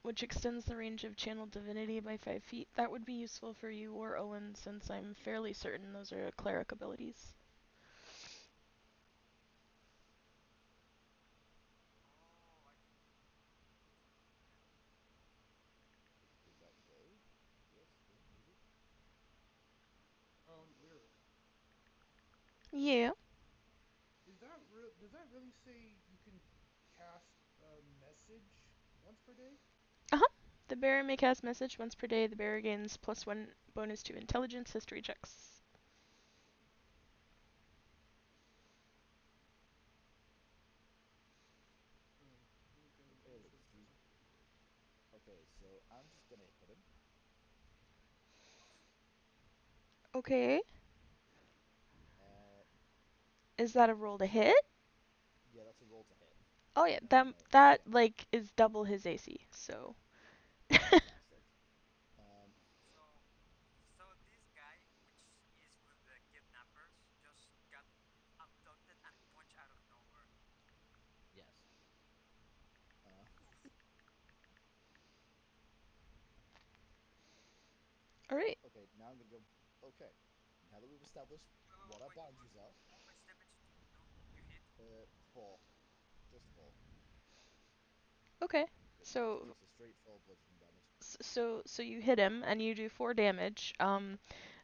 Speaker 1: which extends the range of channel divinity by 5 feet. That would be useful for you or Owen since I'm fairly certain those are cleric abilities.
Speaker 6: Oh, I can. Yeah.
Speaker 7: Is that vague? Yes. Yeah. Maybe.
Speaker 2: Lyric.
Speaker 1: Yeah.
Speaker 2: Is that real? Does that really say you can? cast a message once per day?
Speaker 1: Uh-huh. The bearer may cast message once per day. The bearer gains +1 bonus to intelligence history checks.
Speaker 2: Hmm. Okay,
Speaker 7: Okay, he.
Speaker 2: interesting.
Speaker 7: Okay, so I'm just gonna hit him.
Speaker 1: Okay.
Speaker 7: Uh,
Speaker 1: Is that a roll to hit?
Speaker 7: yeah, that's a roll to hit.
Speaker 1: Oh yeah,
Speaker 7: No,
Speaker 1: that
Speaker 7: no,
Speaker 1: that
Speaker 7: yeah,
Speaker 1: like is double his AC. So
Speaker 7: fantastic. Um,
Speaker 6: So, so this guy, which is with the kidnappers, just got abducted and punched out of nowhere.
Speaker 7: yes. Uh,
Speaker 1: all right.
Speaker 7: okay, now I'm gonna go. Okay, now that we've established what our
Speaker 6: Wait,
Speaker 7: boundaries are,
Speaker 6: how much damage do you hit?
Speaker 7: 4, just 4.
Speaker 1: Okay.
Speaker 7: Just,
Speaker 1: So
Speaker 7: just a straight 4 bludgeoning damage.
Speaker 1: so you hit him and you do 4 damage.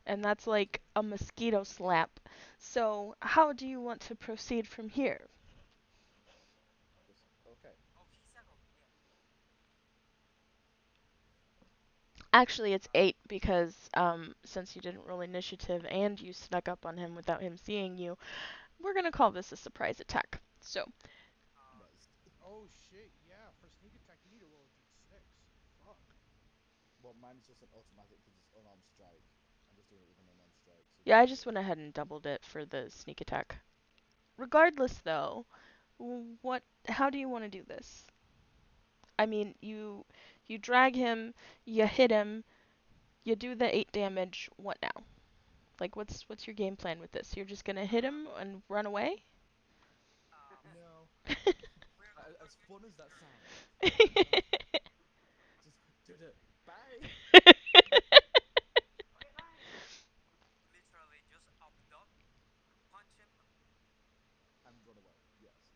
Speaker 1: And that's
Speaker 7: Thank you.
Speaker 1: like a mosquito slap. So how do you want to proceed from here?
Speaker 7: Just okay.
Speaker 6: Oh, he's out of yeah.
Speaker 1: Actually, it's
Speaker 6: Uh,
Speaker 1: 8 because since you didn't roll initiative and you snuck up on him without him seeing you, we're gonna call this a surprise attack. So
Speaker 7: Nice.
Speaker 2: Oh shit, yeah, for sneak attack you need to roll a d6. Fuck.
Speaker 7: Well, mine is just an automatic because it's unarmed strike. I'm just doing it with an unarmed strike, so
Speaker 1: yeah, I
Speaker 7: just
Speaker 1: just went ahead and doubled it for the sneak attack. Regardless, though, what? How do you want to do this? I mean, you drag him, you hit him, you do the 8 damage. What now? Like, what's your game plan with this? You're just gonna hit
Speaker 6: uh,
Speaker 1: him and run away?
Speaker 7: no.
Speaker 6: we're we're
Speaker 7: As
Speaker 6: going
Speaker 7: fun as that sounds, uh,
Speaker 1: Okay.
Speaker 7: just did it. Bye.
Speaker 8: Okay, bye.
Speaker 6: literally just abduct, punch him, and leave.
Speaker 7: And run away. Yes.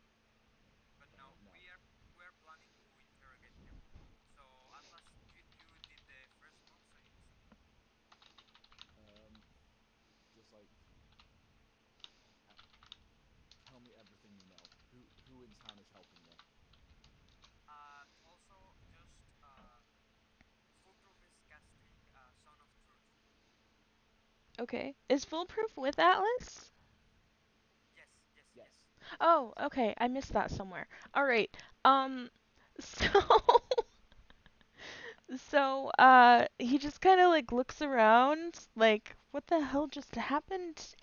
Speaker 6: But no,
Speaker 7: No.
Speaker 6: we are planning to interrogate him. So Atlas, you did the first move, so you decide.
Speaker 7: Um, just like uh, tell me everything you know. Who in town is helping me?
Speaker 6: Also, just Foolproof is casting Son of Truth.
Speaker 1: Okay. Is foolproof with Atlas?
Speaker 6: Yes, yes, he is.
Speaker 7: Yes. Yes. Yes.
Speaker 1: Oh,
Speaker 7: Yes.
Speaker 1: okay. I missed that somewhere. All right. So he just kind of like looks around like what the hell just happened?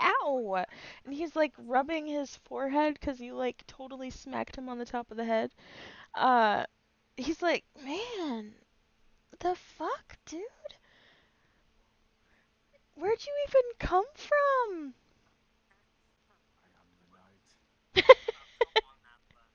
Speaker 6: Oh
Speaker 1: Ow.
Speaker 6: yeah,
Speaker 1: And he's like
Speaker 6: that's right.
Speaker 1: rubbing his forehead cuz you like totally smacked him on the top of the head. Uh he's like, "Man, the fuck, dude? Where'd you even come from?"
Speaker 7: I am the knight.
Speaker 6: Oh, come on, Atlas.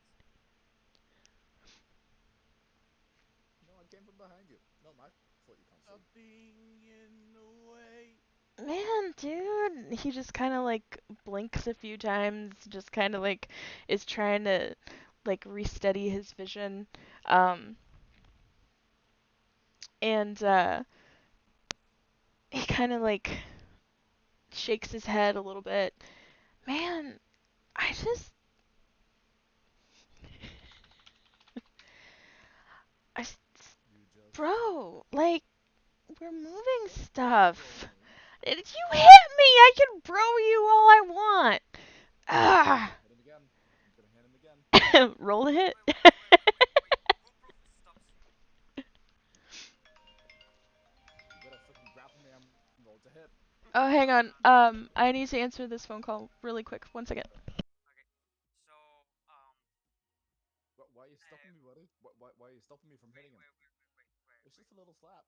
Speaker 7: No, I came from behind you. Not my fault you can't see.
Speaker 2: Nothing in the way.
Speaker 1: Man, dude, he just kind of like blinks a few times, just kind of like is trying to like resteady his vision. Um, and he kind of like shakes his head a little bit. Man, I just, I, s-
Speaker 7: You just
Speaker 1: bro, like we're moving
Speaker 7: don't bro
Speaker 1: stuff.
Speaker 7: me.
Speaker 1: Did you hit me? I can bro you all I want.
Speaker 7: I'm
Speaker 1: Ah,
Speaker 7: gonna hit him again. I'm gonna hit him again.
Speaker 1: roll a hit.
Speaker 6: Wait. Foolproof stops you.
Speaker 7: You better fucking grapple me and roll to hit.
Speaker 1: Oh, hang
Speaker 6: No,
Speaker 1: on.
Speaker 6: no, no.
Speaker 1: I need to answer this phone call really quick. 1 second.
Speaker 6: Okay. So,
Speaker 7: Why are you stopping me, buddy? Why are you stopping me from
Speaker 6: wait,
Speaker 7: hitting him?
Speaker 6: wait, wait, wait, wait, wait,
Speaker 7: It's
Speaker 6: wait.
Speaker 7: just a little slap.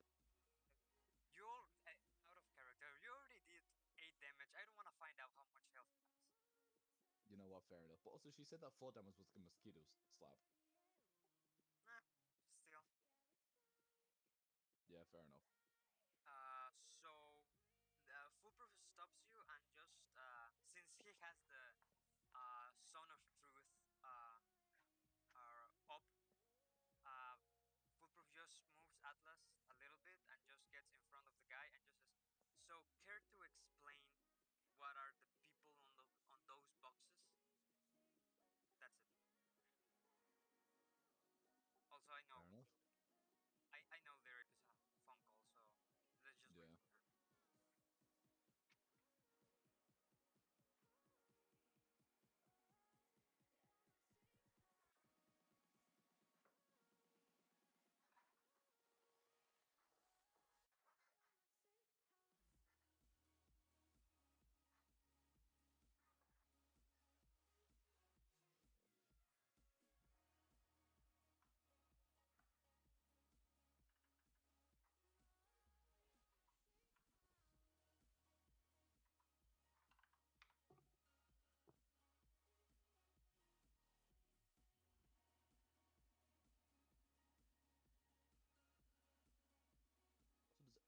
Speaker 6: You out of character. You already did 8 damage. I don't want to find out how much health he has.
Speaker 7: You know what? Fair enough. But also, she said that 4 damage was like a mosquito slap.
Speaker 6: Nah, still.
Speaker 7: Yeah, fair enough.
Speaker 6: So Foolproof stops you and just since he has the Son of Truth up, uh, Foolproof just moves Atlas a little bit and just gets in front of the guy and just says, "So, care to explain what are the people on those boxes?" That's it. Also,
Speaker 7: Fair enough.
Speaker 6: I know lyric is a phone call, so let's just wait
Speaker 7: Yeah.
Speaker 6: for her.
Speaker 7: So does,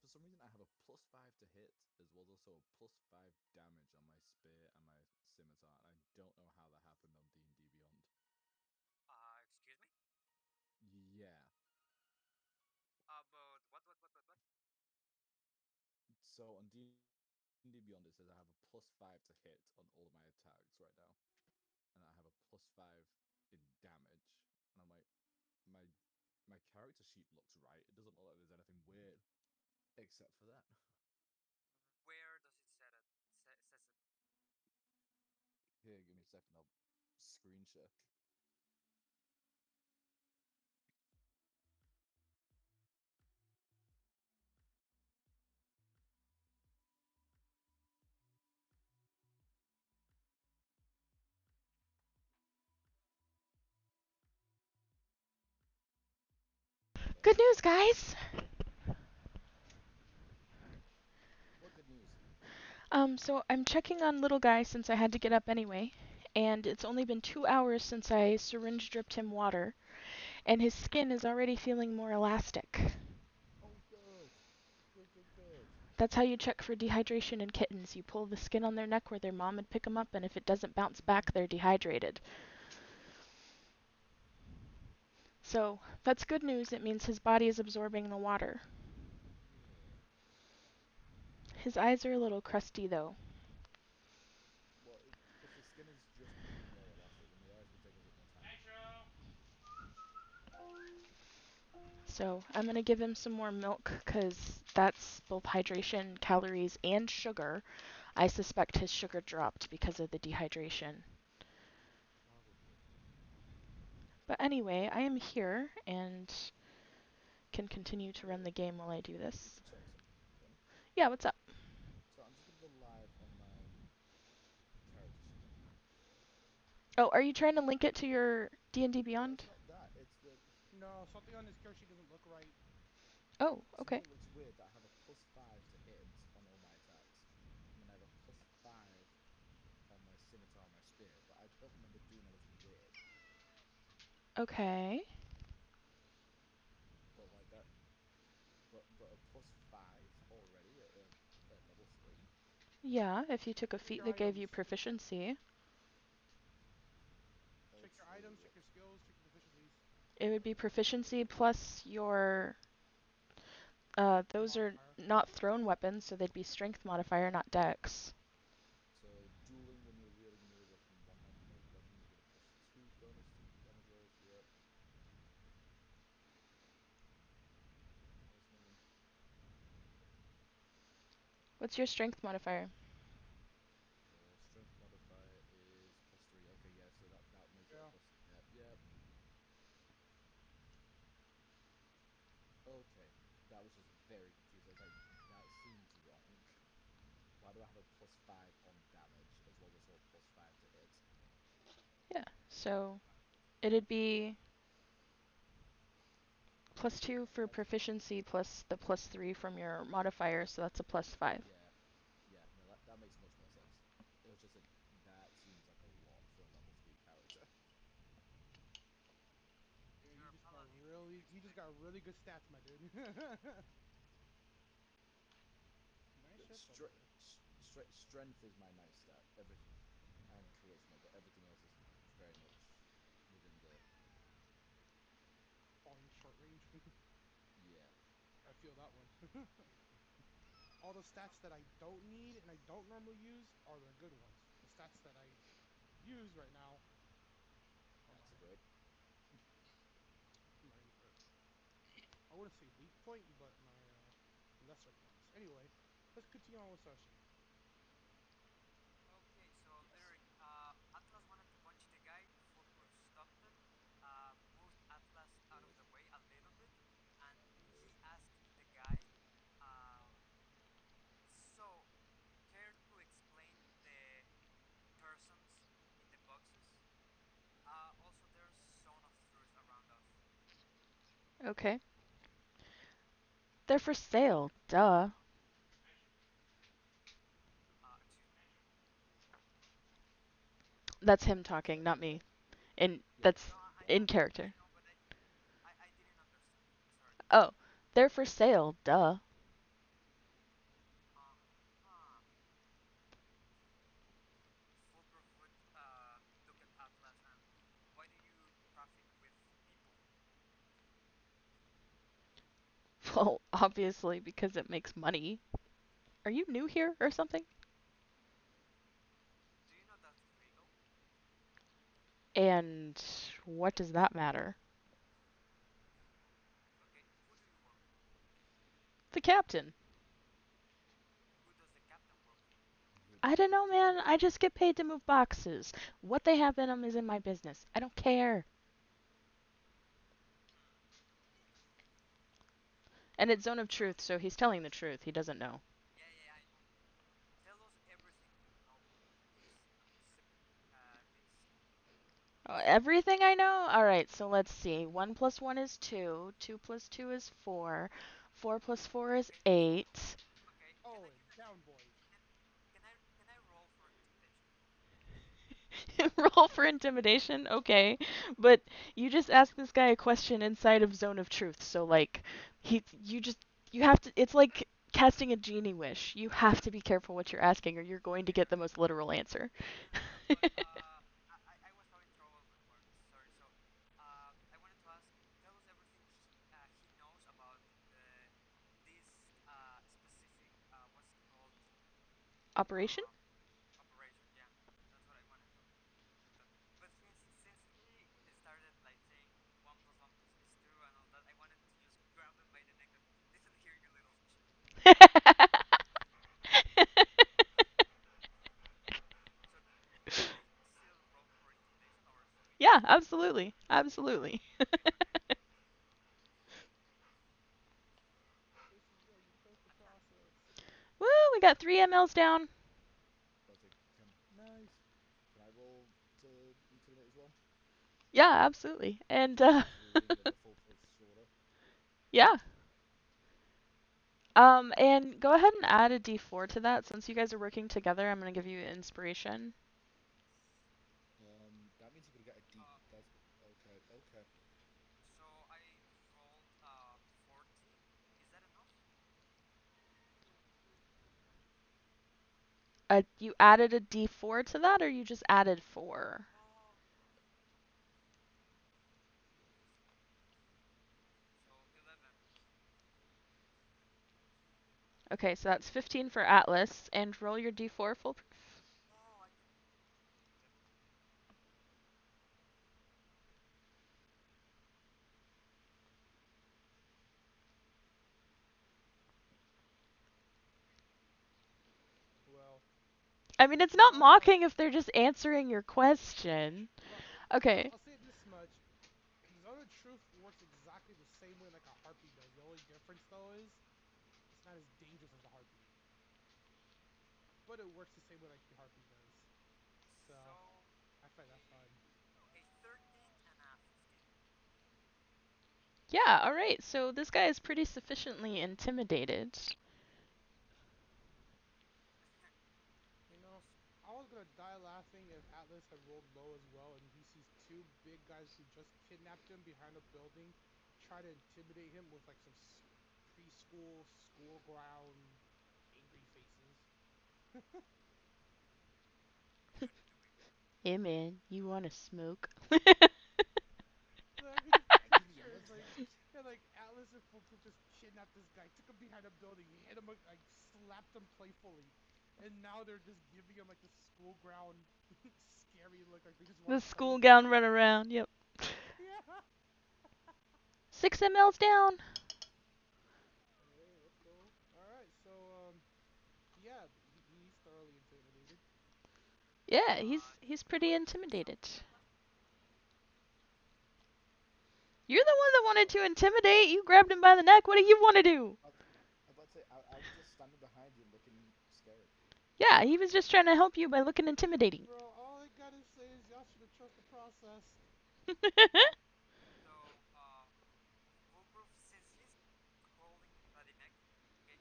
Speaker 7: for some reason, I have a +5 to hit, as well as also a +5 damage on my spear and my scimitar, and I don't know how that happened on D&D Beyond.
Speaker 6: Excuse me.
Speaker 7: Yeah.
Speaker 6: But what?
Speaker 7: So on D&D Beyond, it says I have a +5 to hit on all of my attacks right now, and I have a +5 in damage, and I'm like, my my character sheet looks right. It doesn't look like there's anything weird except for that.
Speaker 6: Where does it set it? Says it.
Speaker 7: Here, give me a second. I'll screen share. There
Speaker 1: Good
Speaker 7: we
Speaker 1: news,
Speaker 7: go.
Speaker 1: guys!
Speaker 7: What good news?
Speaker 1: So I'm checking on little guy since I had to get up anyway, and it's only been 2 hours since I syringe dripped him water, and his skin is already feeling more elastic.
Speaker 7: Oh, good. Good, good, good.
Speaker 1: That's how you check for dehydration in kittens. You pull the skin on their neck where their mom would pick them up, and if it doesn't bounce back, they're dehydrated. So that's good news. It means his body is absorbing the water.
Speaker 7: Yeah.
Speaker 1: His eyes are a little crusty, though.
Speaker 7: Well, if the skin is just becoming more elastic, then the eyes will take a bit more time to form.
Speaker 3: Nitro!
Speaker 1: So I'm going to give him some more milk because that's both hydration, calories, and sugar. I suspect his sugar dropped because of the dehydration.
Speaker 7: Probably.
Speaker 1: But anyway, I am here and can continue to run
Speaker 7: Hey,
Speaker 1: the game while I do
Speaker 7: I just need
Speaker 1: this.
Speaker 7: to check something, Bunny.
Speaker 1: Yeah, what's up?
Speaker 7: So I'm just gonna go live on my character sheet now.
Speaker 1: Oh, are you trying to link it to your D&D
Speaker 7: No,
Speaker 1: Beyond?
Speaker 7: it's not that. It's the
Speaker 2: No, something on his character sheet doesn't look right.
Speaker 1: Oh,
Speaker 7: to me
Speaker 1: okay.
Speaker 7: it looks weird that I have a +5 to hit on all my attacks, and then I have a +5 on my scimitar and my spear, but I don't remember doing anything weird.
Speaker 1: Okay.
Speaker 7: But like that, but a +5 already at level 3.
Speaker 1: Yeah, if you took a
Speaker 2: Check
Speaker 1: feat
Speaker 2: your
Speaker 1: that gave you
Speaker 2: items.
Speaker 1: proficiency,
Speaker 2: Check your items, check your skills, check your proficiencies.
Speaker 1: it would be proficiency plus your.
Speaker 2: Your
Speaker 1: Those are
Speaker 2: modifier.
Speaker 1: not thrown weapons, so they'd be strength modifier, not dex.
Speaker 7: So dueling when you're wielding a melee weapon, one-handed melee weapon, you get a +2 bonus to damage rolls. Yep, nice man.
Speaker 1: What's your strength modifier?
Speaker 7: Strength modifier is +3. Okay, yeah, so that makes it a
Speaker 2: Yeah.
Speaker 7: plus. Yep, yep. Okay, that was just very confused. I was like, that seems wrong. Why do I have a +5 on damage as well as a +5 to hit?
Speaker 1: Yeah, so it'd be +2 for
Speaker 7: That's
Speaker 1: proficiency plus the +3 from your modifier, so that's a +5.
Speaker 7: yeah, yeah. No, that makes much more sense. It was just that seems like a lot for a level 3 character.
Speaker 2: Yeah,
Speaker 6: You're a paladin. What do you
Speaker 2: you just
Speaker 6: expect?
Speaker 2: got really good stats, my dude. Nice shit though, my dude.
Speaker 7: Strength is my nice stat. Everything and charisma, but everything else is very much within the
Speaker 2: Falling short range.
Speaker 7: yeah.
Speaker 2: I feel that one. All the
Speaker 6: So,
Speaker 2: stats that I don't need and I don't normally use are the good ones. The stats that I use right now are my
Speaker 7: That's great.
Speaker 2: I wouldn't say weak point, but my lesser points. Anyway, let's continue on with session.
Speaker 6: Okay, so Lyric, Atlas wanted to punch the guy. Foolproof stopped it, moved Atlas out of the way a little bit, and he asked the guy, um, so, care to explain the persons in the boxes? Also, there's zone of truth around us.
Speaker 1: Okay. They're for sale. Duh.
Speaker 6: Excuse me?
Speaker 1: That's him
Speaker 7: Say
Speaker 1: talking,
Speaker 7: that
Speaker 1: not
Speaker 7: again.
Speaker 1: me. And
Speaker 7: Yeah.
Speaker 1: that's
Speaker 6: No,
Speaker 1: in
Speaker 6: I
Speaker 1: character.
Speaker 6: know, but I didn't understand. Sorry.
Speaker 1: Oh, they're for sale. Duh.
Speaker 6: Uh-huh. Foolproof would look at Atlas and why do you traffic with people?
Speaker 1: Well, obviously because it makes money. Are you new here or something?
Speaker 6: Do you know that's illegal?
Speaker 1: And what does that matter?
Speaker 6: Okay, who do you work for?
Speaker 1: The captain.
Speaker 6: Who does the captain work for?
Speaker 7: Who
Speaker 1: I
Speaker 7: does the
Speaker 1: don't know,
Speaker 7: captain
Speaker 1: man.
Speaker 7: work
Speaker 1: I
Speaker 7: for?
Speaker 1: just get paid to move boxes. What they have in them is in my business. I don't care.
Speaker 6: Hmm.
Speaker 1: And it's Zone of
Speaker 6: So,
Speaker 1: Truth, so he's telling the truth. He doesn't know.
Speaker 6: yeah, yeah, I know. Tell us everything you know about this situation.
Speaker 1: Everything I know? Alright, so let's see. 1 plus 1 is 2. 2 plus 2 is 4. 4 plus 4 is
Speaker 6: Okay,
Speaker 1: 8.
Speaker 6: okay.
Speaker 2: Oh, down boys.
Speaker 6: Can can I roll for intimidation?
Speaker 1: Roll for intimidation? Okay. But you just asked this guy a question inside of Zone of Truth, so like you have to it's like casting a genie wish. You have to be careful what you're asking or you're going to get
Speaker 6: Yeah,
Speaker 1: the most literal answer.
Speaker 6: but I was having trouble with words. Sorry. So, I wanted to ask. Tell us everything he knows about the this specific what's it called
Speaker 1: Operation?
Speaker 6: um operation. Yeah, that's what I wanted to talk. But since he started like saying 1 plus 1 is 2 and all that, I wanted to just grab him by the neck and listen here, you little shit. So, can I still roll for intimidation or should we
Speaker 1: Yeah,
Speaker 6: just move on?
Speaker 1: absolutely. Absolutely.
Speaker 6: Okay.
Speaker 2: This is yo, you trust the process.
Speaker 1: Woo, we got 3 MLs down.
Speaker 7: Perfect. Nice. Can I roll to intimidate as well?
Speaker 1: Yeah, absolutely. And
Speaker 7: Just bring in the full plus order.
Speaker 1: yeah. And go ahead and add a D4 to that since you guys are working together. I'm going to give you inspiration.
Speaker 7: That means you're gonna get a D.
Speaker 6: Uh,
Speaker 7: That's okay. Okay.
Speaker 6: so I rolled 14. Is that enough?
Speaker 1: You added a D4 to that or you just added 4?
Speaker 6: Oh, confusing. So 11.
Speaker 1: Okay, so that's 15 for Atlas and roll your D4 full.
Speaker 6: Oh, I can. Yep.
Speaker 2: Well,
Speaker 1: I mean, it's not
Speaker 2: now that
Speaker 1: mocking if they're just answering your question.
Speaker 2: well,
Speaker 1: Okay.
Speaker 2: I'll say this much: the zone of truth works exactly the same way like a harpy does. The only difference though is it's not as dangerous as the harpy, but it works the same way like the harpy does. So
Speaker 6: So
Speaker 2: I find that fun.
Speaker 6: a 13 and a 15.
Speaker 1: Yeah, alright. So this guy is pretty sufficiently intimidated.
Speaker 2: You know, I was gonna die laughing if Atlas had rolled low as well, and he sees two big guys who just kidnapped him behind a building, try to intimidate him with like some preschool, school ground, angry faces.
Speaker 6: What are you doing?
Speaker 1: Hey man, you wanna smoke?
Speaker 2: So I could just
Speaker 7: To be
Speaker 2: picture it's
Speaker 7: honest,
Speaker 2: like, yeah, like Atlas and Foolproof just kidnapped this guy, took him behind a building, hit him, like slapped him playfully, and now they're just giving him like the school ground scary look, like they just want
Speaker 1: The
Speaker 2: to play
Speaker 1: school
Speaker 2: with him.
Speaker 1: gown run around. Yep.
Speaker 2: Yeah.
Speaker 1: 6 MLs down.
Speaker 2: yeah, he's thoroughly intimidated.
Speaker 1: Yeah,
Speaker 6: Do
Speaker 1: he's
Speaker 6: you
Speaker 1: pretty
Speaker 6: want to say
Speaker 1: intimidated.
Speaker 6: something, Atlas?
Speaker 1: You're the one that wanted to intimidate. You grabbed him by the neck. What do you want to do?
Speaker 7: I'm about to say, I was just standing behind you looking scared.
Speaker 1: Yeah, he was just trying to help you by looking intimidating.
Speaker 2: Bro, all I gotta say is y'all should have trusted the process.
Speaker 6: So, Foolproof, since he's holding the neck, okay,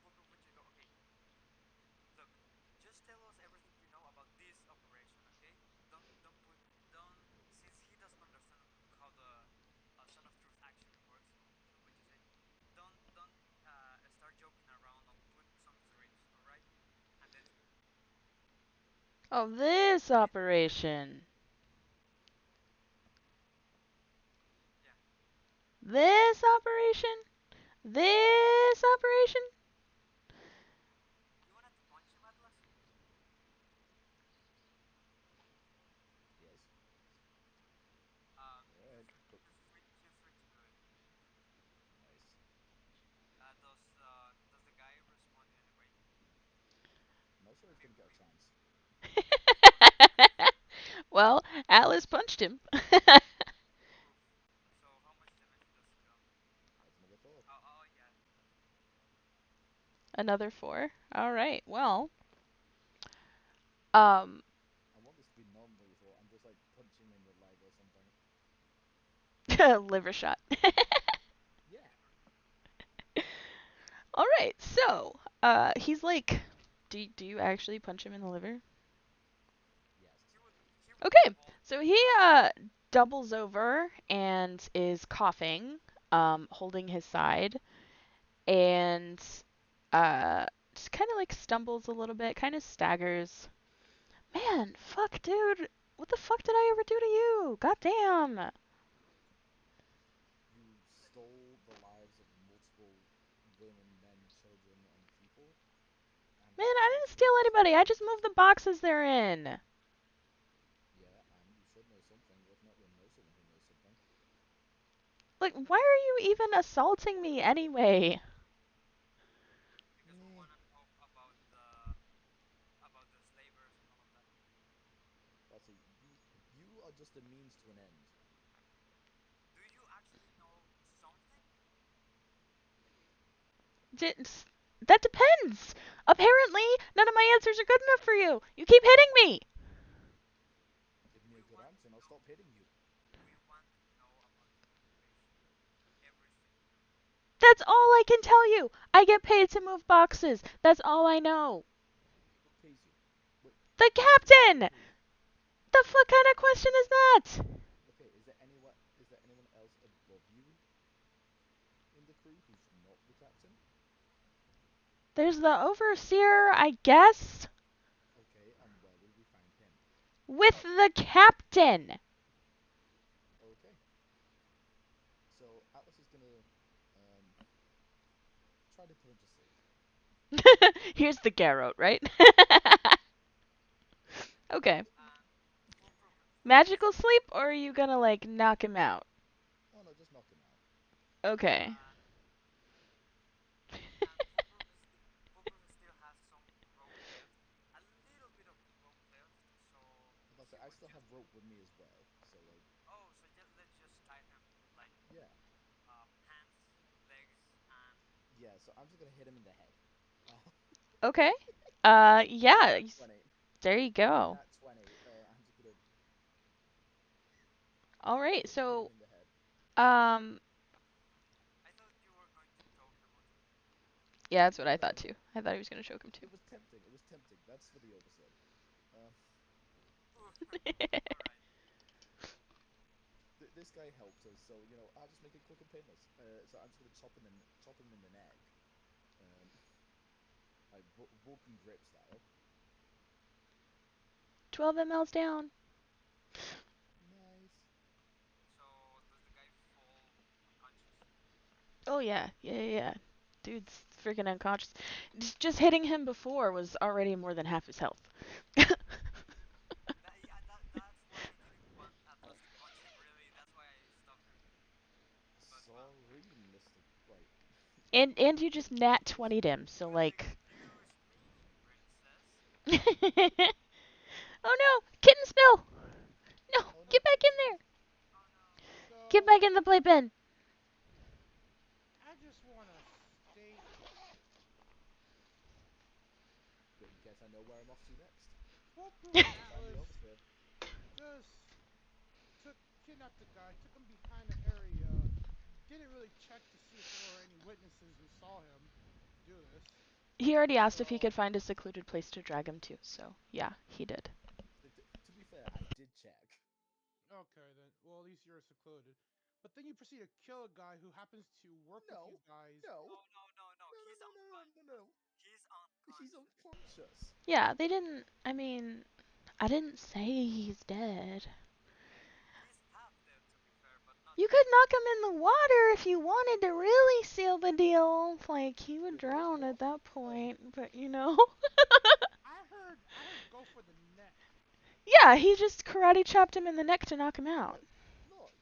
Speaker 6: Foolproof would just go, okay, look, just tell us everything you know about this operation, okay? Don't put, don't, since he doesn't understand how the Son of Truth actually works, he would just say, don't start joking around or put some tricks, all right? And then,
Speaker 1: Oh, this
Speaker 6: then
Speaker 1: operation.
Speaker 6: yeah,
Speaker 1: This operation? This operation?
Speaker 6: you wanted to punch him, Atlas?
Speaker 7: Yes.
Speaker 6: Feel
Speaker 7: Alright.
Speaker 6: free, feel free to do it.
Speaker 7: Nice.
Speaker 6: Does the guy respond in any way?
Speaker 7: I'm not sure he's gonna get a chance.
Speaker 1: Well, Atlas punched him.
Speaker 6: Oof. So how much damage does he do?
Speaker 7: That's another four.
Speaker 6: Oh yeah.
Speaker 1: Another four. All right. Well, um,
Speaker 7: I want this to be non-lethal. I'm just like punching him in the leg or something.
Speaker 1: liver shot.
Speaker 7: Yeah.
Speaker 1: All right. So, he's like, do you actually punch him in the liver?
Speaker 7: Yes.
Speaker 6: He would
Speaker 1: Okay.
Speaker 6: fall.
Speaker 1: So he doubles over and is coughing, holding his side, and just kind of like stumbles a little bit, kind of staggers. Man, fuck, dude. What the fuck did I ever do to you? Goddamn. Man,
Speaker 7: You stole the lives of multiple women, men, children, and people, and
Speaker 1: I didn't
Speaker 7: forced me
Speaker 1: steal
Speaker 7: to
Speaker 1: anybody.
Speaker 7: swear
Speaker 1: I
Speaker 7: an
Speaker 1: just
Speaker 7: oath.
Speaker 1: moved the boxes they're in.
Speaker 7: Yeah, and you should know something. If not, you'll know someone who knows something.
Speaker 1: Like, why are you even assaulting me anyway?
Speaker 6: Because we
Speaker 7: Meh.
Speaker 6: want to know about the slavers and all of that.
Speaker 7: But see, you are just a means to an end.
Speaker 6: Do you actually know something?
Speaker 1: That depends. Apparently, none of my answers are good enough for you. You keep hitting me.
Speaker 7: Give me
Speaker 6: We
Speaker 7: a good
Speaker 6: want
Speaker 7: answer,
Speaker 6: to
Speaker 7: and I'll
Speaker 6: know.
Speaker 7: stop hitting you.
Speaker 6: We want to know about the operation. Everything.
Speaker 1: That's all I can tell you. I get paid to move boxes. That's all I know.
Speaker 7: Who pays you? Wait,
Speaker 1: The
Speaker 7: answer me this. Who
Speaker 1: captain!
Speaker 7: pays you?
Speaker 1: The fuck kind of question is that?
Speaker 7: Okay, is there anyone? Is there anyone else above you in the crew who's not the captain?
Speaker 1: There's the overseer, I guess,
Speaker 7: Okay, and where will we find him?
Speaker 1: with the captain.
Speaker 7: Okay, so Atlas is gonna um try to put him to sleep.
Speaker 1: Here's the Garrote, right? Okay.
Speaker 6: Foolproof. Foolproof.
Speaker 1: Magical sleep, or are you gonna like knock him out?
Speaker 7: Oh no, just knock him out.
Speaker 1: Okay.
Speaker 6: Uh, and Foolproof still has some rope left. A little bit of rope left. So
Speaker 7: I'm about to
Speaker 6: he
Speaker 7: say, I
Speaker 6: would
Speaker 7: still
Speaker 6: just.
Speaker 7: have rope with me as well, so like,
Speaker 6: Let's just tie him with like
Speaker 7: yeah,
Speaker 6: hands, legs, and
Speaker 7: yeah. So I'm just gonna hit him in the head.
Speaker 1: Okay.
Speaker 7: With a
Speaker 1: Yeah.
Speaker 7: nat 20.
Speaker 1: There you
Speaker 7: With a
Speaker 1: go.
Speaker 7: nat 20, I'm just gonna
Speaker 1: All right.
Speaker 7: hit him
Speaker 1: So,
Speaker 7: in the head.
Speaker 1: um,
Speaker 6: I thought you were going to choke him or something.
Speaker 1: yeah, that's what
Speaker 7: No,
Speaker 1: I
Speaker 7: no,
Speaker 1: thought
Speaker 7: no.
Speaker 1: too. I thought he was gonna choke him too.
Speaker 7: It was tempting. It was tempting. That's for the overseer. Uh,
Speaker 6: All right.
Speaker 7: this guy helped us, so I'll just make it quick and painless. So I'm just gonna chop him in the neck, um, like Vulcan grip style.
Speaker 1: 12 mLs down.
Speaker 7: Nice.
Speaker 6: So does the guy fall unconscious?
Speaker 1: Oh yeah, yeah. Dude's freaking unconscious. Just hitting him before was already more than half his health.
Speaker 6: Yeah, that's why I didn't want Atlas to punch him. Really, that's why I stopped him. But well,
Speaker 7: Sorry, Mr. Right.
Speaker 1: And you just nat 20'd him, so like.
Speaker 6: Excuse me, princess.
Speaker 1: Oh no! Kitten spill! No!
Speaker 7: Oh no,
Speaker 1: Get back
Speaker 7: kitten
Speaker 1: in
Speaker 7: spill.
Speaker 1: there!
Speaker 6: Oh no.
Speaker 1: Get
Speaker 2: So
Speaker 1: back in the playpen!
Speaker 2: I just want to state
Speaker 7: Guess I know where I'm off to next.
Speaker 2: Foolproof
Speaker 7: Off to find the
Speaker 2: Atlas
Speaker 7: overseer.
Speaker 2: just took kidnapped the guy, took him behind the area, didn't really check to see if there were any witnesses who saw him do this.
Speaker 1: He already asked if he
Speaker 2: So
Speaker 1: could find a secluded place to drag him to, so yeah, he did.
Speaker 7: To be fair, I did check.
Speaker 2: okay then, well at least you're secluded. But then you proceed to kill a guy who happens to work with you
Speaker 7: No,
Speaker 2: guys.
Speaker 7: no,
Speaker 6: No, no, no, no.
Speaker 7: no, no,
Speaker 6: He's
Speaker 7: no, no, no, no, no.
Speaker 6: unconscious. He's
Speaker 7: He's
Speaker 6: unconscious.
Speaker 7: unconscious.
Speaker 1: Yeah, they didn't. I mean, I didn't say he's dead.
Speaker 6: He's half dead, to be fair, but not
Speaker 1: You
Speaker 6: dead.
Speaker 1: could knock him in the water if you wanted to really seal the deal. Like, he would
Speaker 7: Wait,
Speaker 1: drown
Speaker 7: what?
Speaker 1: at that
Speaker 7: Um,
Speaker 1: point, but you know.
Speaker 2: I heard go for the neck.
Speaker 1: Yeah, he just karate chopped him in the neck to knock him out.
Speaker 7: look, look.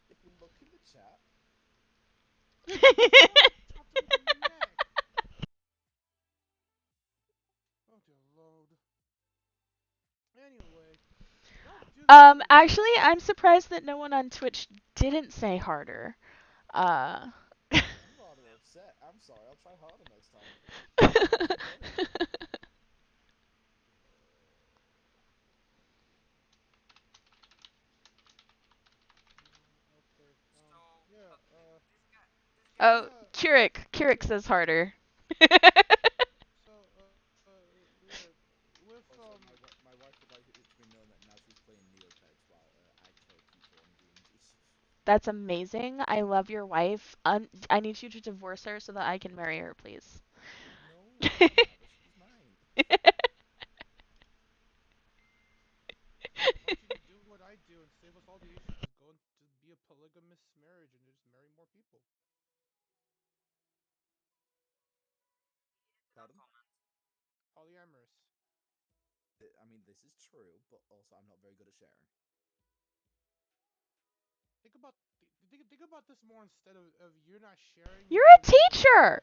Speaker 7: If we look in the chat,
Speaker 2: He karate chopped him in the neck. Oh dear lord. Anyway, don't do this to yourself.
Speaker 1: Actually, I'm surprised that no one on Twitch didn't say harder. Uh.
Speaker 7: I'm rather upset. I'm sorry. I'll try harder next time. I'm too funny.
Speaker 2: Okay.
Speaker 6: So,
Speaker 2: Yeah.
Speaker 6: this guy
Speaker 1: Oh,
Speaker 6: used
Speaker 2: Yeah.
Speaker 1: Keurig says harder.
Speaker 2: So. Yeah. With
Speaker 7: Also, my wife would like it to be known that now she's playing Neopets while I kill people on D&D.
Speaker 1: That's amazing. I love your wife. I need you to divorce her so that I can marry her, please.
Speaker 7: No, I can't have her. She's mine.
Speaker 2: I want you to do what I do and save us all the issues. Just go and just be a polygamous marriage and just marry more people.
Speaker 6: no
Speaker 7: Pardon?
Speaker 6: comment.
Speaker 2: Polyamorous.
Speaker 7: I mean, this is true, but also I'm not very good at sharing.
Speaker 2: Think about this more instead of you're not sharing,
Speaker 1: You're
Speaker 2: you're
Speaker 1: a
Speaker 2: more
Speaker 1: teacher.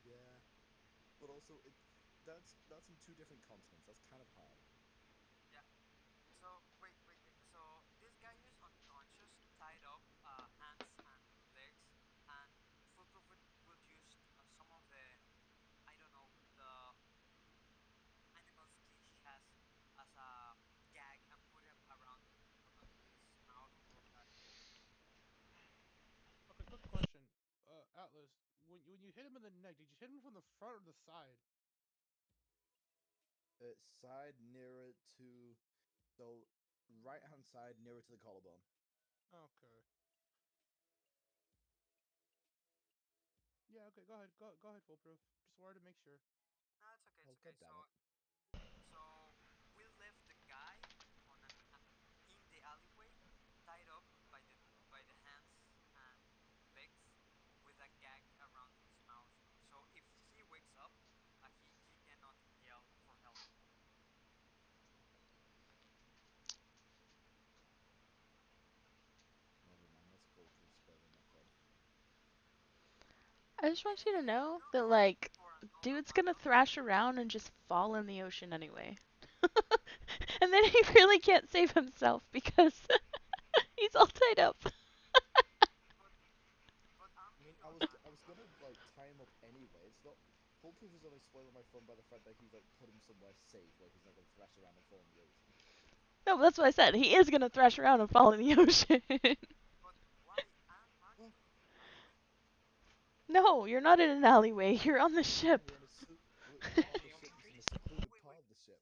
Speaker 7: Yeah, but also that's in two different continents. That's kind of hard.
Speaker 6: Yeah. So, wait. So, this guy is unconscious, tied up, hands and legs, and Foolproof will use some of the, I don't know, the animal skin he has as a gag and put it around his mouth or like.
Speaker 2: Okay, quick question. Atlas, when you hit him in the neck, did you hit him from the front or the side?
Speaker 7: Side nearer to so right hand side nearer to the collarbone.
Speaker 2: Okay. Yeah, okay, go ahead, foolproof. Just wanted to make sure.
Speaker 6: No, it's okay,
Speaker 7: Oh
Speaker 6: it's
Speaker 7: god
Speaker 6: okay.
Speaker 7: damn it!
Speaker 6: So we left the guy on an in the alleyway, tied up by the hands and legs, with a gag around his mouth. So if he wakes up, he cannot yell for help.
Speaker 7: Never mind. That's culture spoiling my fun.
Speaker 1: I just want you to know
Speaker 6: You're
Speaker 1: that,
Speaker 6: crying
Speaker 1: like,
Speaker 6: for an over
Speaker 1: dude's gonna
Speaker 6: battle.
Speaker 1: thrash around and just fall in the ocean anyway. And then he really can't save himself because he's all tied up.
Speaker 6: But I'm
Speaker 7: I mean,
Speaker 6: being honest.
Speaker 7: I was gonna like tie him up anyway. It's not. Foolproof is only spoiling my fun by the fact that he's like put him somewhere safe where he's not gonna thrash around and fall in the ocean.
Speaker 1: No, that's what I said. He is gonna thrash around and fall in the ocean.
Speaker 6: But why I'm
Speaker 7: Well,
Speaker 6: actually in an alleyway?
Speaker 1: No, you're not in an alleyway. You're on the
Speaker 7: yeah,
Speaker 1: ship.
Speaker 7: we're on the ship, just in a secluded part
Speaker 6: Wait.
Speaker 7: of the ship.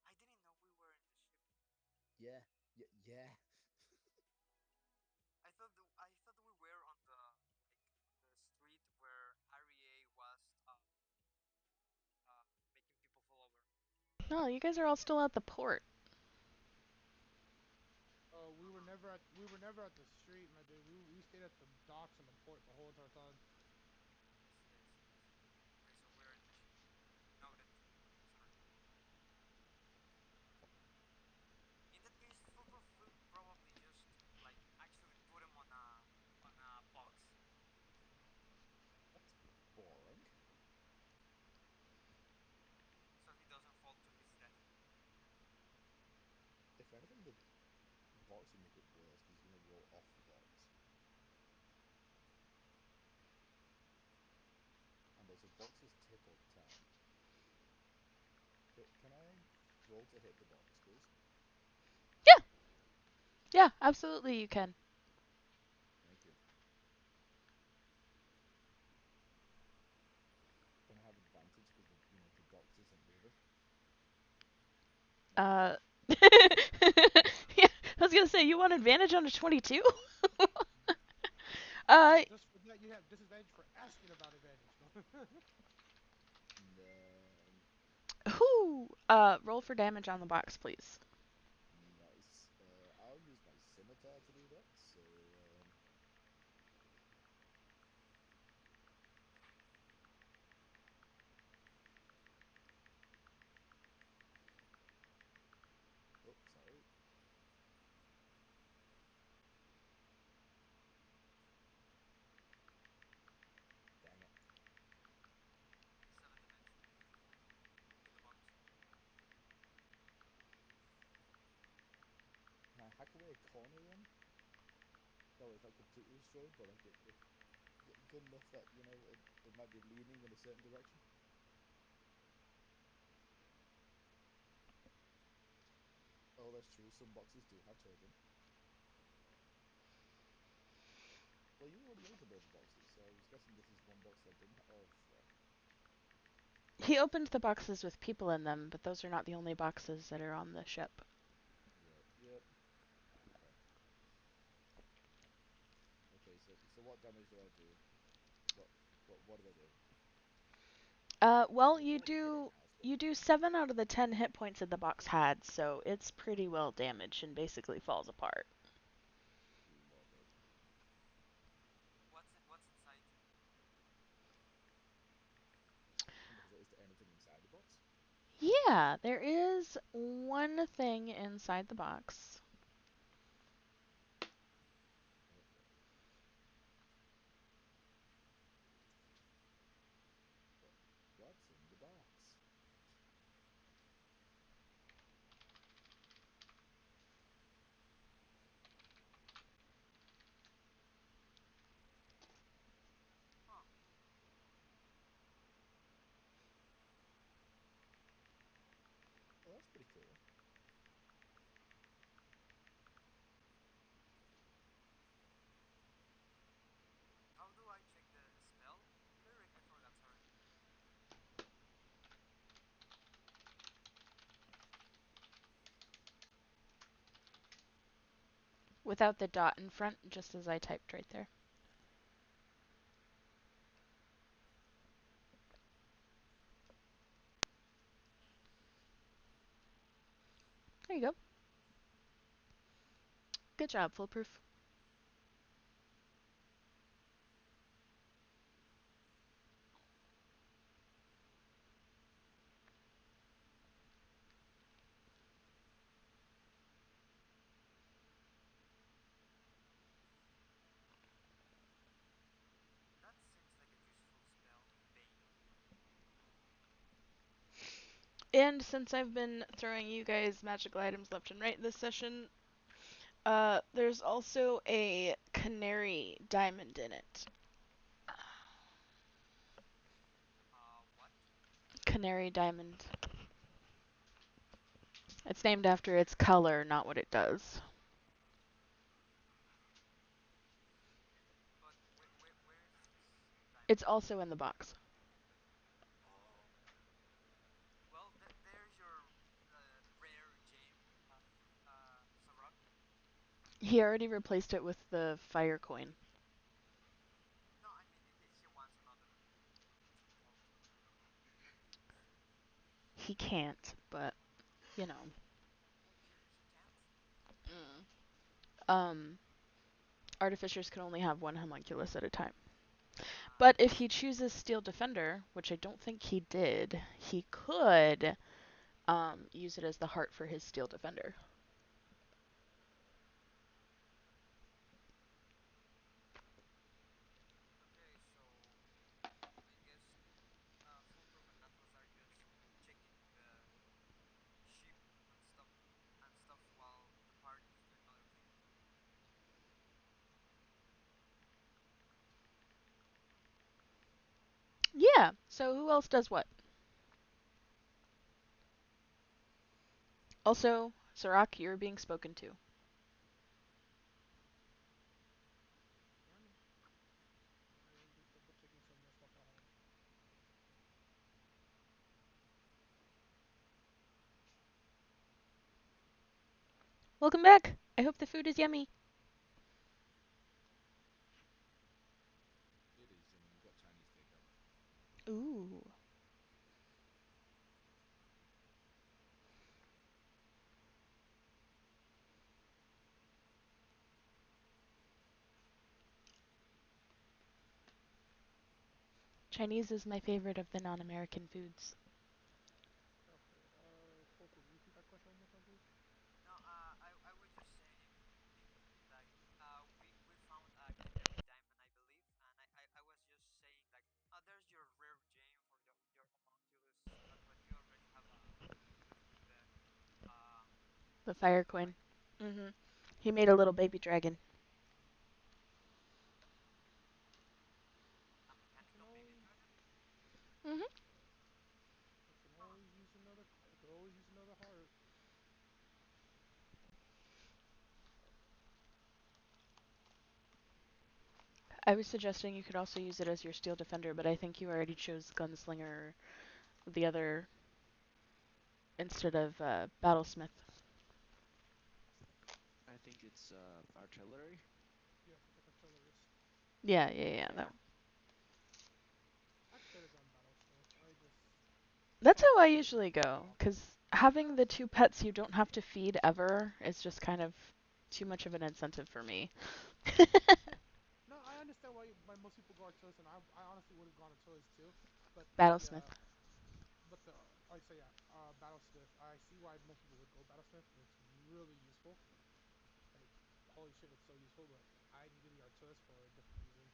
Speaker 6: I didn't know we were in the ship.
Speaker 7: Yeah, yeah.
Speaker 6: I thought we were on the street where REA was making people fall over.
Speaker 1: No, you guys are all still at the port.
Speaker 2: We were never at the street, my dude. We stayed at the docks and the port the whole entire time.
Speaker 6: I see. Okay, so we're in the ship. Noted. Sorry. In that case, Foolproof will probably just like actually put him on a box.
Speaker 7: boxes tip all the time. Can I roll to hit the box, please?
Speaker 1: Yeah, yeah, absolutely you can.
Speaker 7: Thank you. Can I have advantage because the box isn't moving? No.
Speaker 1: Uh, yeah, I was gonna say you want advantage on a 22. uh,
Speaker 2: Just for that, you have disadvantage for asking about advantage.
Speaker 7: And then
Speaker 1: who? Roll for damage on the box, please.
Speaker 7: nice. I'll use my scimitar to do that. So oh, sorry. Dang it.
Speaker 6: 7 damage. Hit the box.
Speaker 7: Can I hack away a corner then? No, it's not completely destroyed, but like it good enough that it might be leaning in a certain direction. Oh, that's true. Some boxes do have children. Well, you already opened all the boxes, so I was guessing this is one box that didn't. Oh, fuck.
Speaker 1: He opened the boxes with people in them, but those are not the only boxes that are on the ship.
Speaker 7: Yep, yep. Okay. Okay, so what damage do I do? What what do I do?
Speaker 1: Well,
Speaker 7: You've already hit it now, so
Speaker 1: you do 7 out of the 10 hit points that the box had, so it's pretty well damaged and basically falls apart.
Speaker 7: love it.
Speaker 6: What's inside?
Speaker 7: Is there anything inside the box?
Speaker 1: Yeah, there is one thing inside the box.
Speaker 7: Okay. What what's in the box?
Speaker 6: Huh.
Speaker 7: Oh, that's pretty cool.
Speaker 6: How do I check the spell lyric? I forgot. Sorry.
Speaker 1: Without the dot in front, just as I typed right there. There you go. Good job, foolproof.
Speaker 6: That seems like a useful spell. Bane.
Speaker 1: And since I've been throwing you guys magical items left and right this session, there's also a canary diamond in it.
Speaker 6: What?
Speaker 1: Canary diamond. It's named after its color, not what it does.
Speaker 6: But where is this
Speaker 1: It's
Speaker 6: diamond?
Speaker 1: also in the box.
Speaker 6: Oh. Well, there's your rare gem, Sarok.
Speaker 1: He already replaced it with the fire coin.
Speaker 6: No, I mean if he wants another. Well,
Speaker 1: He can't, but you know.
Speaker 6: oh, he can't.
Speaker 1: Mm. Um, Artificers can only have one homunculus at a time. But
Speaker 6: I
Speaker 1: if he
Speaker 6: see.
Speaker 1: chooses Steel Defender, which I don't think he did, he could use it as the heart for his Steel Defender.
Speaker 6: Okay, so I guess Foolproof and Atlas are just checking the ship and stuff while the party is doing other things.
Speaker 1: Yeah, Yeah. So who else does what? Also, Sirach, you're being spoken to.
Speaker 2: Morning. I'm just double checking some stuff at home.
Speaker 1: Welcome back. I hope the food is yummy.
Speaker 7: It is yummy. We got Chinese takeout.
Speaker 1: Ooh. Chinese is my favorite of the non-American foods.
Speaker 2: Okay. Coco, repeat that question one more time, please.
Speaker 6: No, I was just saying, like, we found a canary diamond, I believe, and I was just saying, like, there's your rare gem for your homunculus, but you already have a homunculus with the um
Speaker 1: The fire
Speaker 6: with the
Speaker 1: coin.
Speaker 6: light.
Speaker 1: Mhm. He made a little baby dragon.
Speaker 6: A
Speaker 2: I can
Speaker 6: mechanical baby
Speaker 2: always,
Speaker 6: dragon.
Speaker 1: Mhm.
Speaker 2: I can always use another. I could always use another heart.
Speaker 1: I was suggesting you could also use it as your steel defender, but I think you already chose gunslinger or the other instead of battlesmith.
Speaker 9: I think it's artillery.
Speaker 2: Yes, it's like artillerist.
Speaker 1: Yeah, yeah, yeah.
Speaker 9: Yeah.
Speaker 2: I could have gone battlesmith. I just
Speaker 1: That's how I
Speaker 2: sometimes I
Speaker 1: usually
Speaker 2: get
Speaker 1: go,
Speaker 2: lost.
Speaker 1: because having
Speaker 2: No,
Speaker 1: the two pets you don't have to feed ever is just kind of too much of an incentive for me.
Speaker 2: yeah. No, I understand why most people go artillers, and I honestly would have gone artillers too. But
Speaker 1: Battlesmith.
Speaker 2: I say yeah, battlesmith. I see why most people would go battlesmith. It's really useful. Like holy shit, it's so useful. But I needed the artillers for a different reason.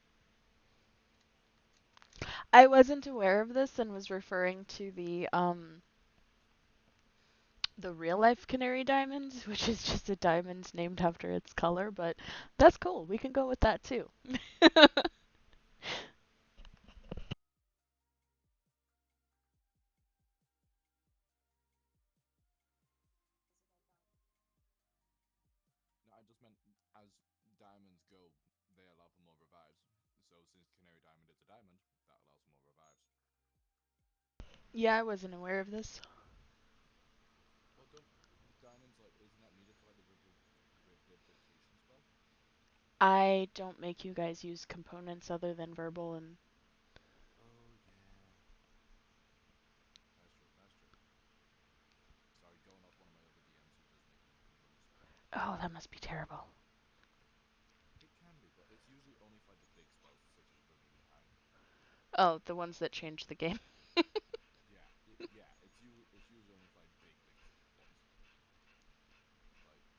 Speaker 1: I wasn't aware of this and was referring to the real life canary diamond, which is just a diamond named after its color, but that's cool. We can go with that too.
Speaker 7: No, I just meant as diamonds go, they allow for more revives. So since Canary Diamond is a diamond, that allows for more revives.
Speaker 1: Yeah, I wasn't aware of this.
Speaker 7: Well, don't diamonds like isn't that needed for like the revivification spell?
Speaker 1: I don't make you guys use components other than verbal and
Speaker 7: Oh yeah, that's true. That's true. Sorry, going off one of my other DMs who does make components.
Speaker 1: oh, that must be terrible.
Speaker 7: It can be, but it's usually only for like the big spells such as Revealing Hide.
Speaker 1: Oh, the ones that change the game.
Speaker 7: Yeah, yeah. It's usually only for like big ones.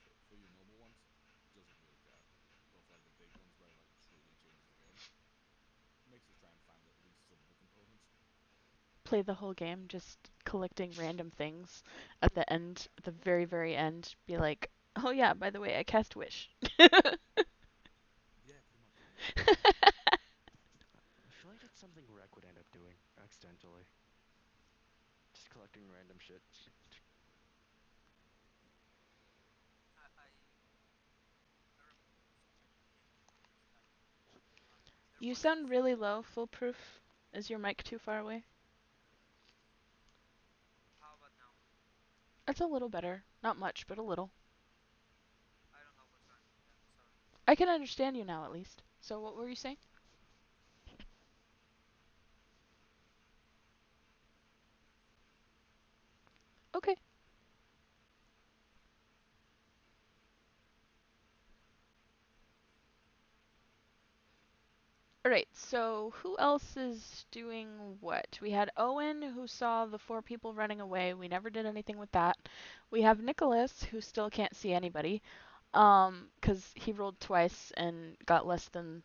Speaker 7: Like for your normal ones, doesn't really care. But for like the big ones where it like truly changes the game, makes us try and find at least some of the components.
Speaker 1: Play the whole game just collecting random things at the end,
Speaker 7: Yeah,
Speaker 1: at the very, very end, be like, oh yeah, by the way, I cast Wish.
Speaker 7: yeah, pretty much.
Speaker 9: I feel like that's something Rec would end up doing accidentally. Just collecting random shit.
Speaker 6: I remember some game components like there
Speaker 1: You
Speaker 6: was
Speaker 1: sound
Speaker 6: this
Speaker 1: really low, foolproof. Is your mic too far away?
Speaker 6: how about now?
Speaker 1: That's a little better. Not much, but a little.
Speaker 6: I don't know what's going on then. Sorry.
Speaker 1: I can understand you now at least. So what were you saying? Okay. Alright, so who else is doing what? We had Owen, who saw the four people running away. We never did anything with that. We have Nicholas, who still can't see anybody, 'cause he rolled twice and got less than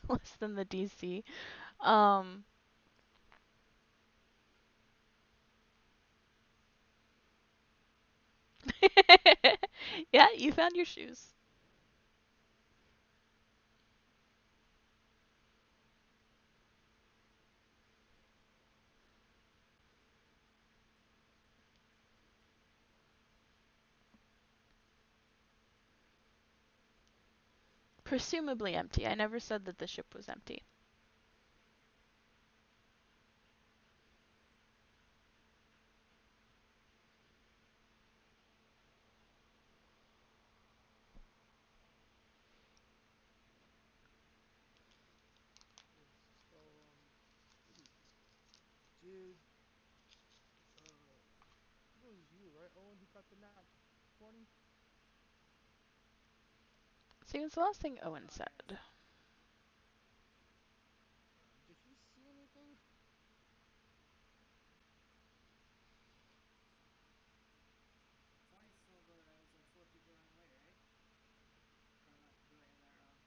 Speaker 1: less than the DC. Um, yeah, you found your shoes. Presumably empty. I never said that the ship was empty.
Speaker 2: Yes. So did I think it was you, right, Owen, who got the nat 20?
Speaker 1: See, what's the last thing Owen
Speaker 3: Yeah, it's
Speaker 1: said?
Speaker 2: Did he see anything?
Speaker 3: 20 still the it was like four people running away, right? Or am I do I have that wrong?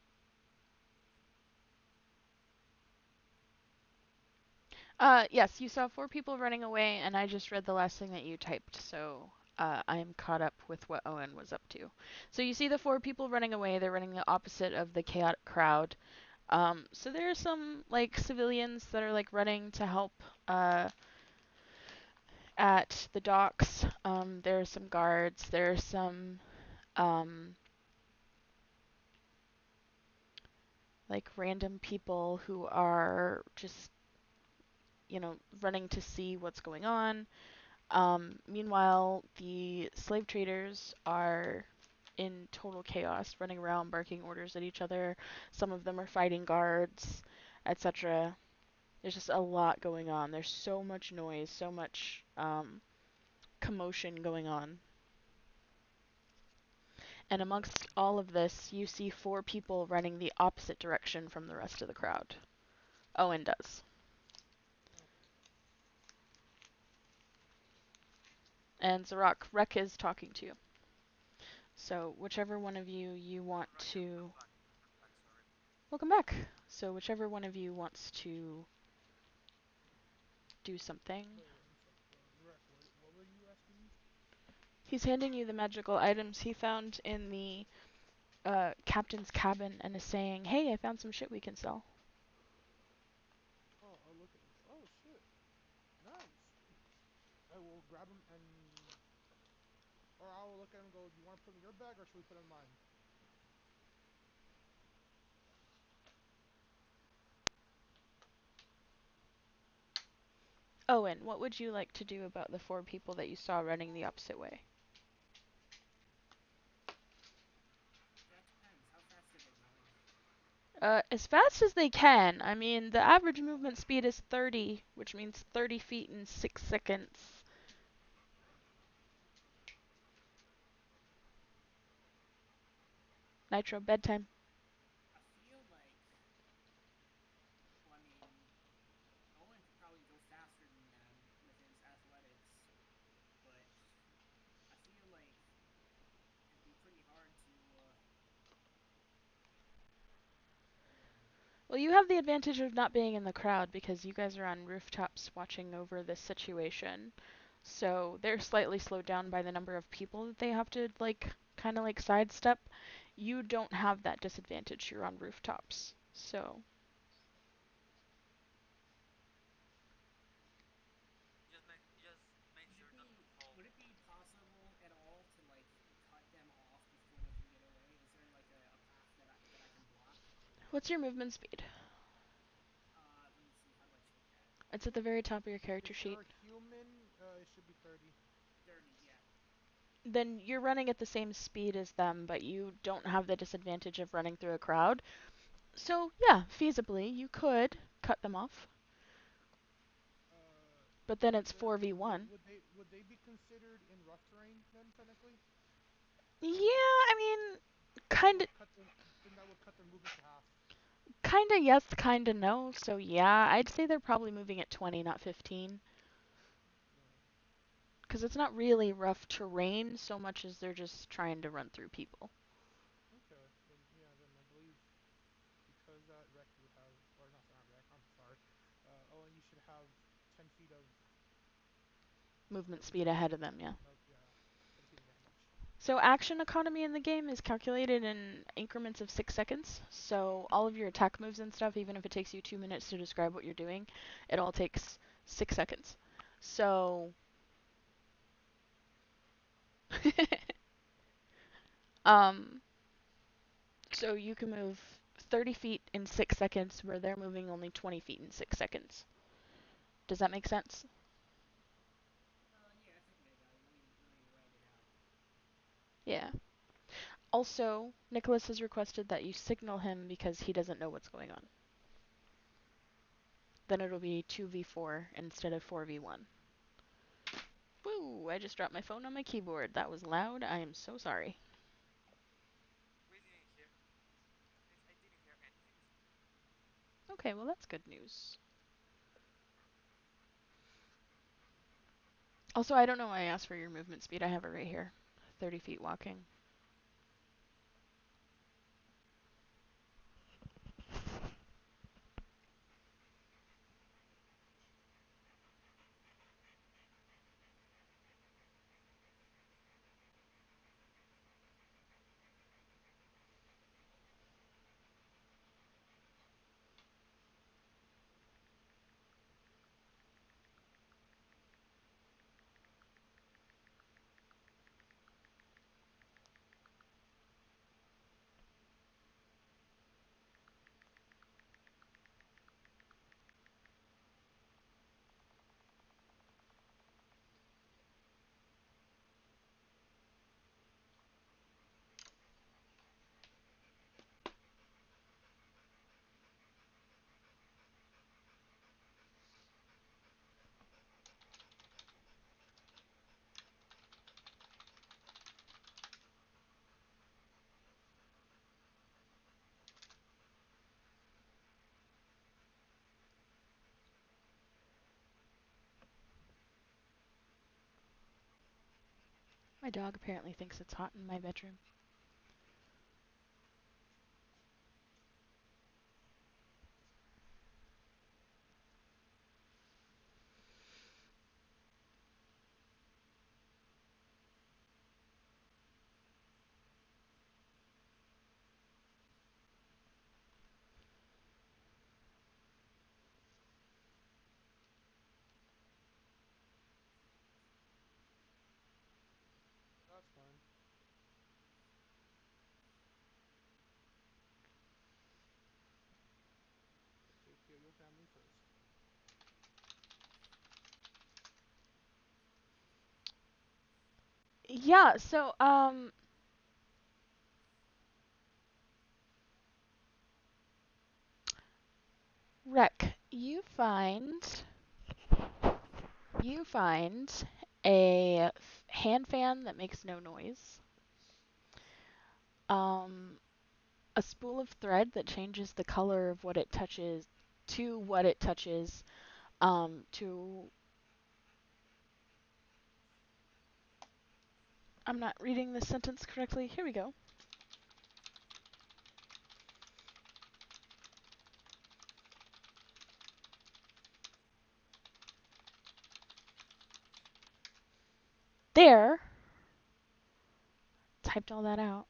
Speaker 1: Yes, you saw 4 people running away, and I just read the last thing that you typed, so I'm caught up with what Owen was up to. So you see the 4 people running away. They're running the opposite of the chaotic crowd. So there are some like civilians that are like running to help at the docks. There are some guards. There are some um, like random people who are just running to see what's going on. Meanwhile, the slave traders are in total chaos, running around barking orders at each other. Some of them are fighting guards, etc. There's just a lot going on. There's so much noise, so much commotion going on. And
Speaker 2: Okay.
Speaker 1: amongst all of this, you see 4 people running the opposite direction from the rest of the crowd. Owen does.
Speaker 2: Okay.
Speaker 1: And Zarok, Rek is talking to you. So whichever one of you want
Speaker 6: Right, I'm
Speaker 1: to...
Speaker 6: back. I'm back, sorry.
Speaker 1: Welcome back. So whichever one of you wants to do something.
Speaker 2: Wait, I'm sorry. Rec, what were you asking me?
Speaker 1: He's handing you the magical items he found in the captain's cabin and is saying, "Hey, I found some shit we can sell."
Speaker 2: Oh, I'll look at. Oh shit, nice. I will grab him and, or I will look at him and go. Do you want to put him in your bag or should we put him in mine?
Speaker 1: Owen, what would you like to do about the 4 people that you saw running the opposite way?
Speaker 3: That depends. How fast are they going?
Speaker 1: As fast as they can. I mean, the average movement speed is 30, which means 30 feet in 6 seconds. Nitro, bedtime.
Speaker 3: I feel like, well, I mean, Owen could probably go faster than them with his athletics, but I feel like it'd be pretty hard to,
Speaker 1: Well, you have the advantage of not being in the crowd because you guys are on rooftops watching over this situation. So they're slightly slowed down by the number of people that they have to, like, kind of like sidestep. You don't have that disadvantage. You're on rooftops. So,
Speaker 6: Just make
Speaker 3: would it
Speaker 6: sure not to
Speaker 3: be
Speaker 6: fall.
Speaker 3: would it be possible at all to like cut them off before they can get away? Is there like a path that I can block?
Speaker 1: what's your movement speed?
Speaker 3: Let me see. How do I check that?
Speaker 1: It's at the very top of your character
Speaker 2: If you're
Speaker 1: sheet.
Speaker 2: a human, it should be 30.
Speaker 3: 30. Yeah.
Speaker 1: Then you're running at the same speed as them, but you don't have the disadvantage of running through a crowd. So, yeah, feasibly, you could cut them off.
Speaker 2: Uh,
Speaker 1: But then
Speaker 2: would
Speaker 1: it's
Speaker 2: the
Speaker 1: 4v1.
Speaker 2: would they be considered in rough terrain then technically?
Speaker 1: Yeah, I mean,
Speaker 2: Then that
Speaker 1: kind of.
Speaker 2: would cut them. Then that would cut their movement to half.
Speaker 1: Kinda yes, kinda no. So yeah, I'd say they're probably moving at 20, not 15.
Speaker 2: Uh,
Speaker 1: Because it's not really rough terrain so much as they're just trying to run through people.
Speaker 2: okay, then yeah, then I believe because that rec you would have, or not rec. I'm sorry. Oh, and you should have 10 feet of
Speaker 1: Movement
Speaker 2: movement
Speaker 1: speed
Speaker 2: speed.
Speaker 1: ahead of them, yeah.
Speaker 2: Yeah, 10 feet advantage.
Speaker 1: So action economy in the game is calculated in increments of 6 seconds. So all of your attack moves and stuff, even if it takes you 2 minutes to describe what you're doing, it all takes 6 seconds. So um So you can move 30 feet in 6 seconds where they're moving only 20 feet in 6 seconds. Does that make sense?
Speaker 3: Yeah, I think I got it. Let me write it out.
Speaker 1: Yeah. Also, Nicholas has requested that you signal him because he doesn't know what's going on. Then it'll be 2v4 instead of 4v1. Woo! I just dropped my phone on my keyboard. That was loud. I am so sorry.
Speaker 6: We didn't hear. At least I didn't hear anything.
Speaker 1: Okay, well that's good news. Also, I don't know why I asked for your movement speed. I have it right here. 30 feet walking. My dog apparently thinks it's hot in my bedroom.
Speaker 2: That's fine. Take care of your family first.
Speaker 1: Yeah, so Rec, you find a hand fan that makes no noise. Um a spool of thread that changes the color of what it touches to what it touches to I'm not reading this sentence correctly. Here we go. There. Typed all that out.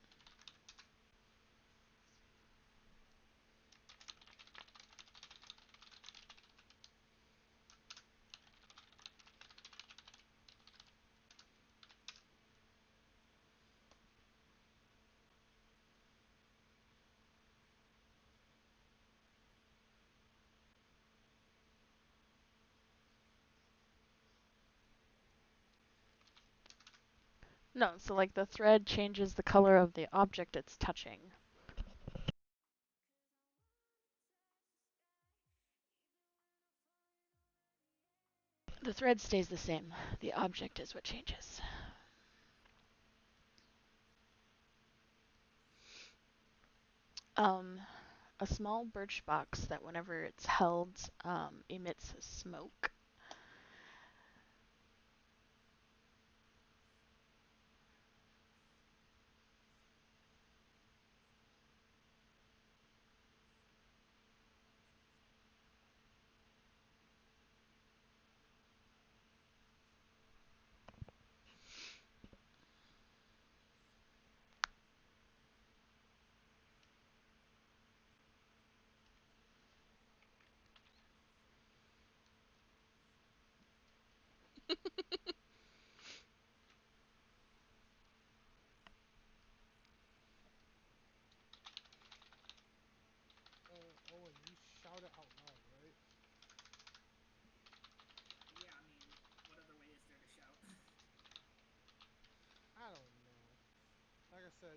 Speaker 1: No, so like the thread changes the color of the object it's touching. The thread stays the same. The object is what changes. Um, a small birch box that whenever it's held emits smoke.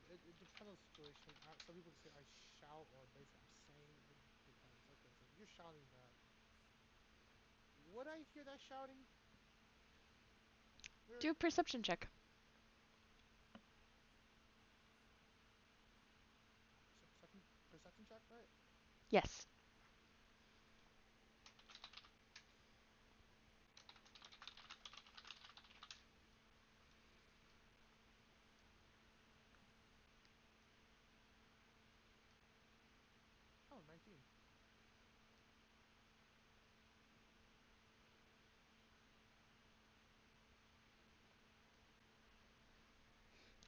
Speaker 2: said, it depends on the situation. Some people can say I shout, or basically I'm saying. It depends. Okay, so if you're shouting that, would I hear that shouting?
Speaker 1: Do a perception check.
Speaker 2: Perception check, right?
Speaker 1: Yes.
Speaker 2: Oh, 19.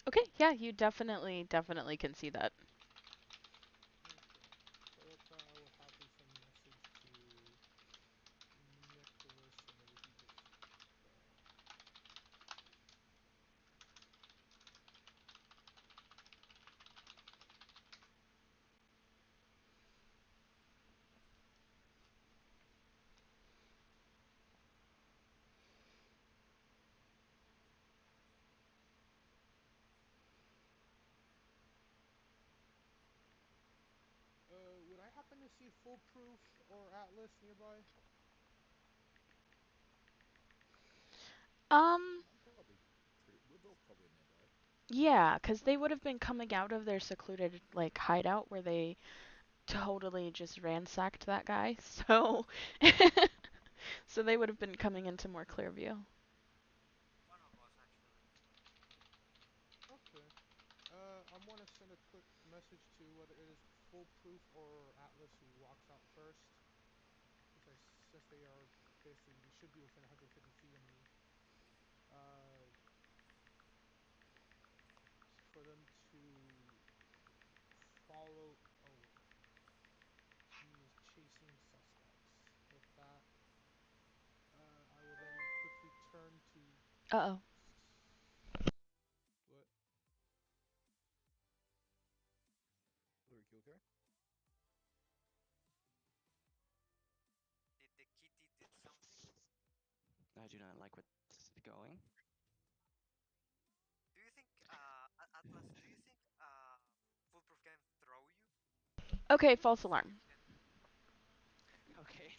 Speaker 1: Okay, yeah, you definitely can see that.
Speaker 2: Okay. So with that, I will happily send a message to Nicholas whenever he gets back. Would I happen to see Foolproof or Atlas nearby?
Speaker 1: Um,
Speaker 7: Probably pretty. We're both probably nearby.
Speaker 1: yeah, 'cause they would have been coming out of their secluded like hideout where they totally just ransacked that guy. So so they would have been coming into more clear view.
Speaker 6: One of us actually.
Speaker 2: Okay. I'm gonna send a quick message to whether it is Foolproof or Atlas who walks out first, since they are basically they should be within 150 feet of me. Uh, for them to follow Owen. He is chasing suspects. With that, I will then quickly turn to.
Speaker 1: Uh-oh.
Speaker 2: What?
Speaker 7: Luke, you okay?
Speaker 6: Did the kitty did something?
Speaker 9: I do not like where this is going.
Speaker 6: Do you think, Atlas? Do you think Foolproof can throw you
Speaker 1: Okay, false
Speaker 6: so you
Speaker 1: alarm.
Speaker 6: can?
Speaker 9: Okay.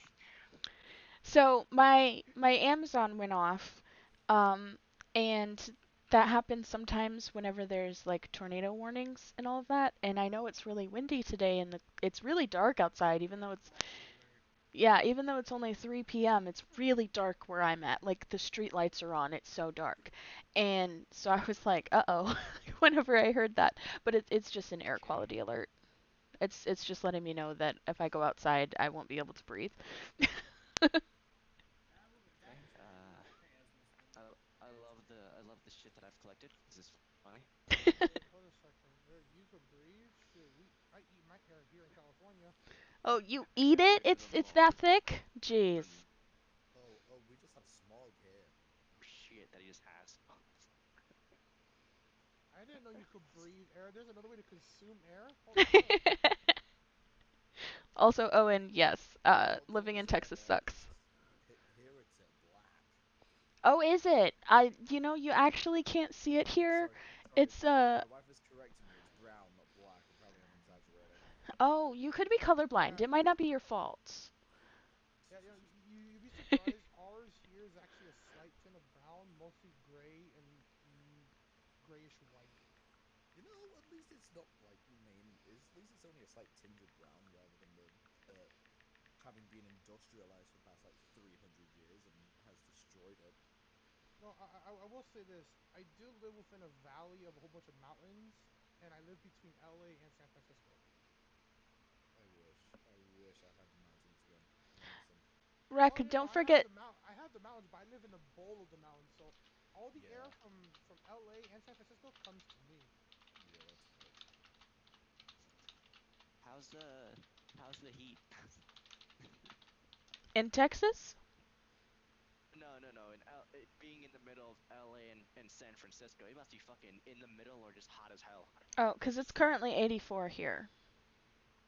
Speaker 1: So my Amazon went off, um, and that happens sometimes whenever there's like tornado warnings and all of that. And I know it's really windy today, and it's really dark outside, even though it's
Speaker 2: Blackout alert.
Speaker 1: yeah, even though it's only 3 p.m. It's really dark where I'm at. Like the street lights are on. It's so dark, and so I was like, uh-oh, whenever I heard that. But it's just an air
Speaker 9: Okay.
Speaker 1: quality alert. It's just letting me know that if I go outside, I won't be able to breathe.
Speaker 3: That
Speaker 9: Okay.
Speaker 3: is okay as we said.
Speaker 9: I I love the shit that I've collected. This is funny.
Speaker 2: Hold a second. You could breathe. Shit, I eat my hair here in California.
Speaker 1: Oh, you eat
Speaker 9: Yeah,
Speaker 1: it?
Speaker 9: no,
Speaker 1: It's
Speaker 9: no.
Speaker 1: that thick?
Speaker 9: No,
Speaker 1: Jeez.
Speaker 7: Oh, we just have smog here.
Speaker 9: shit that he just has.
Speaker 2: I didn't know you could breathe air. There's another way to consume air. Holy shit.
Speaker 1: Also, Owen, yes,
Speaker 7: Don't
Speaker 1: living in
Speaker 7: say it,
Speaker 1: Texas
Speaker 7: man,
Speaker 1: sucks.
Speaker 7: because here it's black.
Speaker 1: Oh, is it? You actually can't see it here.
Speaker 7: Sorry.
Speaker 1: It's
Speaker 7: My wife is correcting me. It's brown, not black. Apparently, I'm exaggerating.
Speaker 1: oh, you could be colorblind.
Speaker 2: Yeah,
Speaker 1: It might not be your fault.
Speaker 2: yeah. You'd be surprised. Ours here is actually a slight tint of brown, mostly gray and grayish white.
Speaker 7: You know, at least it's not like main. At least it's only a slight tinge of brown rather than the having been industrialized for the past like 300 years and has destroyed it.
Speaker 2: No, I will say this. I do live within a valley of a whole bunch of mountains, and I live between LA and San Francisco.
Speaker 7: I wish I had the mountains again. I miss them.
Speaker 1: Rec,
Speaker 2: Oh no, no,
Speaker 1: don't forget.
Speaker 2: I have the mountains, but I live in the bowl of the mountains, so all the air
Speaker 7: Yeah,
Speaker 2: from LA and San Francisco comes to me.
Speaker 7: yeah, that's fair.
Speaker 9: How's the how's the heat?
Speaker 1: In Texas?
Speaker 9: No. Being in the middle of LA and San Francisco, it must be fucking in the middle or just hot as hell.
Speaker 1: Oh, 'cause it's currently 84 here.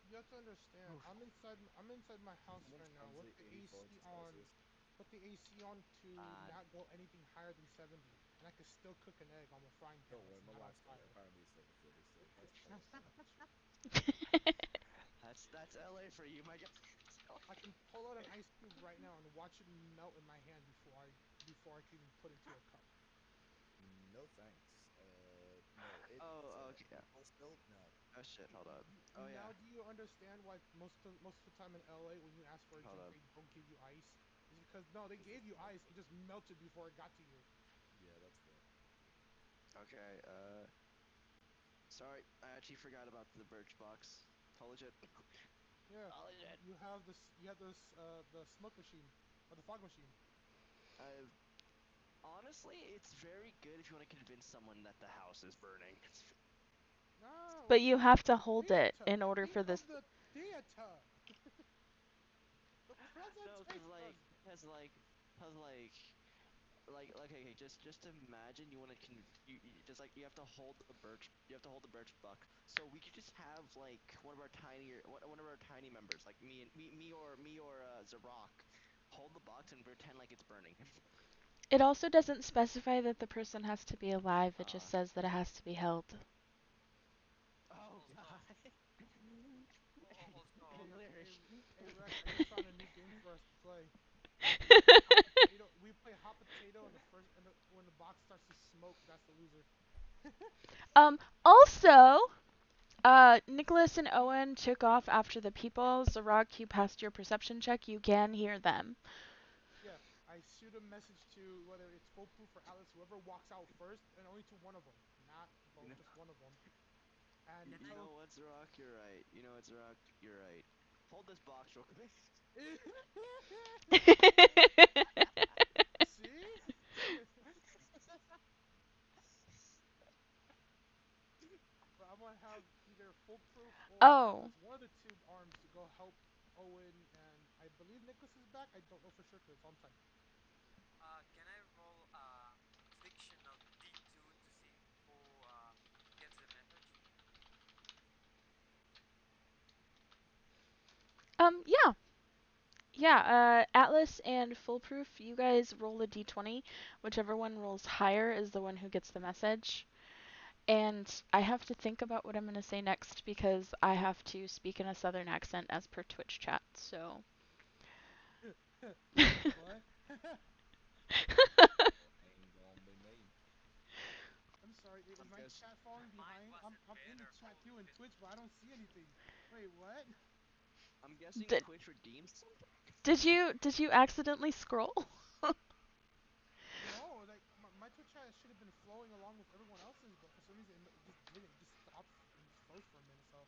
Speaker 2: You have to understand.
Speaker 9: Oof.
Speaker 2: I'm inside my house
Speaker 7: Once
Speaker 2: right now with
Speaker 7: translate
Speaker 2: the
Speaker 7: 84 into
Speaker 2: AC on.
Speaker 7: Celsius.
Speaker 2: Put the AC on to
Speaker 9: Uh,
Speaker 2: not go anything higher than 70. and I could still cook an egg on a frying pan
Speaker 7: Don't worry,
Speaker 2: that's
Speaker 7: my
Speaker 2: not on
Speaker 7: wife's got it.
Speaker 2: fire.
Speaker 7: Apparently, it's level 36. That's fine.
Speaker 9: That's LA for you, my guy.
Speaker 2: I can pull out an ice cube right now and watch it melt in my hand before I can even put into a cup.
Speaker 7: No thanks. No, it's
Speaker 9: Oh, okay. Yeah.
Speaker 7: full still. No.
Speaker 9: Oh shit. Hold on. Oh yeah.
Speaker 2: Now do you understand why most of the time in LA when you ask for a
Speaker 9: Hold
Speaker 2: drink
Speaker 9: on.
Speaker 2: they don't give you ice? It's because no, they
Speaker 7: It's just
Speaker 2: gave you ice,
Speaker 7: melted.
Speaker 2: it just melted before it got to you.
Speaker 7: Yeah, that's fair.
Speaker 9: Okay. Sorry, I actually forgot about the birch box. Apologize.
Speaker 2: Yeah,
Speaker 9: Apologize.
Speaker 2: you have this the smoke machine or the fog machine.
Speaker 9: Uh, Honestly, it's very good if you want to convince someone that the house is burning.
Speaker 1: But
Speaker 2: No,
Speaker 1: you have to hold it
Speaker 2: theater.
Speaker 1: in order
Speaker 2: Think
Speaker 1: for this.
Speaker 2: of the theater, the
Speaker 9: No, cause
Speaker 2: presentation.
Speaker 9: okay, just imagine you want to you just like you have to hold the birch buck. So we could just have like one of our tiny members, like me or Zarok, hold the box and pretend like it's burning.
Speaker 1: It also doesn't specify that the person has to be alive, it just
Speaker 9: Uh,
Speaker 1: says that it has to be held.
Speaker 9: oh
Speaker 6: Also,
Speaker 9: god.
Speaker 6: also,
Speaker 2: Hey, hey,
Speaker 9: Hilarious.
Speaker 2: hey, Rex, I just found a new game for us to play. Hot potato. We play hot potato, and when the box starts to smoke, that's the loser.
Speaker 1: Also, Nicholas and Owen took off after the people. Zarok, you passed your perception check. You can hear them.
Speaker 2: Yeah, I shoot a message to whether it's foolproof or Alice, whoever walks out first, and only to one of them, not
Speaker 9: You
Speaker 2: both,
Speaker 9: know,
Speaker 2: just one of them, and
Speaker 6: can
Speaker 9: you
Speaker 6: I?
Speaker 2: tell.
Speaker 9: know what, Zarok? You're right. You know what, Zarok? You're right. Hold this box real quick.
Speaker 2: See? But I'm gonna have either foolproof or
Speaker 1: Oh,
Speaker 2: Alice, one of the two arms, to go help Owen, and I believe Nicholas is back. I don't know for sure because it's on type.
Speaker 6: Can I roll fiction of D2 to see who gets the message?
Speaker 1: yeah. Yeah, Atlas and Foolproof, you guys roll a d20. Whichever one rolls higher is the one who gets the message. And I have to think about what I'm going to say next because I have to speak in a southern accent as per Twitch chat. So.
Speaker 2: What?
Speaker 7: Ain't gonna be me.
Speaker 2: I'm sorry. Is
Speaker 9: I'm
Speaker 2: my
Speaker 9: guess.
Speaker 2: chat falling
Speaker 6: Mine
Speaker 2: behind? I'm
Speaker 6: wasn't
Speaker 2: I'm in the
Speaker 6: better,
Speaker 2: chat too in
Speaker 6: bullshit.
Speaker 2: Twitch, but I don't see anything. Wait, what?
Speaker 9: I'm guessing
Speaker 1: did,
Speaker 9: Twitch redeems something.
Speaker 1: did you accidentally scroll?
Speaker 2: No, like my Twitch chat should have been flowing along with everyone else's, but for some reason it just didn't. It just stopped and just froze for a minute. So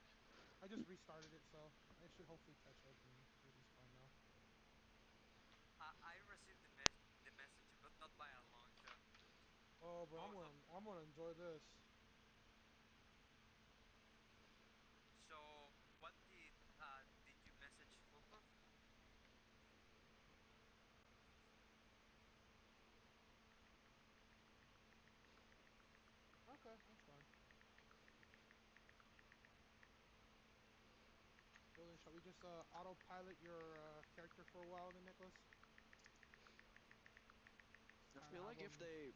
Speaker 2: I just restarted it. So it should hopefully catch up and everything's fine now.
Speaker 6: I received the message, but not by a long shot.
Speaker 2: Oh, but
Speaker 6: Both of them.
Speaker 2: I'm gonna enjoy this.
Speaker 6: So, what did you message foolproof?
Speaker 2: Okay, that's fine. So then, shall we just autopilot your character for a while, then, Nicholas? Just
Speaker 9: I
Speaker 2: kind of
Speaker 9: feel
Speaker 2: have
Speaker 9: like if
Speaker 2: them.
Speaker 9: they.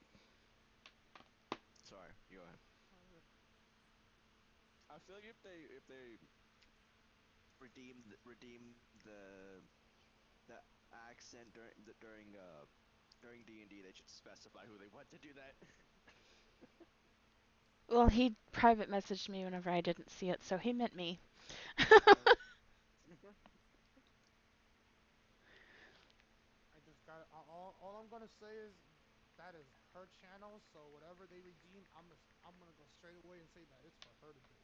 Speaker 9: Sorry, you go ahead.
Speaker 2: Oh,
Speaker 9: I feel like if they redeem the accent during D&D, they should specify who they want to do that.
Speaker 1: Well, he private messaged me whenever I didn't see it, so he meant me.
Speaker 9: Uh,
Speaker 2: I just got it. All I'm gonna say is that is her channel. So whatever they redeem, I'm gonna go straight away and say that it's for her to do.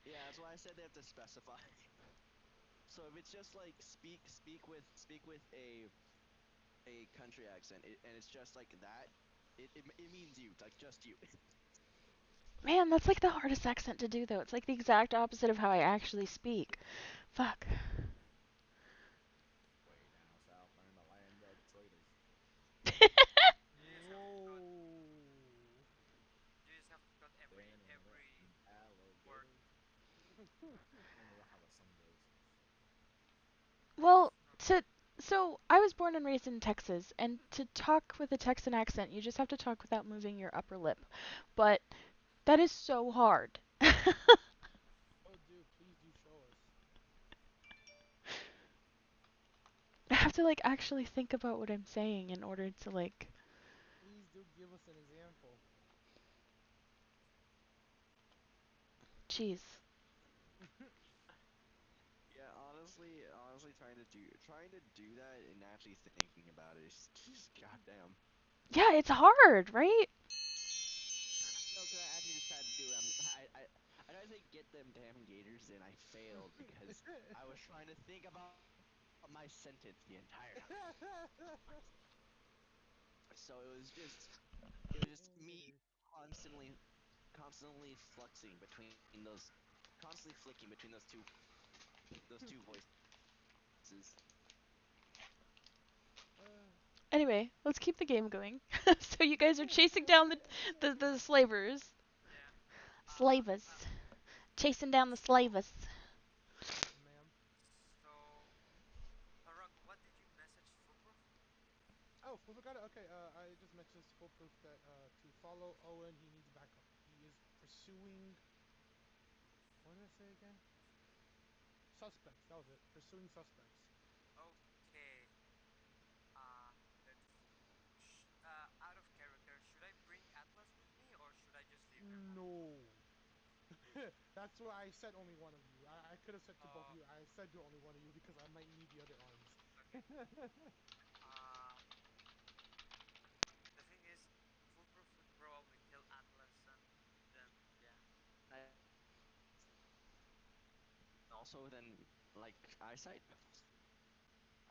Speaker 9: yeah, that's why I said they have to specify. So if it's just like speak with a country accent, and it's just like that, it means you, like just you.
Speaker 1: Man, that's like the hardest accent to do, though. It's like the exact opposite of how I actually speak. Fuck.
Speaker 7: Way down south in the land of the traitors.
Speaker 6: You just have to cut.
Speaker 2: Whoa.
Speaker 6: You just have to cut every word.
Speaker 7: Alligators. I don't know how that song goes.
Speaker 1: Well,
Speaker 6: It's not
Speaker 1: to So I was born and raised in Texas, and to talk with a Texan accent, you just have to talk without moving your upper lip. But that is so hard.
Speaker 2: Oh, dude, please do show us.
Speaker 1: I have to like actually think about what I'm saying in order to like.
Speaker 2: Please do give us an example.
Speaker 1: Jeez.
Speaker 9: Yeah, honestly, trying to do that and actually thinking about it is just goddamn.
Speaker 1: Yeah, it's hard, right?
Speaker 9: No, because I actually just tried to do it. I tried to say get them damn gators, and I failed because I was trying to think about my sentence the entire time. So it was just
Speaker 2: Damn
Speaker 9: me
Speaker 2: gators.
Speaker 9: constantly constantly fluxing between those, constantly flicking between those two voices.
Speaker 2: uh,
Speaker 1: Anyway, let's keep the game going. So you guys are chasing down the slavers.
Speaker 6: Yeah.
Speaker 1: Slavers. Chasing down the slavers.
Speaker 2: yes, ma'am.
Speaker 6: So, Rock, what did you message Foolproof?
Speaker 2: Oh, Fufu got it. Okay. I just mentioned this full proof that to follow Owen, he needs backup. He is pursuing. What did I say again? Suspects. That was it. Pursuing suspects.
Speaker 6: Okay. Let's see. Out of character, should I bring Atlas with me or should I just leave him on?
Speaker 2: No. That's why I said only one of you. I could have said to both of
Speaker 6: Uh,
Speaker 2: you. I said to only one of you because I might need the other arms.
Speaker 6: okay. Uh, the thing is, Foolproof would probably kill Atlas and then, yeah.
Speaker 9: And also then, like, eyesight.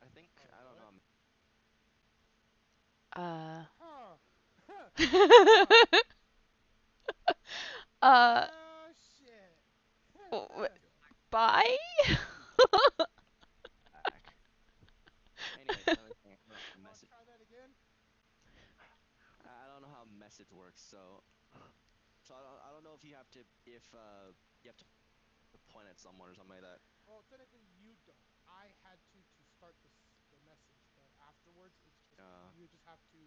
Speaker 9: I think
Speaker 2: Oh,
Speaker 9: I don't know.
Speaker 2: what?
Speaker 1: Uh.
Speaker 2: Huh. Huh.
Speaker 1: uh.
Speaker 2: Oh, shit.
Speaker 1: w-
Speaker 7: God.
Speaker 1: Bye.
Speaker 9: Back. Anyway, the only thing I don't know how
Speaker 2: Want to
Speaker 9: message.
Speaker 2: try that again?
Speaker 9: I don't know how message works, so I don't know if you have to, if you have to point at someone or something like that.
Speaker 2: Well, technically you don't. I had to start the message, but afterwards it's just you just have to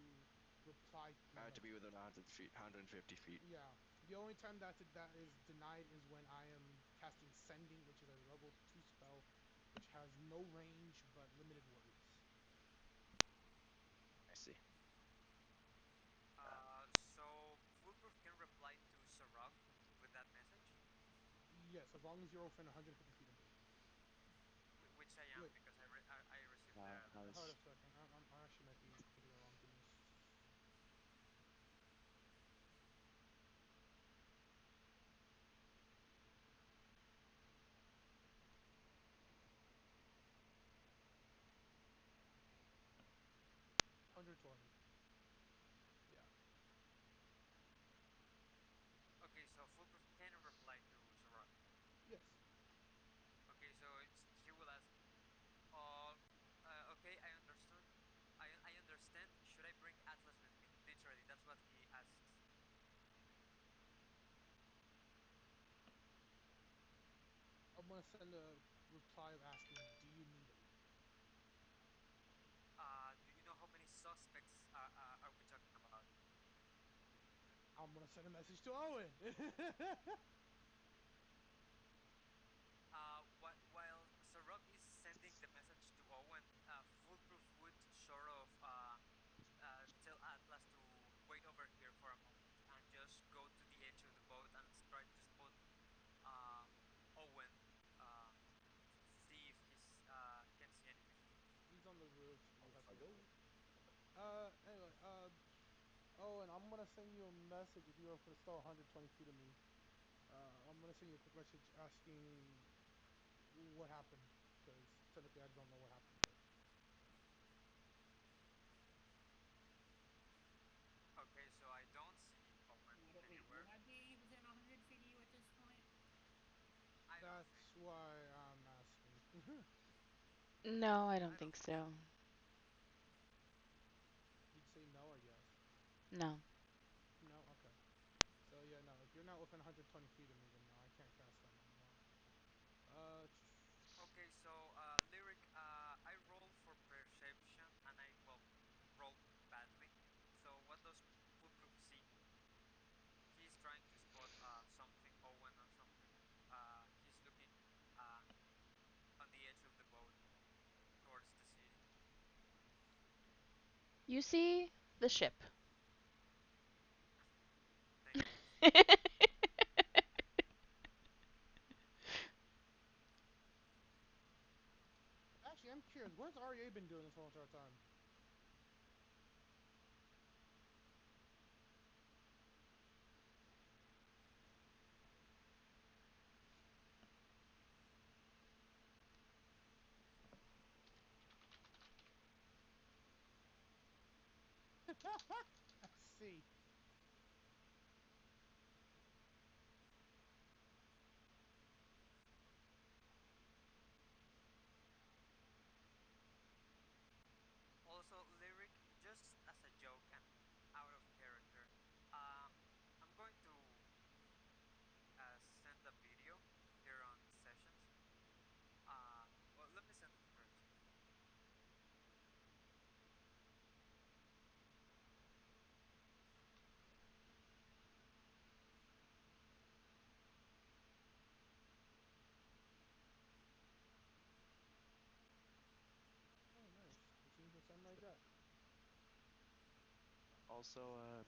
Speaker 2: reply
Speaker 9: I
Speaker 2: my
Speaker 9: have to be
Speaker 2: message.
Speaker 9: within 100 feet, 150 feet.
Speaker 2: Yeah. The only time that is denied is when I am casting sending, which is a level 2 spell which has no range but limited words.
Speaker 9: I see.
Speaker 6: So Foolproof can reply to Sarok with that message,
Speaker 2: Yes, as long as you're within 150 feet of me.
Speaker 6: which I am
Speaker 2: Wait,
Speaker 6: because I received
Speaker 9: Uh,
Speaker 6: the
Speaker 9: I
Speaker 2: hold
Speaker 9: was
Speaker 2: a second. I actually might be getting it wrong. Give me 120. Yeah.
Speaker 6: Okay, so Foolproof can reply to Sarok.
Speaker 2: Yes.
Speaker 6: Okay, so he will ask, okay, I understood. I understand. Should I bring Atlas with me? Literally, that's what he asks.
Speaker 2: I'm gonna send a reply of asking, "Do you need him?"
Speaker 6: Do you know how many suspects are we talking about?
Speaker 2: I'm gonna send a message to Owen.
Speaker 6: While Sarok is sending the message to Owen, Foolproof would sort of tell Atlas to wait over here for a moment and just go to the edge of the boat and try to spot uh, Owen. Uh, See if he's can see anything.
Speaker 2: He's on the roof. You
Speaker 7: Off
Speaker 2: have
Speaker 7: I
Speaker 2: to
Speaker 7: go.
Speaker 2: wait. Anyway, Owen, I'm gonna send you a message if you are still 120 feet of me. I'm gonna send you a quick message asking what happened, because technically I don't know what happened yet.
Speaker 6: Okay, so I don't see Owen
Speaker 3: Wait,
Speaker 6: anywhere.
Speaker 3: would I be within 100 feet of you at this point?
Speaker 6: I don't think
Speaker 2: That's why I'm asking.
Speaker 1: No, I
Speaker 6: I
Speaker 1: don't
Speaker 6: don't
Speaker 1: think
Speaker 6: think so.
Speaker 1: so.
Speaker 2: You'd say no or yes?
Speaker 1: No.
Speaker 2: No? Okay. So yeah, no. If you're not within 120 feet of me, then no, I can't cast that no more. Uh,
Speaker 6: Okay, so Lyric, I roll for just put group C. He's trying to spot something Owen or something. He's looking uh, on the edge of the boat towards the city.
Speaker 1: You see the ship.
Speaker 6: Thank you.
Speaker 2: Actually, I'm curious. Where's REA been doing this whole entire time? I see.
Speaker 6: Also, lyric, just as a joke and out of character. Uh, I'm going to send a video here on sessions. Well, let me send it first.
Speaker 2: Oh, nice. The team can send like that.
Speaker 9: Also,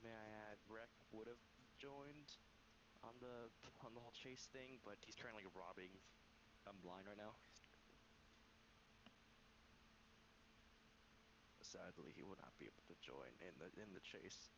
Speaker 9: may I add, Rec would have joined on the whole chase thing, but he's currently robbing. I'm blind right now. Sadly, he will not be able to join in the chase.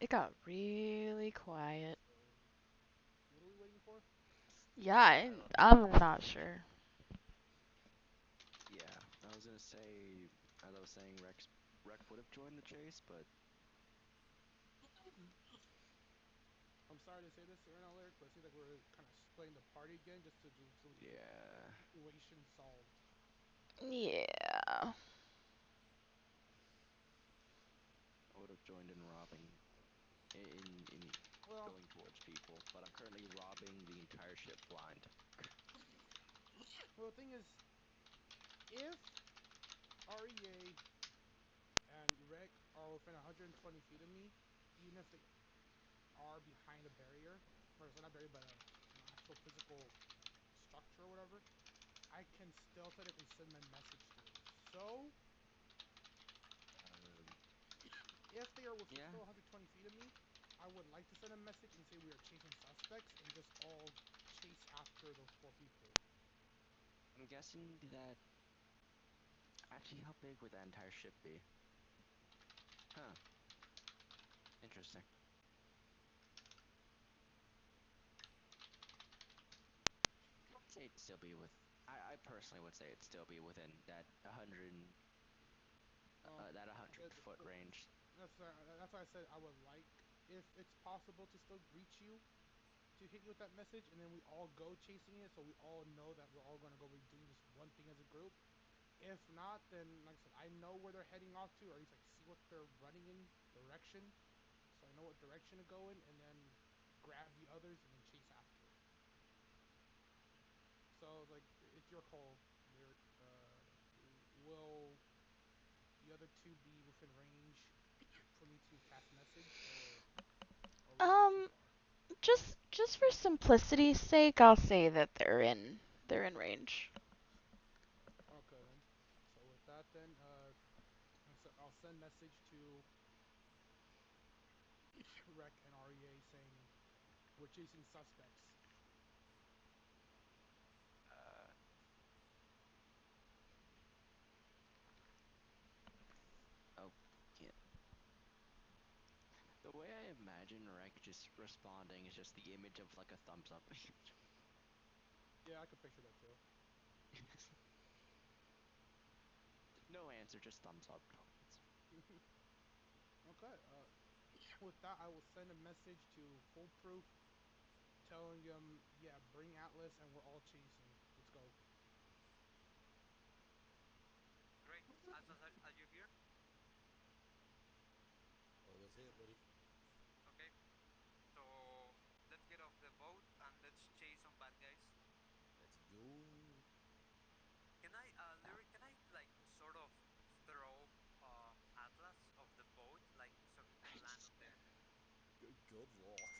Speaker 1: It got really quiet.
Speaker 2: So, what are we waiting for?
Speaker 1: Yeah,
Speaker 9: I don't.
Speaker 1: I'm not sure.
Speaker 9: Yeah, I was gonna say, as I was saying, Rec would have joined the chase, but
Speaker 2: I'm sorry to say this right now, Lyric, but it seems like we're kind of splitting the party again just so we can get the
Speaker 9: yeah,
Speaker 2: situation solved.
Speaker 1: Yeah.
Speaker 9: I would have joined in robbing in
Speaker 2: Well,
Speaker 9: going towards people, but I'm currently robbing the entire ship blind.
Speaker 2: well, the thing is, if REA and Rec are within 120 feet of me, even if they are behind a barrier, or it's not a barrier, but an actual physical structure or whatever, I can still technically send my message through. So,
Speaker 9: Um,
Speaker 2: if they are within
Speaker 9: yeah,
Speaker 2: still 120 feet of me, I would like to send a message and say we are chasing suspects and just all chase after those four people.
Speaker 9: I'm guessing that actually how big would that entire ship be? Huh, interesting. I'd say it'd still be with. I personally would say it'd still be within that 100 that
Speaker 2: Uh,
Speaker 9: 100-foot range.
Speaker 2: that's why I said I would like, if it's possible, to still greet you, to hit you with that message, and then we all go chasing it, so we all know that we're all gonna go be doing this one thing as a group. If not, then like I said, I know where they're heading off to, or at least like see what they're running in direction, so I know what direction to go in, and then grab the others and then chase after. So like it's your call, Lyric. Will the other two be within range for me to cast message, or will it be too
Speaker 1: Um,
Speaker 2: far?
Speaker 1: just for simplicity's sake, I'll say that they're in range.
Speaker 2: Okay then. So with that then, I'll send message to Rec and REA saying we're chasing suspects.
Speaker 9: Uh, oh, yeah. The way I imagine Rek just responding is just the image of like a thumbs up.
Speaker 2: Yeah, I could picture that too.
Speaker 9: No answer, just thumbs up.
Speaker 2: Okay. With that, I will send a message to Foolproof telling him, yeah, bring Atlas and we're all chasing. Let's go.
Speaker 6: Great. Atlas, are you here?
Speaker 7: Always here, buddy.
Speaker 6: Okay. So let's get off the boat and let's chase some bad guys.
Speaker 7: Let's go.
Speaker 6: Can I, Lyric? Can I like sort of throw Atlas off the boat, like so he can land on the?
Speaker 7: Good luck.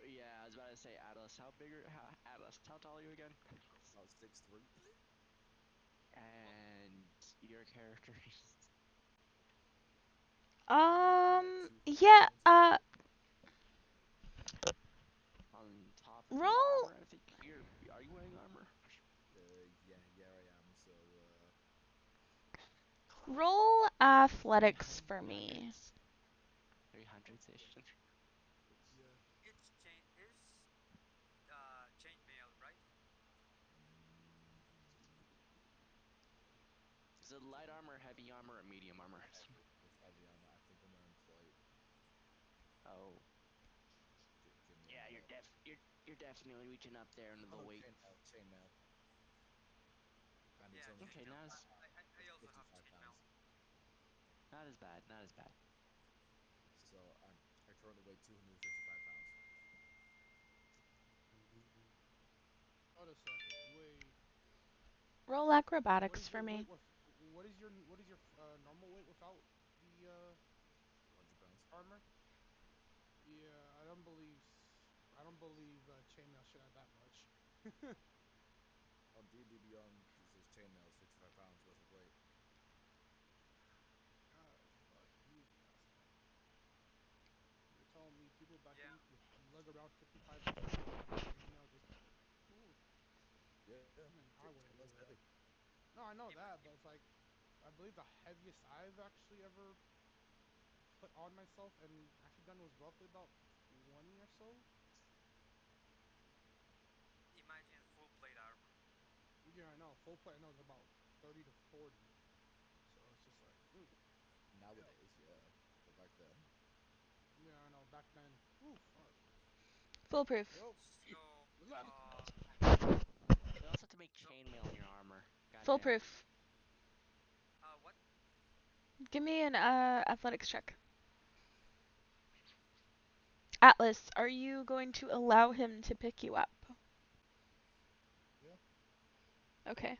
Speaker 9: Yeah, I was about to say Atlas. Atlas? How tall are you again?
Speaker 7: About 6'3".
Speaker 6: Well,
Speaker 9: And your character
Speaker 7: About
Speaker 1: Yeah,
Speaker 7: 220.
Speaker 9: on top of the
Speaker 1: roll
Speaker 9: armor. I think you're. Are you wearing armor?
Speaker 7: Yeah, I am. So,
Speaker 1: roll athletics for
Speaker 9: Three
Speaker 1: me.
Speaker 9: hundreds. 300 ish.
Speaker 2: Yeah.
Speaker 6: it's chain is chainmail, right?
Speaker 9: Is it light armor, heavy armor, or medium armor?
Speaker 7: it's heavy armor. I think I'm wearing plate.
Speaker 9: Oh,
Speaker 7: Give me a
Speaker 9: yeah,
Speaker 7: minute.
Speaker 9: you're definitely reaching up there into the
Speaker 7: Oh,
Speaker 9: weight.
Speaker 7: chainmail. And it's
Speaker 6: Yeah,
Speaker 7: only
Speaker 9: Okay,
Speaker 6: chainmail.
Speaker 7: 55
Speaker 9: nice.
Speaker 7: pounds.
Speaker 6: I
Speaker 7: It's
Speaker 6: also have
Speaker 7: 55
Speaker 6: chainmail.
Speaker 7: pounds.
Speaker 9: Not as bad. Not as bad.
Speaker 7: So I currently weigh 255 pounds.
Speaker 2: Hold a second. Wait.
Speaker 1: Roll
Speaker 2: What
Speaker 1: acrobatics
Speaker 2: is
Speaker 1: for
Speaker 2: your
Speaker 1: me.
Speaker 2: weight with? What is your normal weight without the
Speaker 7: 200 pounds.
Speaker 2: armor? Yeah, I don't believe chainmail should have that much.
Speaker 7: On D&D Beyond, it says chainmail is 55 pounds worth of weight.
Speaker 2: God, fuck you, Gaston. You're telling me people back
Speaker 6: Yeah,
Speaker 2: then could lug around 55 pounds of chainmail just. Ooh,
Speaker 7: Yeah,
Speaker 2: man, I wouldn't
Speaker 7: chainmail's
Speaker 2: do
Speaker 7: heavy.
Speaker 2: that. No, I know
Speaker 6: Ima-
Speaker 2: that, but it's like I believe the heaviest I've actually ever put on myself and actually done was roughly about 20 or so.
Speaker 6: imagine full plate armor.
Speaker 2: Yeah, I know. Full plate I know is about 30 to 40. So it's just like, hell.
Speaker 7: Nowadays, yeah. But back then,
Speaker 2: Yeah, I know. Back then, ooh, fuck.
Speaker 1: Foolproof.
Speaker 2: Yo,
Speaker 6: So,
Speaker 2: what's up?
Speaker 9: You also have to make
Speaker 6: so
Speaker 9: chainmail in your armor. Goddamn.
Speaker 1: Foolproof.
Speaker 6: what?
Speaker 1: Give me an athletics check. Atlas, are you going to allow him to pick you up?
Speaker 7: yeah.
Speaker 1: Okay.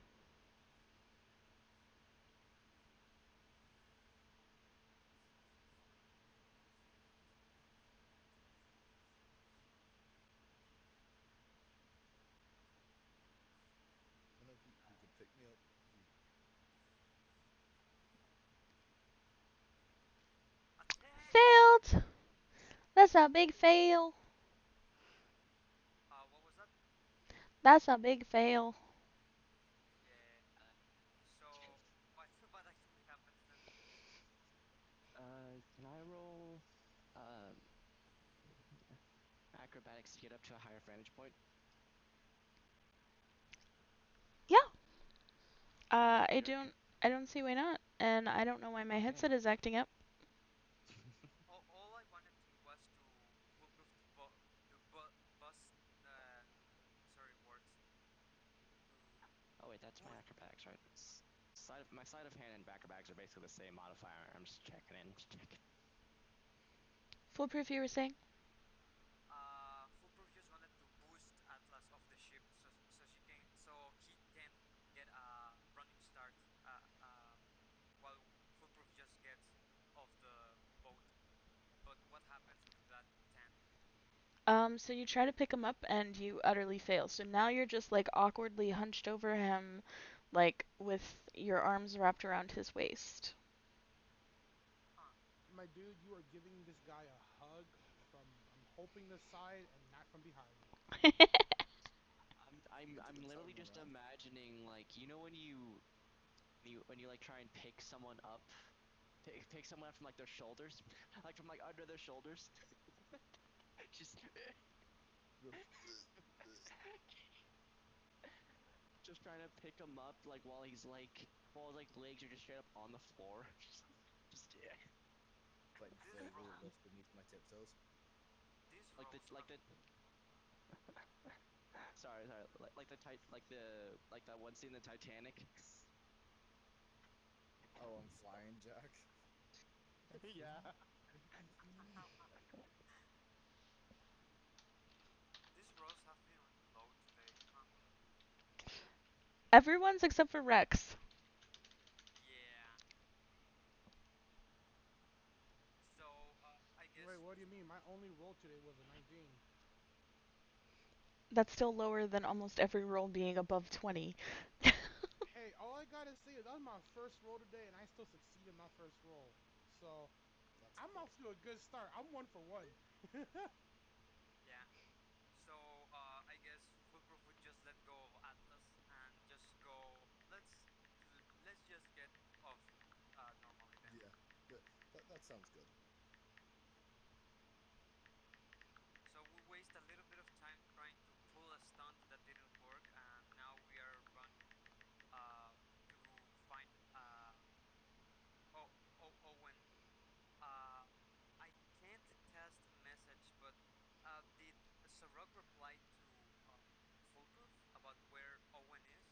Speaker 7: I don't know if you could pick me up. If you,
Speaker 6: Attack!
Speaker 1: Failed. That's a big fail.
Speaker 6: What was that?
Speaker 1: That's a big fail.
Speaker 6: Yeah. So, what actually happens then?
Speaker 9: Can I roll um acrobatics to get up to a higher vantage point?
Speaker 1: Yeah. I
Speaker 9: Lyric.
Speaker 1: don't see why not. And I don't know why my
Speaker 9: Okay.
Speaker 1: headset is acting up.
Speaker 6: All I wanted to was to foolproof to bust. Sorry, words. To
Speaker 9: Oh wait, that's my
Speaker 6: bully.
Speaker 9: acrobatics, right? sleight of hand and backer bags are basically the same modifier. I'm just checking in. Just checking.
Speaker 1: Foolproof, you were saying?
Speaker 6: Foolproof just wanted to boost Atlas off the ship so he can get a running start. While Foolproof just gets off the boat. But what happens with that 10?
Speaker 1: So you try to pick him up and you utterly fail. So now you're just like awkwardly hunched over him, like with your arms wrapped around his waist.
Speaker 6: Huh.
Speaker 2: My dude, you are giving this guy a hug from I'm hoping the side and not from behind.
Speaker 7: Into
Speaker 9: I'm
Speaker 7: the
Speaker 9: literally
Speaker 7: tone, my
Speaker 9: just
Speaker 7: man.
Speaker 9: imagining like when you like try and pick someone up, pick someone up from like their shoulders, like from like under their shoulders. Just just trying to pick him up like while his like legs are just straight up on the floor. Just yeah.
Speaker 7: Like
Speaker 6: This
Speaker 7: the
Speaker 6: roll,
Speaker 7: walrus beneath my tiptoes.
Speaker 6: these
Speaker 9: like the
Speaker 6: rolls
Speaker 9: like
Speaker 6: have
Speaker 9: the sorry like that one scene in the Titanic.
Speaker 7: Oh, I'm flying, Jack.
Speaker 2: Yeah.
Speaker 6: these rolls have been really low today, huh?
Speaker 1: Everyone's except for Rex.
Speaker 6: Yeah. So I
Speaker 2: Wait,
Speaker 6: guess
Speaker 2: what do you mean? My only roll today was a 19.
Speaker 1: That's still lower than almost every roll being above 20.
Speaker 2: Hey, all I gotta say is that was my first roll today, and I still succeeded my first roll. So
Speaker 7: That's
Speaker 2: I'm
Speaker 7: good.
Speaker 2: off to a good start. I'm 1 for 1.
Speaker 6: yeah. So I guess Foolproof would just let go of Atlas and just go. Let's just get off normally then.
Speaker 7: Yeah, that that sounds good.
Speaker 6: So we waste a little bit of time trying to pull a stunt that didn't work, and now we are running to find Owen. Uh, I can't test message, but did Sarug reply to Foolproof about where Owen is?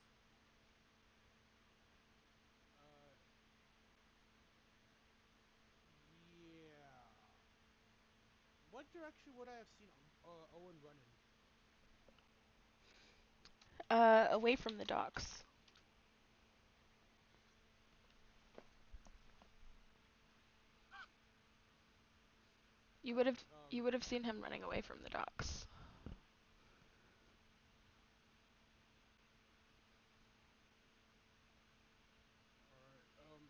Speaker 2: uh, yeah. What direction would I have seen Owen running?
Speaker 1: Away from the docks. You
Speaker 2: All
Speaker 1: would
Speaker 2: right.
Speaker 1: have you would have seen him running away from the docks.
Speaker 2: All right.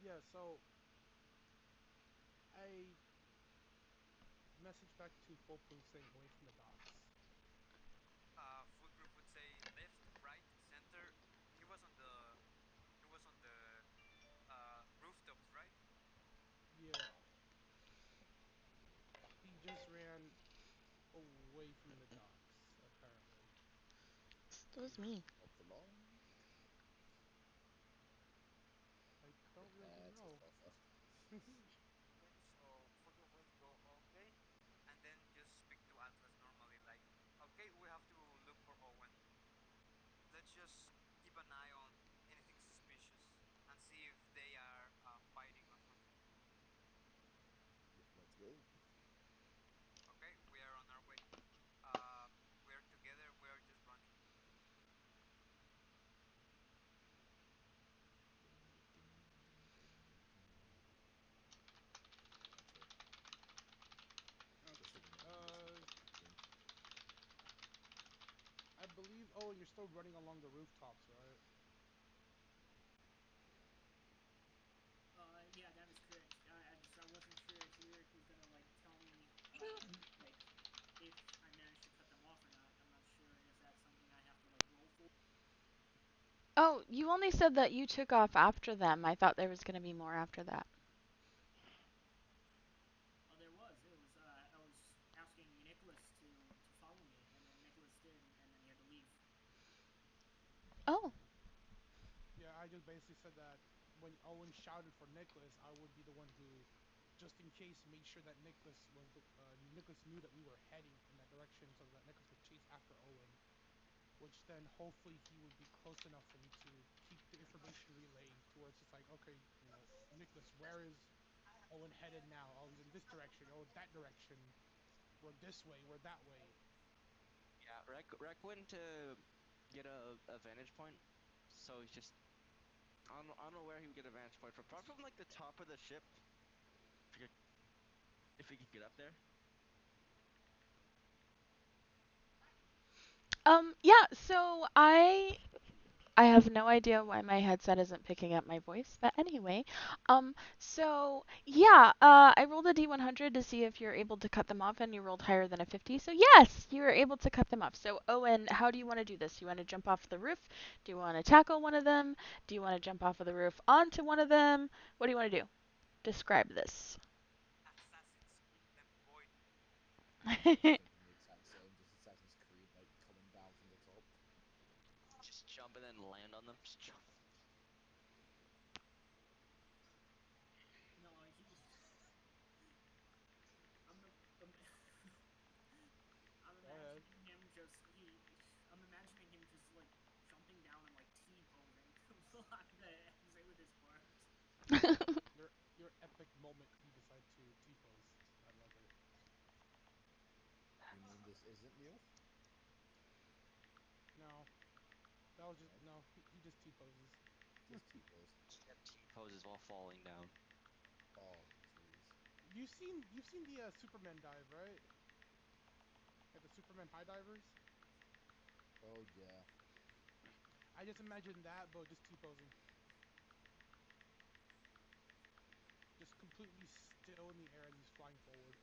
Speaker 2: Yeah. So I messaged back to Foolproof saying away from the docks.
Speaker 6: Foolproof would say left, right, center. He was on the rooftops, right?
Speaker 2: Yeah. He just ran away from the docks, apparently.
Speaker 1: That was me.
Speaker 7: Of the long.
Speaker 2: I don't really
Speaker 7: That's his
Speaker 2: know.
Speaker 7: buffer.
Speaker 6: Okay, so Foolproof would go okay, and then just speak to Atlas normally, like, okay, we have to look for Owen. Let's just keep an eye on anything suspicious and see if they are fighting or something.
Speaker 7: Let's go.
Speaker 6: Okay, we are on our way. We are together. We are just running.
Speaker 7: Ding, ding, ding, ding, ding. Gotcha. Just
Speaker 2: Okay.
Speaker 7: ignore me. This is screen.
Speaker 2: I believe. Oh, and you're still running along the rooftops, right?
Speaker 3: Yeah, that is correct. I wasn't sure if Lyric was gonna like tell me like if I managed to cut them off or not. I'm not sure if that's something I have to like roll for.
Speaker 1: Oh, you only said that you took off after them. I thought there was going to be more after that.
Speaker 3: Oh, there was. I was asking Nicholas to follow me, and then Nicholas did, and then he had to leave.
Speaker 1: Oh,
Speaker 2: Yeah, I just basically said that when Owen shouted for Nicholas, I would be the one who, just in case, made sure that Nicholas knew that we were heading in that direction, so that Nicholas could chase after Owen, which then hopefully he would be close enough for me to keep the information relayed. okay, Nicholas, where is Owen headed now? Oh, he's in this direction. Oh, that direction. We're this way. We're that way.
Speaker 9: Yeah, Rec went to get a vantage point, so he's just I don't know where he would get a vantage point from. Probably from like the top of the ship, if he could, if he could get up there.
Speaker 1: Yeah, so I have no idea why my headset isn't picking up my voice, but anyway, so yeah, I rolled a D100 to see if you're able to cut them off, and you rolled higher than a 50. So yes, you were able to cut them off. So Owen, how do you want to do this? You want to jump off the roof? Do you want to tackle one of them? Do you want to jump off of the roof onto one of them? What do you want to do? Describe this.
Speaker 6: Assassin's Creed them, boy.
Speaker 7: I was thinking the exact same, just Assassin's Creed, like coming down from the top.
Speaker 9: Just jump and then land on them. Just jump.
Speaker 3: No, he. I'm. I'm I'm
Speaker 2: Go ahead.
Speaker 3: imagining him just he. I'm imagining him just like jumping down and like T-posing to block the exit with his corpse.
Speaker 2: Your epic moment. You decide to T pose. I love it.
Speaker 7: You mean this isn't real?
Speaker 2: No, that was just
Speaker 7: Okay.
Speaker 2: no. He just T poses.
Speaker 7: Just T-pose.
Speaker 9: Yeah, T poses while falling down.
Speaker 7: Oh, jeez.
Speaker 2: You've seen the Superman dive, right? Like the Superman high divers.
Speaker 7: Oh, yeah.
Speaker 2: I just imagine that, but just T posing, just completely still in the air as he's flying forward.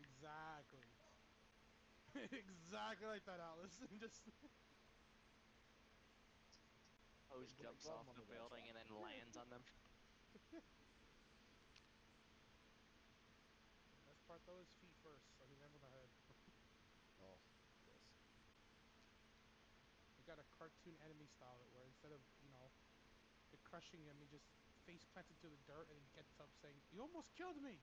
Speaker 2: Exactly. Exactly like that, Alice. Just
Speaker 9: Pose jumps
Speaker 7: Glad
Speaker 9: off
Speaker 7: I'm on
Speaker 9: the
Speaker 7: the right
Speaker 9: building
Speaker 7: track.
Speaker 9: and then lands on them.
Speaker 2: best part though is feet first, so he lands on the head.
Speaker 7: Oh, yes.
Speaker 2: He got a cartoon enemy style where instead of it crushing him, he just face plants into the dirt and then gets up saying, "You almost killed me,"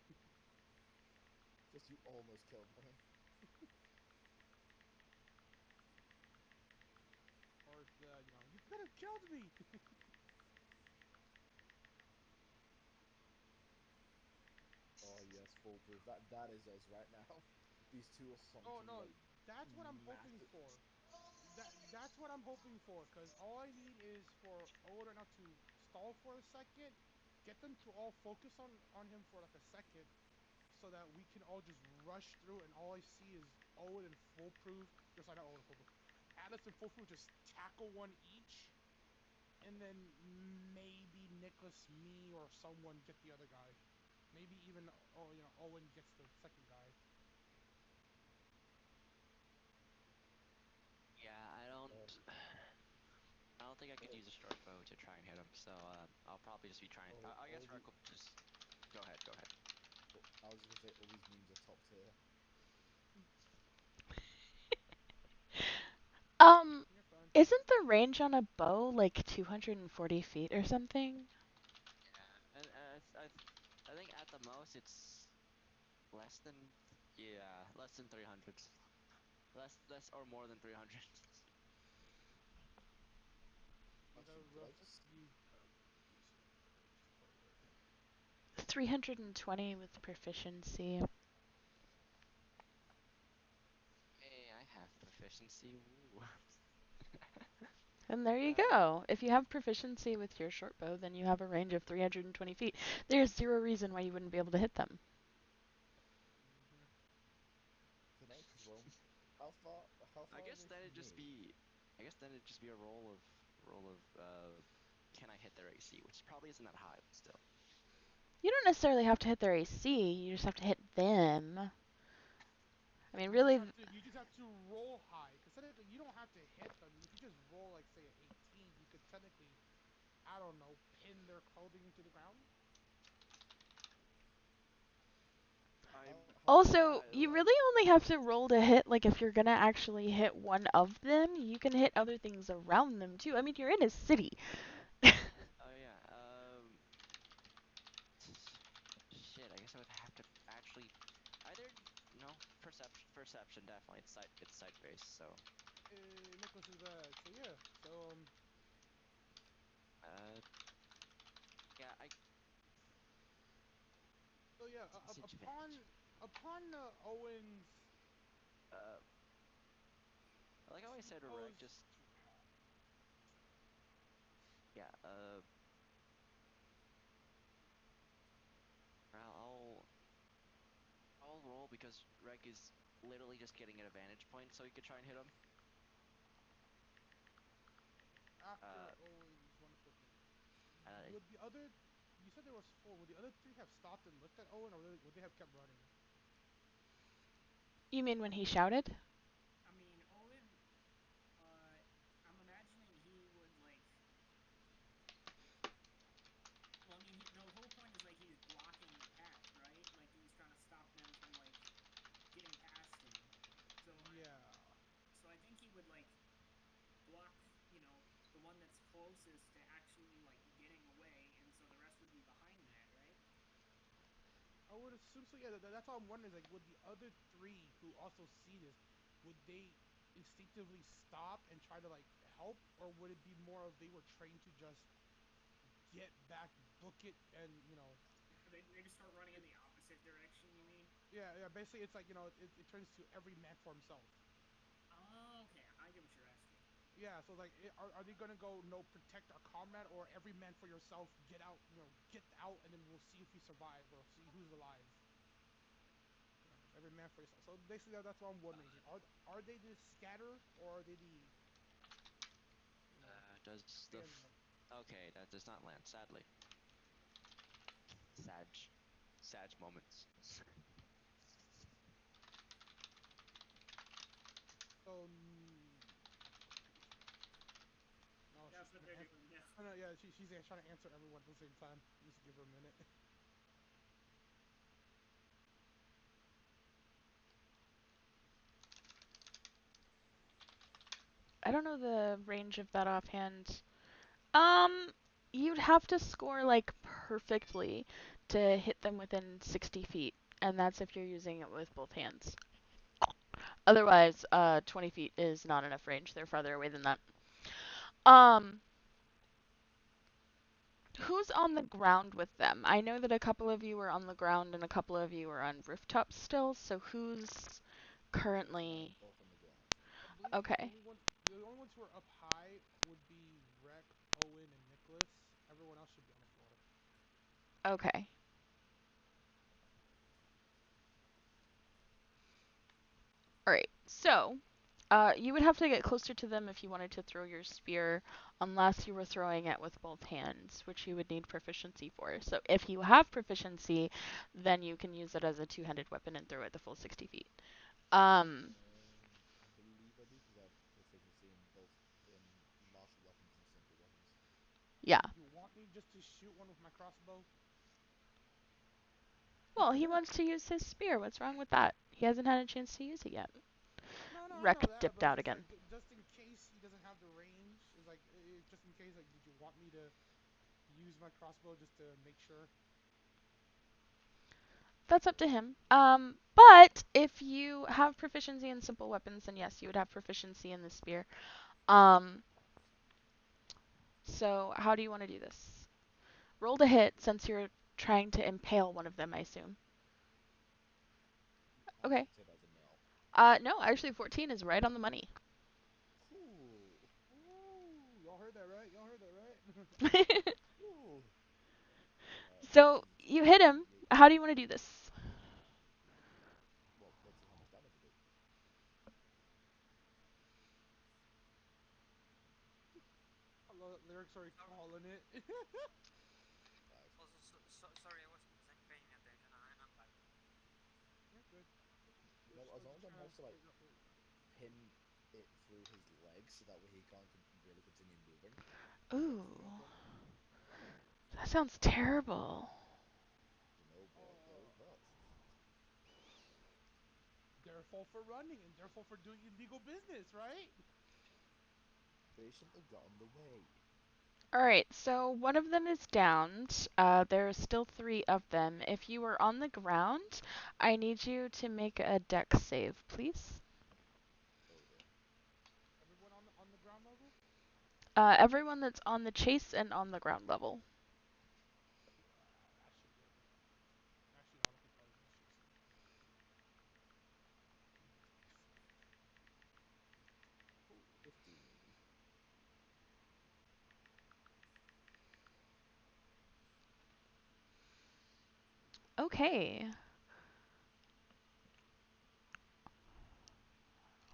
Speaker 7: Just you almost killed me.
Speaker 2: or "You could have killed me."
Speaker 7: Oh, yes, foolproof. That is us right now. These two are sunk
Speaker 2: Oh
Speaker 7: in,
Speaker 2: no,
Speaker 7: like,
Speaker 2: that's what I'm hoping
Speaker 7: massive...
Speaker 2: for. That's what I'm hoping for, because all I need is for Oda now to stall for a second, get them to all focus on him for like a second, so that we can all just rush through, and all I see is Owen and Foolproof. Or sorry, not Owen and Foolproof. Alice and Foolproof just tackle one each, and then maybe Nicholas, me, or someone get the other guy. Maybe even Owen gets the second guy.
Speaker 9: Yeah,
Speaker 7: Oh,
Speaker 9: I don't think I could
Speaker 7: oh,
Speaker 9: use a short bow to try and hit him. So I'll probably just be trying. I guess
Speaker 7: all the...
Speaker 9: Rec will just go ahead. Go ahead.
Speaker 7: Oh, I was just gonna say, all these memes are top tier.
Speaker 1: Um,
Speaker 2: You're fine.
Speaker 1: isn't the range on a bow like 240 feet or something?
Speaker 9: Yeah, and I think at the most it's less than less than 300. Less or more than 300.
Speaker 2: You
Speaker 7: Actually,
Speaker 2: have
Speaker 7: could
Speaker 2: a
Speaker 7: I just...
Speaker 2: you have decent range. Tell you right now.
Speaker 1: 320 with proficiency.
Speaker 9: Hey, I have proficiency. Woo.
Speaker 1: And there you
Speaker 9: uh,
Speaker 1: go. If you have proficiency with your short bow, then you have a range of 320 feet. There's zero reason why you wouldn't be able to hit them.
Speaker 2: Hmm.
Speaker 7: Can I... Because, well, how far... How
Speaker 9: I
Speaker 7: far
Speaker 9: guess
Speaker 7: away
Speaker 9: then
Speaker 7: from
Speaker 9: it'd just
Speaker 7: me?
Speaker 9: be, I guess then it'd just be a roll of can I hit their AC, which probably isn't that high, but still.
Speaker 1: You don't necessarily have to hit their AC, you just have to hit them. I mean,
Speaker 2: You just
Speaker 1: really,
Speaker 2: have to roll high, because technically you don't have to hit them. If you just roll like say an 18, you could technically, I don't know, pin their clothing into the ground.
Speaker 7: How
Speaker 1: also,
Speaker 7: far...
Speaker 1: you really only have to roll to hit, like, if you're gonna actually hit one of them, you can hit other things around them, too. I mean, you're in a city.
Speaker 9: Oh yeah. Shit. I guess I would have to actually either no perception. Perception definitely. It's sight based. So
Speaker 2: Nicholas is bad. So yeah. So yeah.
Speaker 9: Disadvantage.
Speaker 2: Upon Owen's
Speaker 9: Uh, I like how I said wreck.
Speaker 2: supposed.
Speaker 9: Just yeah. I'll I'll roll because wreck is literally just getting an advantage point, so you could try and hit him.
Speaker 2: After
Speaker 9: Uh,
Speaker 2: Owen's wonderful thing.
Speaker 9: uh,
Speaker 2: Would the other, you said there was four. Would the other three have stopped and looked at Owen, or would they have kept running?
Speaker 1: You mean when he shouted?
Speaker 3: I mean, Owen. I'm imagining he would like. Well, I mean, the whole point is like he's blocking the path, right? Like he's trying to stop them from like getting past him. So
Speaker 2: Yeah.
Speaker 3: I think he would like block, the one that's closest to actually like getting away, and so the rest would be behind that, right?
Speaker 2: I would assume so. Yeah, that's all I'm wondering. Is like, would the other three who also see this, would they instinctively stop and try to like help, or would it be more of they were trained to just get back, book it, and
Speaker 3: They just start running in
Speaker 2: it,
Speaker 3: the opposite direction. You mean?
Speaker 2: yeah. Basically, it's like it turns to every man for himself.
Speaker 3: Oh, okay. I get what you're asking.
Speaker 2: Yeah, so like, are they gonna go no protect our comrade, or every man for yourself, get out, get out, and then we'll see if we survive or see who's alive. Every man for yourself. So basically, that's what I'm wondering. Is like, are they the scatter, or are they the
Speaker 9: does the
Speaker 2: stand up?
Speaker 9: okay? That does not land. Sadly, Sag, Sag moments.
Speaker 2: So no, she's
Speaker 3: That's what
Speaker 2: gonna
Speaker 3: they're
Speaker 2: answer.
Speaker 3: doing now.
Speaker 2: No, no, yeah, she's trying to answer everyone at the same time. Just give her a minute.
Speaker 1: I don't know the range of that offhand. Um, you'd have to score like perfectly to hit them within 60 feet, and that's if you're using it with both hands. Otherwise, 20 feet is not enough range. They're farther away than that. Um, who's on the ground with them? I know that a couple of you are on the ground and a couple of you are on rooftops still, so who's
Speaker 7: Chase and I are
Speaker 1: currently
Speaker 7: both on the ground.
Speaker 2: I believe
Speaker 1: okay?
Speaker 2: the only ones who are up high would be Rec, Owen, and Nicholas. Everyone else should be on the floor.
Speaker 1: Okay. All right. So, you would have to get closer to them if you wanted to throw your spear, unless you were throwing it with both hands, which you would need proficiency for. So, if you have proficiency, then you can use it as a two-handed weapon and throw it the full 60 feet. Um,
Speaker 7: I believe I do because I have proficiency in both in martial weapons and simple weapons.
Speaker 1: yeah.
Speaker 2: You want me just to shoot one with my crossbow?
Speaker 1: Well, he wants to use his spear. What's wrong with that? He hasn't had a chance to use it yet.
Speaker 2: No, no, I
Speaker 1: Wreck
Speaker 2: know that,
Speaker 1: dipped
Speaker 2: but
Speaker 1: out
Speaker 2: it's like
Speaker 1: again.
Speaker 2: just in case he doesn't have the range. It's like just in case. Like, did you want me to use my crossbow just to make sure?
Speaker 1: That's up to him. But if you have proficiency in simple weapons, then yes, you would have proficiency in the spear. Um, so how do you want to do this? Roll to hit since you're trying to impale one of them, I assume.
Speaker 7: I'm just
Speaker 1: Okay.
Speaker 7: gonna take that as a no.
Speaker 1: No, actually 14 is right on the money.
Speaker 7: Cool.
Speaker 2: Ooh, y'all heard that right? Y'all heard that right?
Speaker 7: Cool.
Speaker 1: So
Speaker 7: Choose a
Speaker 1: you
Speaker 7: two
Speaker 1: hit
Speaker 7: handed
Speaker 1: him.
Speaker 7: weight.
Speaker 1: How do you want to do this?
Speaker 7: Well, let's see how much damage I do.
Speaker 2: Lyrics already
Speaker 6: So,
Speaker 2: calling it.
Speaker 7: Five.
Speaker 6: also, sorry, I wasn't paying attention. I'm back.
Speaker 2: You're good.
Speaker 7: You
Speaker 2: We're
Speaker 7: know, as
Speaker 2: still
Speaker 7: long
Speaker 2: just
Speaker 7: as I
Speaker 2: trying to
Speaker 7: manage to like
Speaker 2: figure out.
Speaker 7: pin it through his legs so that way he can't really continue moving,
Speaker 1: Ooh,
Speaker 7: that's no problem.
Speaker 1: that sounds terrible.
Speaker 7: You know, but there's best.
Speaker 2: Therefore for running and therefore for doing illegal business, right?
Speaker 7: They shouldn't have got in the way.
Speaker 1: Alright, so one of them is downed. There are still three of them. If you are on the ground, I need you to make a dex save, please.
Speaker 7: Oh dear.
Speaker 2: Everyone on the ground level?
Speaker 1: Everyone that's on the chase and on the ground level.
Speaker 2: That should be okay. Actually, no, I don't think
Speaker 1: Okay.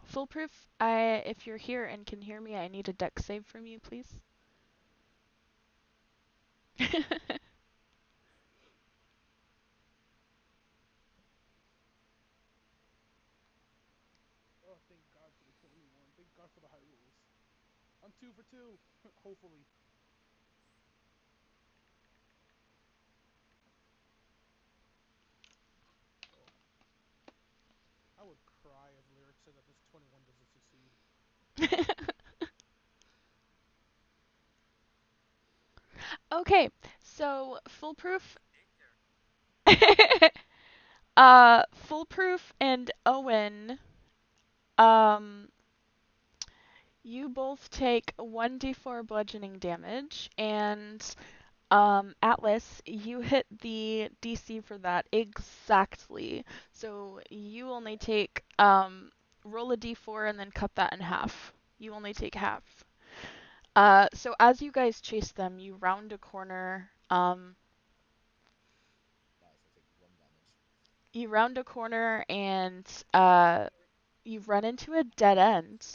Speaker 1: Foolproof, if you're here and can hear me, I need a deck save from you, please.
Speaker 2: Oh, thank God for the 21. Thank God for the high rolls. I'm 2 for 2. Hopefully. Oh, I would cry if Lyric said that this 21 doesn't succeed.
Speaker 1: Okay, so foolproof.
Speaker 6: He did there.
Speaker 1: Foolproof and Owen, um, you both take 1d4 bludgeoning damage, and Atlas, you hit the DC for that exactly. So you only take roll a d4 and then cut that in half. You only take half. So as you guys chase them, you round a corner.
Speaker 7: Nice, I take 1 damage.
Speaker 1: You round a corner and uh, you run into a dead end.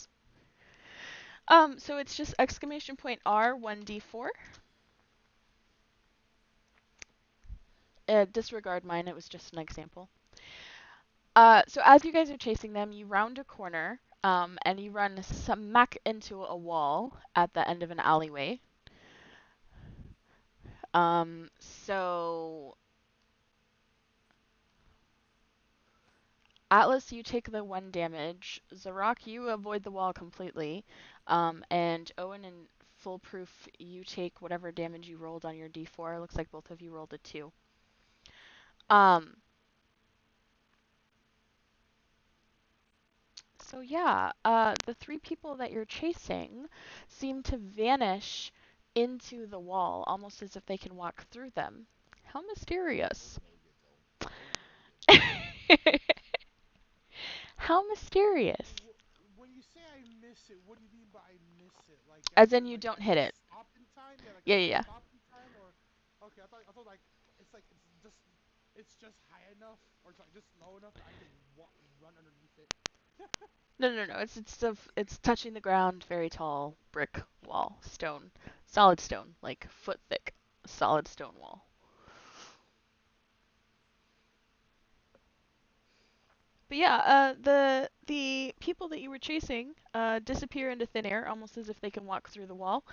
Speaker 1: So it's just exclamation point R 1d4. Disregard mine. It was just an example. So as you guys are chasing them, you round a corner, and you run smack into a wall at the end of an alleyway. So Atlas, you take the 1 damage. Zarok, you avoid the wall completely. And Owen and Foolproof, you take whatever damage you rolled on your d4. Looks like both of you rolled a 2. Um, So yeah, the three people that you're chasing seem to vanish into the wall, almost as if they can walk through them. How
Speaker 7: Oh
Speaker 1: mysterious.
Speaker 7: no, you don't. Oh no, you don't.
Speaker 1: How mysterious.
Speaker 2: When you say I miss it, what do you mean by I miss it? Like,
Speaker 1: As
Speaker 2: as
Speaker 1: in
Speaker 2: in,
Speaker 1: you
Speaker 2: like,
Speaker 1: don't
Speaker 2: I
Speaker 1: hit
Speaker 2: don't
Speaker 1: it.
Speaker 2: stop in time? Yeah, like
Speaker 1: Yeah,
Speaker 2: I
Speaker 1: yeah,
Speaker 2: don't
Speaker 1: yeah.
Speaker 2: stop in time, or okay, I thought like it's just high enough, or sorry, just low enough that I can run underneath it.
Speaker 1: No, no, no. It's touching the ground, very tall brick wall, stone, solid stone, like foot thick, solid stone wall. But yeah, the people that you were chasing disappear into thin air, almost as if they can walk through the wall.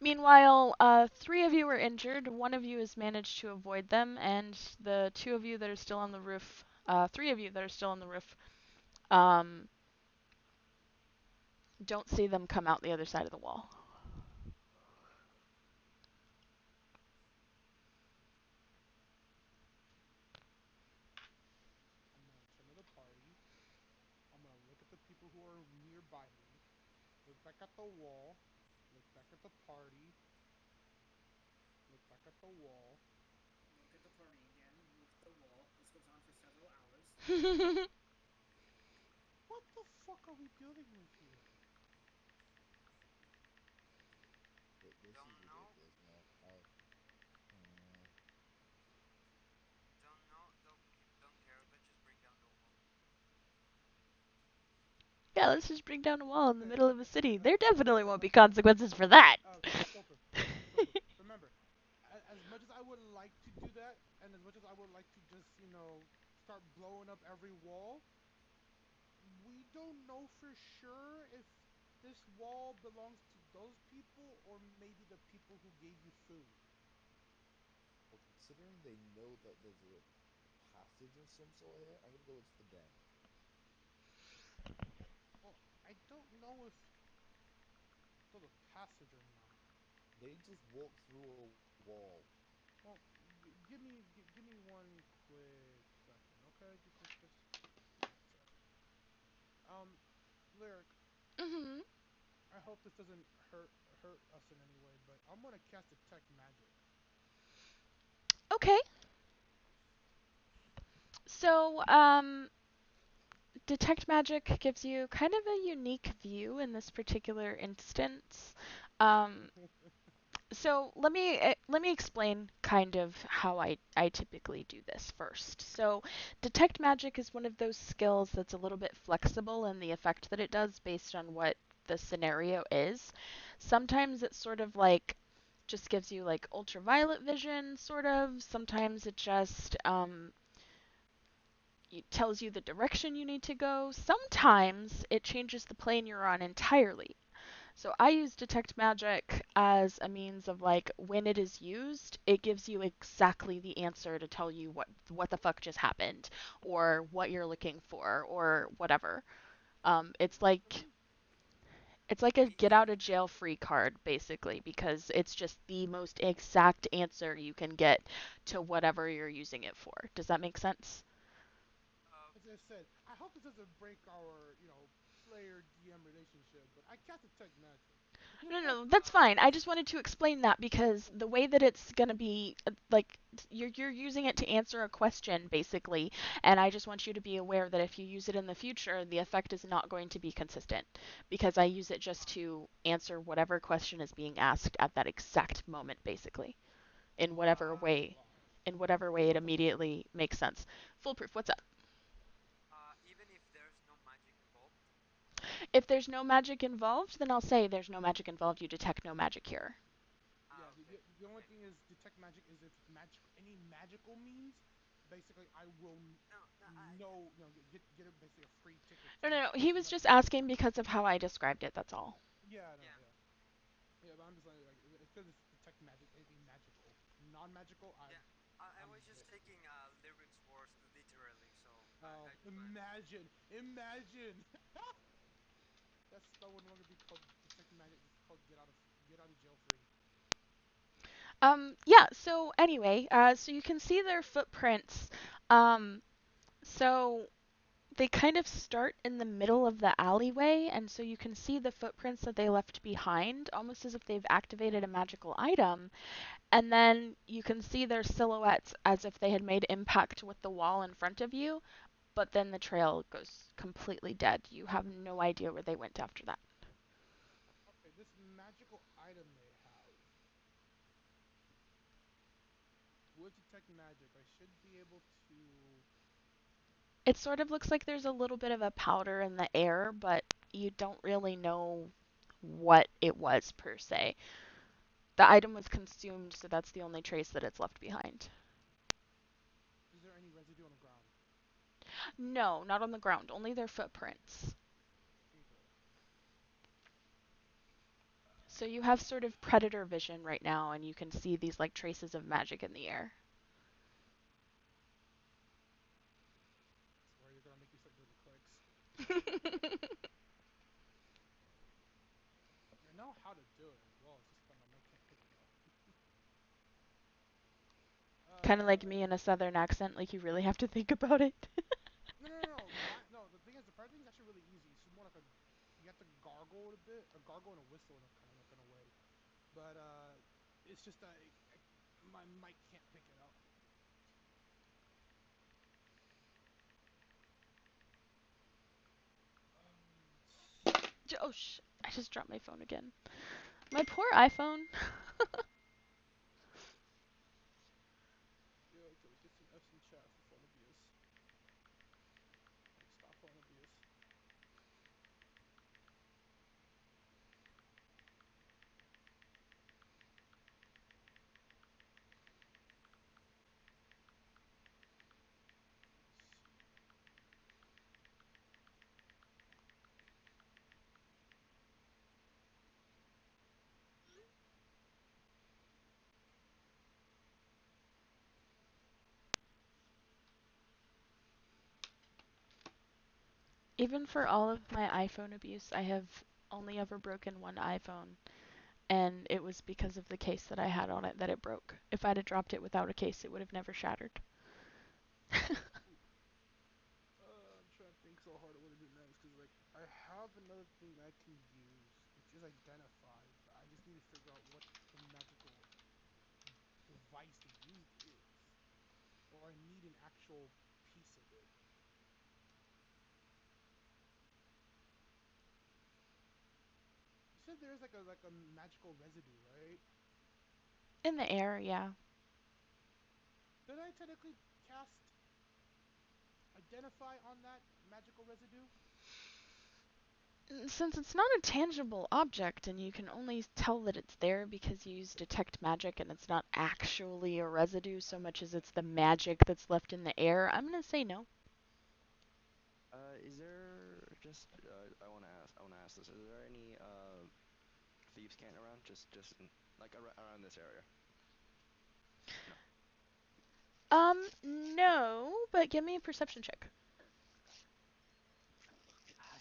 Speaker 1: Meanwhile, three of you are injured. One of you has managed to avoid them, and the two of you that are still on the roof, three of you that are still on the roof, um, don't see them come out the other side of the wall.
Speaker 2: I'm gonna turn to the party. I'm gonna look at the people who are nearby me. Look back at the wall. Look back at the party. Look back at the wall.
Speaker 3: Look at the party again. Look at the wall. This goes on for several hours.
Speaker 2: What the fuck are we dealing with here?
Speaker 7: This is
Speaker 6: Don't know.
Speaker 7: ridiculous, man. Uh,
Speaker 6: Don't care. Let's just bring down the wall.
Speaker 1: Yeah, let's just bring down a wall in the
Speaker 2: Okay,
Speaker 1: middle of a
Speaker 2: okay,
Speaker 1: city.
Speaker 2: okay,
Speaker 1: There
Speaker 2: okay.
Speaker 1: definitely won't be consequences for that.
Speaker 2: Foolproof. Remember, as much as I would like to do that, and as much as I would like to just, start blowing up every wall, we don't know for sure if this wall belongs to those people or maybe the people who gave you food.
Speaker 7: well, considering they know that there's a passage of some sort here, I'm gonna go it's for them.
Speaker 2: Well, I don't know if there's a passage or not.
Speaker 7: They just walk through a wall.
Speaker 2: Well, give me one quick second, okay? Just one sec. Um, Lyric,
Speaker 1: Hmm.
Speaker 2: I hope this doesn't hurt us in any way, but I'm gonna cast detect magic.
Speaker 1: Okay. So, Detect Magic gives you kind of a unique view in this particular instance. Um, So let me explain kind of how I typically do this first. So detect magic is one of those skills that's a little bit flexible in the effect that it does based on what the scenario is. Sometimes it's sort of like just gives you like ultraviolet vision, sort of. Sometimes it just it tells you the direction you need to go. Sometimes it changes the plane you're on entirely. So I use detect magic as a means of like when it is used, it gives you exactly the answer to tell you what the fuck just happened or what you're looking for or whatever. It's like
Speaker 2: Really?
Speaker 1: it's like a get out
Speaker 3: If
Speaker 1: of jail free card basically because it's just the most exact answer you can get to whatever you're using it for. Does that make sense?
Speaker 2: As I said, I hope this doesn't break our, player DM relationship, but I cast detect magic.
Speaker 1: No, no, that's fine. I just wanted to explain that because
Speaker 2: Oh,
Speaker 1: the way that it's going to be like you're using it to answer a question basically, and I just want you to be aware that if you use it in the future, the effect is not going to be consistent because I use it just to answer whatever question is being asked at that exact moment basically in whatever way it
Speaker 2: What's up?
Speaker 1: immediately makes sense. Foolproof, what's up?
Speaker 6: even if there's no magic involved.
Speaker 1: If there's no magic involved, then I'll say there's no magic involved, you detect no magic here.
Speaker 2: Yeah,
Speaker 6: Okay,
Speaker 2: the only
Speaker 6: okay.
Speaker 2: thing is detect magic is if any magical means, basically I will
Speaker 6: No, no,
Speaker 2: know, get a, basically a free ticket
Speaker 1: No,
Speaker 2: to
Speaker 1: no, no. He was
Speaker 2: another
Speaker 1: just
Speaker 2: game.
Speaker 1: asking because of how I described it, that's all.
Speaker 2: Yeah, no,
Speaker 6: yeah.
Speaker 2: yeah. Yeah, but I'm just like it's because it's detect magic, anything magical. Non-magical,
Speaker 6: Yeah, I
Speaker 2: I'm
Speaker 6: was just
Speaker 2: good.
Speaker 6: taking lyrics words literally, so
Speaker 2: Oh,
Speaker 6: I couldn't.
Speaker 2: imagine. That spell would no longer be called detect magic. It's called get out of jail free.
Speaker 1: Yeah, so anyway, so you can see their footprints. Um, so they kind of start in the middle of the alleyway, and so you can see the footprints that they left behind, almost as if they've activated a magical item. And then you can see their silhouettes as if they had made impact with the wall in front of you, but then the trail goes completely dead. You have no idea where they went after that.
Speaker 2: Okay, this magical item they have with detect magic, I should be able to.
Speaker 1: It sort of looks like there's a little bit of a powder in the air, but you don't really know what it was per se. The item was consumed, so that's the only trace that it's left behind.
Speaker 2: Is there any residue on the ground?
Speaker 1: No, not on the ground, only their footprints.
Speaker 2: Okay.
Speaker 1: So you have sort of predator vision right now, and you can see these like traces of magic in the air.
Speaker 2: Swear you're gonna make me start doing the clicks. I know how to do it as well. It's just that my mic can't pick it up.
Speaker 1: Kind of like
Speaker 2: uh,
Speaker 1: me in a southern accent, like you really have to think about it.
Speaker 2: no. No. The thing is, the part thing is actually really easy. It's just more like a you have to gargle it a bit, a gargle and a whistle in a kind of like in a way. But it's just that my mic can't pick it up. Let's see.
Speaker 1: Oh, I just dropped my phone again. My poor iPhone.
Speaker 2: Yo, can we get some F's in chat for phone abuse? Like, stop phone abuse. Let's see.
Speaker 1: Even for all of my iPhone abuse, I have only ever broken one iPhone, and it was because of the case that I had on it that it broke. If I'd have dropped it without a case, it would have never shattered.
Speaker 2: Ooh. I'm trying to think so hard at what to do next because, like, I have another thing that I can use, which is identified, but I just need to figure out what the magical device they used is, or I need an actual piece of it. You said there's like a magical residue, right?
Speaker 1: In the air, yeah.
Speaker 2: Did I technically cast identify on that magical residue?
Speaker 1: Since it's not a tangible object and you can only tell that it's there because you use detect magic and it's not actually a residue so much as it's the magic that's left in the air, I'm gonna say no.
Speaker 9: Is there just I want to ask this. Is there any thieves can't around? Just in, like around this area? No.
Speaker 1: No, but give me a perception check.
Speaker 9: God.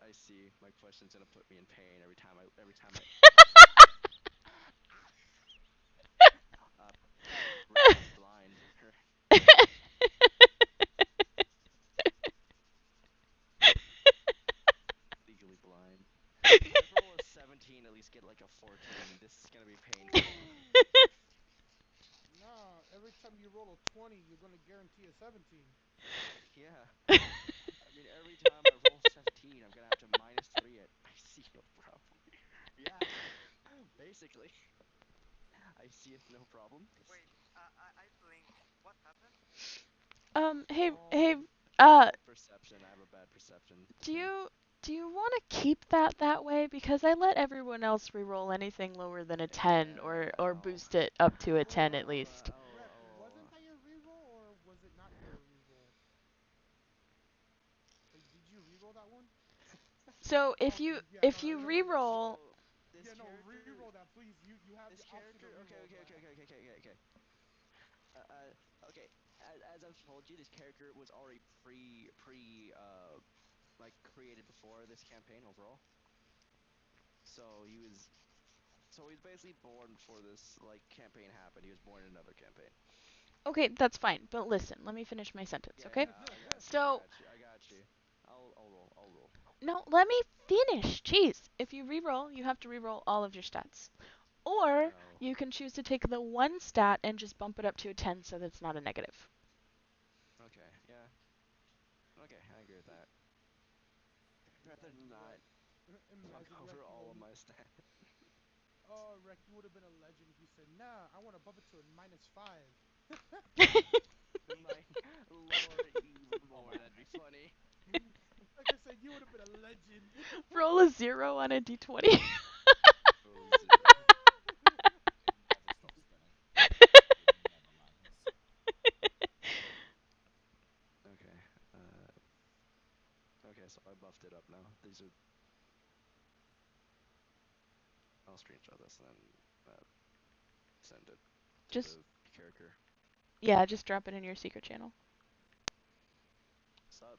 Speaker 9: I see my question's gonna put me in pain every time I uh blind. Legally blind. If I roll a 17, at least get like a 14. This is gonna be painful.
Speaker 2: Nah, every time you roll a 20, you're gonna guarantee a 17.
Speaker 9: Yeah. I mean, every time I roll 17, I'm gonna have to -3 it. I see no problem. Yeah, basically. I see it no problem.
Speaker 6: Wait, I blink. What happened?
Speaker 1: Hey,
Speaker 2: Um,
Speaker 9: Perception. I have a bad perception
Speaker 1: do
Speaker 9: thing.
Speaker 1: you do you want to keep that way? Because I let everyone else reroll anything lower than a 10 or
Speaker 9: Oh.
Speaker 1: boost it up to a 10 at
Speaker 2: well,
Speaker 1: least.
Speaker 2: Rec, wasn't that your reroll or was it not your reroll? Like, did you reroll that one?
Speaker 1: So
Speaker 2: Oh,
Speaker 1: if
Speaker 2: okay,
Speaker 1: you
Speaker 2: yeah,
Speaker 1: if
Speaker 2: no,
Speaker 1: you
Speaker 2: no, no, no.
Speaker 1: reroll,
Speaker 9: So this
Speaker 2: Yeah, no,
Speaker 9: character,
Speaker 2: reroll that, please. You have
Speaker 9: this
Speaker 2: the option to
Speaker 9: character. Okay,
Speaker 2: reroll
Speaker 9: okay, okay,
Speaker 2: that.
Speaker 9: okay, okay, okay, okay. Okay. As I've told you, this character was already like created before this campaign overall. So he was basically born before this like campaign happened. He was born in another campaign.
Speaker 1: okay, that's fine. But listen, let me finish my sentence,
Speaker 9: Yeah,
Speaker 1: okay?
Speaker 9: yeah, I got you, I
Speaker 1: So
Speaker 9: got you, I got you. I'll roll.
Speaker 1: no, let me finish. Jeez, if you reroll, you have to reroll all of your stats, or
Speaker 9: Oh,
Speaker 1: you can choose to take the one stat and just bump it up to a 10 so that's not a negative.
Speaker 9: okay, yeah, okay, I agree with that. Rather than
Speaker 2: Imagine
Speaker 9: not
Speaker 2: Rec.
Speaker 9: fuck
Speaker 2: Imagine Rec
Speaker 9: over all of
Speaker 2: rolling.
Speaker 9: my stats.
Speaker 2: Oh, Rec, you would have been a legend if you said, nah, I want to bump it to a -5.
Speaker 9: My lower it even
Speaker 7: Oh
Speaker 9: more.
Speaker 7: my.
Speaker 9: That'd be funny.
Speaker 2: Like I said, you would have been a legend.
Speaker 1: Roll a 0 on a d20.
Speaker 9: Roll a zero.
Speaker 7: It never stops spinning. It never lands.
Speaker 9: Okay. Okay, so I buffed it up now. These are. I'll screenshot this and then send it to
Speaker 1: Just,
Speaker 9: the character.
Speaker 1: yeah, just drop it in your secret channel.
Speaker 9: Sub.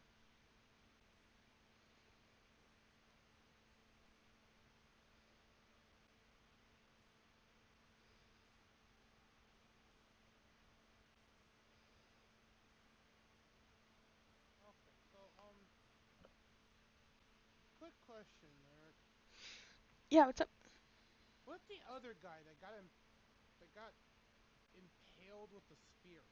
Speaker 2: Okay, so, quick question, Eric.
Speaker 1: Yeah, what's up?
Speaker 2: What the other guy that got impaled with the spear?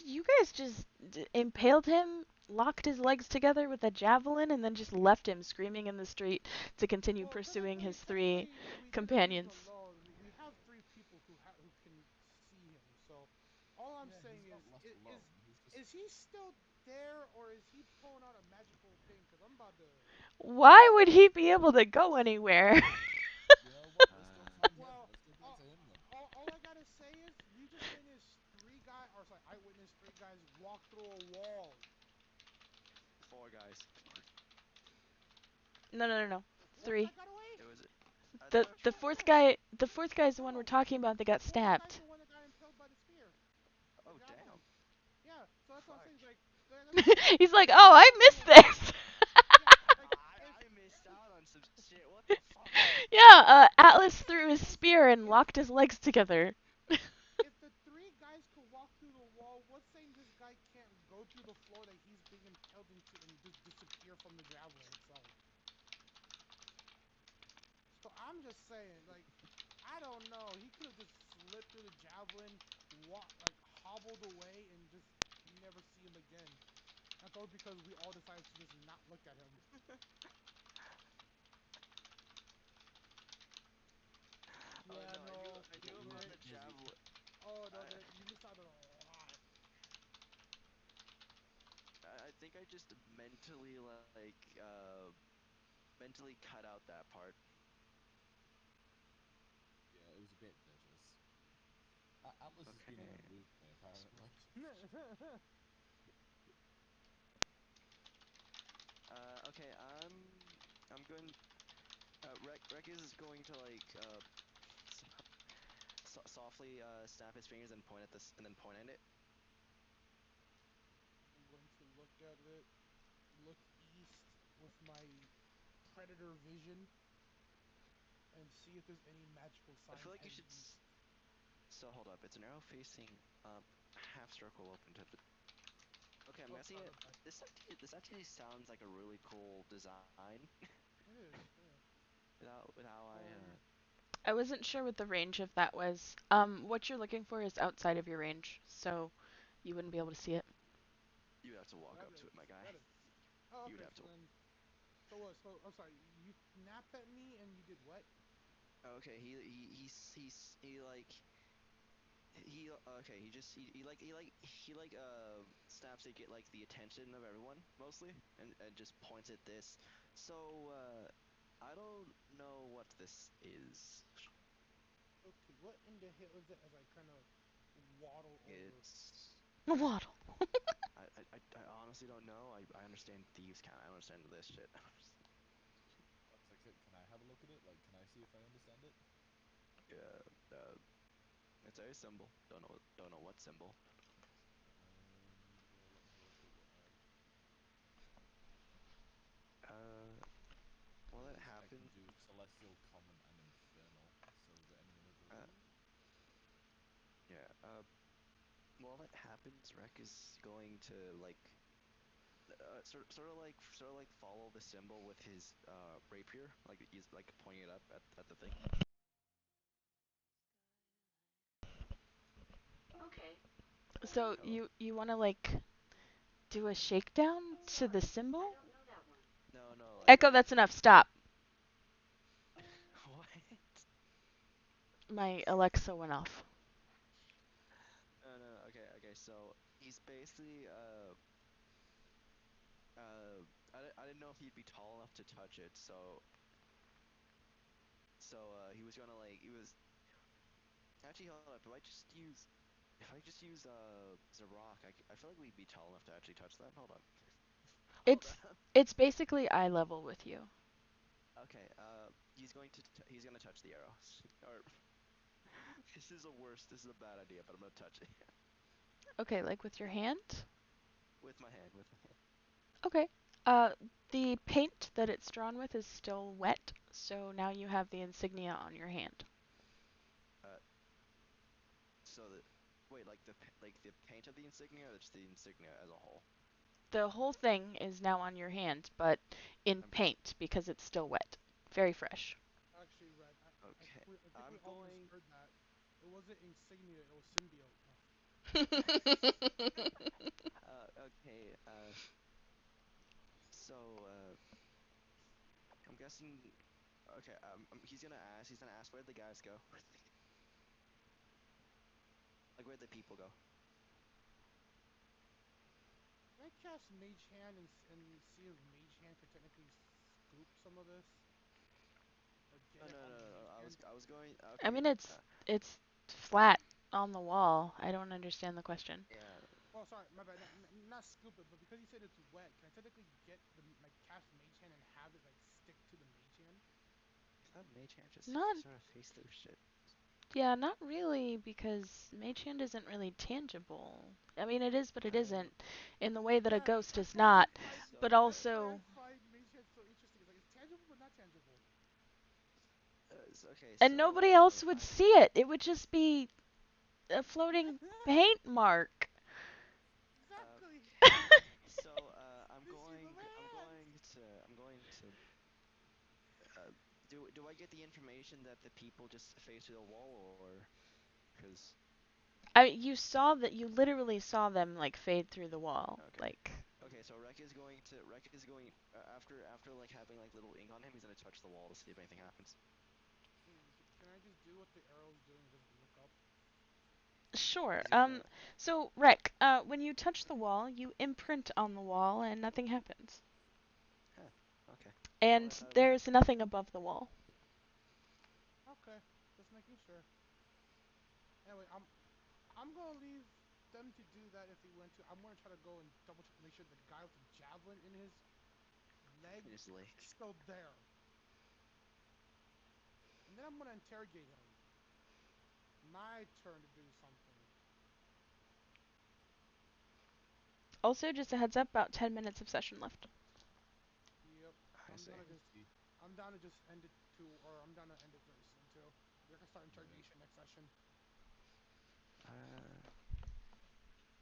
Speaker 1: You guys just impaled him, locked his legs together with a javelin, and then just left him screaming in the street to continue
Speaker 2: Well,
Speaker 1: pursuing his three
Speaker 2: we didn't leave him
Speaker 1: companions.
Speaker 2: alone. We have three people who can see him. So, all I'm
Speaker 7: Yeah,
Speaker 2: saying
Speaker 7: he's not left alone. He's just.
Speaker 2: is he still there or is he pulling out a magical thing? Because I'm about to.
Speaker 1: Why would he be able to go anywhere?
Speaker 7: You know what? Let's go find him.
Speaker 2: Well,
Speaker 7: Let's go back
Speaker 2: all,
Speaker 7: to him then.
Speaker 2: all I gotta say is we just witnessed I witnessed three guys walk through a wall.
Speaker 9: Four guys.
Speaker 1: No, no, no, no.
Speaker 2: The fourth guy
Speaker 1: Three.
Speaker 2: got away.
Speaker 9: It was. I thought it was four guys.
Speaker 1: The fourth guy is the
Speaker 2: No,
Speaker 1: one we're
Speaker 2: no,
Speaker 1: talking about that
Speaker 2: the
Speaker 1: got
Speaker 2: fourth guy's
Speaker 1: stabbed.
Speaker 2: the one that got impaled by the spear, the
Speaker 9: Oh damn.
Speaker 2: javelin. Yeah, so that's what I'm
Speaker 9: Fuck.
Speaker 2: saying. That's what I'm saying.
Speaker 1: He's like,
Speaker 2: Three
Speaker 1: "Oh, I
Speaker 2: guys in a
Speaker 1: missed
Speaker 2: wall.
Speaker 1: this."
Speaker 2: Yeah, like if
Speaker 9: I missed out on some shit. What the fuck?
Speaker 1: Yeah,
Speaker 2: all I'm
Speaker 1: Atlas threw
Speaker 2: saying
Speaker 1: his
Speaker 2: is
Speaker 1: spear and
Speaker 2: if
Speaker 1: locked his legs together.
Speaker 2: if the three guys could walk through the wall, what's saying this guy can't go through the floor that he's being impaled into and just disappear from the javelin itself? So I'm just saying, like, I don't know. He could have just slipped through the javelin, like hobbled away, and just we never see him again. That's all because we all decided to just not look at him.
Speaker 9: I just mentally mentally cut out that part?
Speaker 7: Yeah, it was a bit vicious. Atlas has been in the
Speaker 9: Okay.
Speaker 7: mood today, apparently.
Speaker 9: Okay. I'm going. Rex is going to like softly snap his fingers and point at this, and then point at it.
Speaker 2: I'm going to look at it, look east with my predator vision, and see if there's any magical
Speaker 9: I feel
Speaker 2: signs
Speaker 9: like you
Speaker 2: heading
Speaker 9: should.
Speaker 2: east.
Speaker 9: So hold up. It's an arrow facing up, half circle open to the. Okay, I'm
Speaker 2: Oh,
Speaker 9: guessing
Speaker 2: sorry,
Speaker 9: it.
Speaker 2: my bad.
Speaker 9: This actually sounds like a really cool design.
Speaker 2: It is, yeah.
Speaker 9: With how I
Speaker 1: I wasn't sure what the range of that was. What you're looking for is outside of your range, so you wouldn't be able to see it.
Speaker 9: you would have to
Speaker 2: Oh,
Speaker 9: walk
Speaker 2: that
Speaker 9: up to
Speaker 2: is,
Speaker 9: it, my guy.
Speaker 2: that is. Oh,
Speaker 9: You would
Speaker 2: okay,
Speaker 9: have
Speaker 2: so
Speaker 9: to.
Speaker 2: then, so what, so, I'm sorry, you napped at me and you did what?
Speaker 9: Okay, he like he okay he like snaps to get like the attention of everyone mostly, and just points at this. So I don't know what this is.
Speaker 2: Okay, what in the hell is it as I kind of waddle over?
Speaker 9: It's
Speaker 1: Waddle.
Speaker 9: I honestly don't know. I understand thieves count. I don't understand this shit.
Speaker 7: So can I have a look at it? Like, can I see if I understand it?
Speaker 9: Yeah, it's a symbol. Don't know what symbol.
Speaker 7: Yeah, let me have a look at what I.
Speaker 9: Uh, well, that
Speaker 7: Because I can
Speaker 9: happened.
Speaker 7: do celestial, common, and infernal. So is there any one of
Speaker 9: Uh,
Speaker 7: those?
Speaker 9: yeah. While that happens, Rek is going to like sort of like follow the symbol with his rapier, like he's like pointing it up at the thing.
Speaker 1: So
Speaker 9: Hello.
Speaker 1: you want to like do a shakedown to the symbol?
Speaker 9: No, no,
Speaker 1: Echo, that's enough. Stop.
Speaker 9: what?
Speaker 1: My Alexa went off.
Speaker 9: No, no, no. Okay, okay. So he's basically I didn't know if he'd be tall enough to touch it, so he was gonna like he was actually hold up. If I just use Zarok, I feel like we'd be tall enough to actually touch that. Hold up. Hold
Speaker 1: It's
Speaker 9: up.
Speaker 1: it's basically eye level with you.
Speaker 9: Okay. He's gonna touch the arrow. Or this is a worst. This is a bad idea, but I'm gonna touch it
Speaker 1: Okay, like with your hand?
Speaker 9: with my hand. With my hand.
Speaker 1: Okay. Uh, the paint that it's drawn with is still wet, so now you have the insignia on your hand.
Speaker 9: Uh, so the wait, like the paint of the insignia, or just the insignia as a whole?
Speaker 1: The whole thing is now on your hand, but in
Speaker 9: I'm
Speaker 1: paint because it's still wet. Very fresh.
Speaker 2: Actually, Red,
Speaker 9: okay.
Speaker 2: I think we
Speaker 9: I'm
Speaker 2: all
Speaker 9: going.
Speaker 2: misheard that. It wasn't insignia, it was symbiote. No.
Speaker 9: Okay. So I'm guessing. Okay. He's gonna ask. He's gonna ask where'd the guys go? Like where'd the people go?
Speaker 2: Can I cast Mage Hand and see if Mage Hand could technically scoop some of this? Or get
Speaker 9: No,
Speaker 2: it
Speaker 9: no,
Speaker 2: on
Speaker 9: no,
Speaker 2: the
Speaker 9: no.
Speaker 2: Mage Hand?
Speaker 9: I was going.
Speaker 1: I
Speaker 9: Okay.
Speaker 1: mean, it's flat on the wall. I don't understand the question.
Speaker 9: Yeah.
Speaker 2: Oh, sorry, my bad. Not scoop it, but because you said it's wet, can I technically get the like cast Mage Hand and have it like stick to the Mage Hand?
Speaker 9: I thought Mage Hand just
Speaker 1: Not,
Speaker 9: sort of face through shit.
Speaker 1: yeah, not really, because Mage Hand isn't really tangible. I mean, it is, but it
Speaker 9: I
Speaker 1: isn't, in the way that a ghost is
Speaker 2: That's what
Speaker 1: not. But
Speaker 9: so
Speaker 2: that's why I
Speaker 1: also,
Speaker 2: find Mage Hand so interesting. It's like it's tangible but not tangible.
Speaker 9: okay.
Speaker 1: and
Speaker 9: So
Speaker 1: nobody else would see it. It would just be a floating paint mark.
Speaker 2: Exactly.
Speaker 9: so
Speaker 2: They see the lands.
Speaker 9: I'm going to uh, do I get the information that the people just face through the wall, or because
Speaker 1: You saw that. You literally saw them like fade through the wall.
Speaker 9: okay.
Speaker 1: Like,
Speaker 9: Okay, so Rek is going after like having like little ink on him. He's gonna touch the wall to see if anything happens.
Speaker 2: Can I just do what the arrow's doing? Just look up.
Speaker 1: Sure.
Speaker 9: He's gonna.
Speaker 1: So Rick, when you touch the wall, you imprint on the wall and nothing happens.
Speaker 9: Huh. Okay. Well,
Speaker 1: And there's nothing above the wall.
Speaker 2: Okay, just making sure. Anyway, I'm gonna leave them to do that if they went to. I'm gonna try to go and double check to make sure the guy with the javelin in his leg
Speaker 9: his leg.
Speaker 2: is still there, and then I'm gonna interrogate him. My turn to do something.
Speaker 1: Also, just a heads up, about 10 minutes of session left.
Speaker 2: Yep,
Speaker 9: I
Speaker 2: I'm
Speaker 9: see.
Speaker 2: gonna
Speaker 7: I
Speaker 2: just.
Speaker 7: see.
Speaker 2: I'm down to just end it to, or I'm down to end it very soon too. We're gonna start
Speaker 7: Yeah.
Speaker 2: interrogation next session.
Speaker 9: Uh.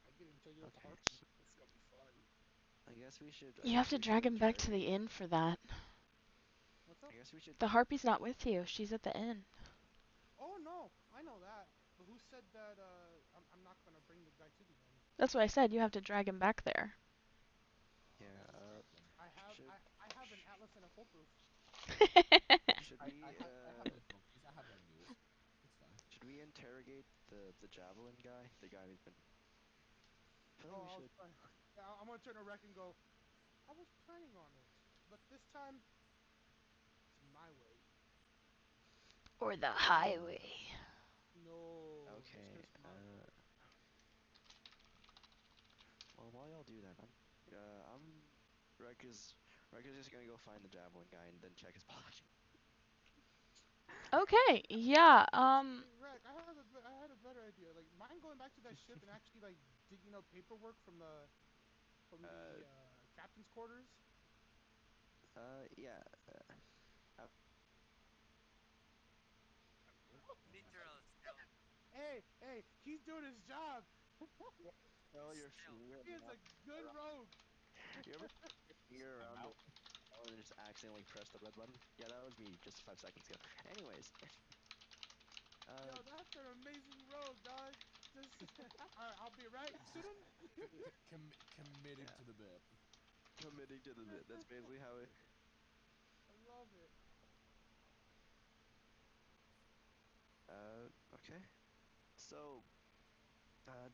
Speaker 2: I get to interrogate with the
Speaker 9: Okay.
Speaker 2: harpy. It's gonna be fun.
Speaker 9: I guess we should. I
Speaker 1: You have
Speaker 9: guess
Speaker 1: to
Speaker 9: we should
Speaker 1: drag him back to
Speaker 9: interrogate.
Speaker 1: the inn for that.
Speaker 2: What's up?
Speaker 9: I guess we should.
Speaker 1: The harpy's not with you. She's at the inn.
Speaker 2: Oh no, I know that. But who said that? I'm not gonna bring the guy to the end.
Speaker 1: That's what I said. You have to drag him back there.
Speaker 9: Yeah.
Speaker 7: That's a problem.
Speaker 9: Should.
Speaker 2: I have an atlas and a foolproof.
Speaker 9: Should
Speaker 7: I, I
Speaker 9: we.
Speaker 7: have I have my donkeys. I have my mules. It's fine.
Speaker 9: Should we interrogate the javelin guy? The guy who's been. I feel like
Speaker 2: Oh,
Speaker 9: we
Speaker 2: I was
Speaker 9: should.
Speaker 2: planning. Yeah, I'm gonna turn to Rec and go. I was planning on it, but this time it's my way.
Speaker 1: Or the highway.
Speaker 2: No, this
Speaker 9: Okay.
Speaker 2: is my way.
Speaker 9: Well, while y'all do that, I'm. Rek is. Rek is just gonna go find the javelin guy and then check his pocket.
Speaker 1: Okay, yeah,
Speaker 2: Actually, Rec, I had a better idea. Like, mind going back to that ship and actually like digging up paperwork from
Speaker 9: Uh.
Speaker 2: the captain's quarters.
Speaker 9: Yeah. Uh,
Speaker 6: Literal stealth.
Speaker 2: Hey, he's doing his job.
Speaker 9: well,
Speaker 6: Stealth.
Speaker 2: He is a good rogue.
Speaker 9: you ever put your finger
Speaker 7: I'm
Speaker 9: around the
Speaker 7: out.
Speaker 9: wall and just accidentally press the red button? Yeah, that was me just 5 seconds ago. Anyways, uh,
Speaker 2: Yo, that's an amazing rogue, dog. Just, alright, I'll be right soon.
Speaker 7: Committing
Speaker 9: yeah,
Speaker 7: to the bit.
Speaker 9: committing to the bit. That's basically how it.
Speaker 2: I love it.
Speaker 9: Okay. So,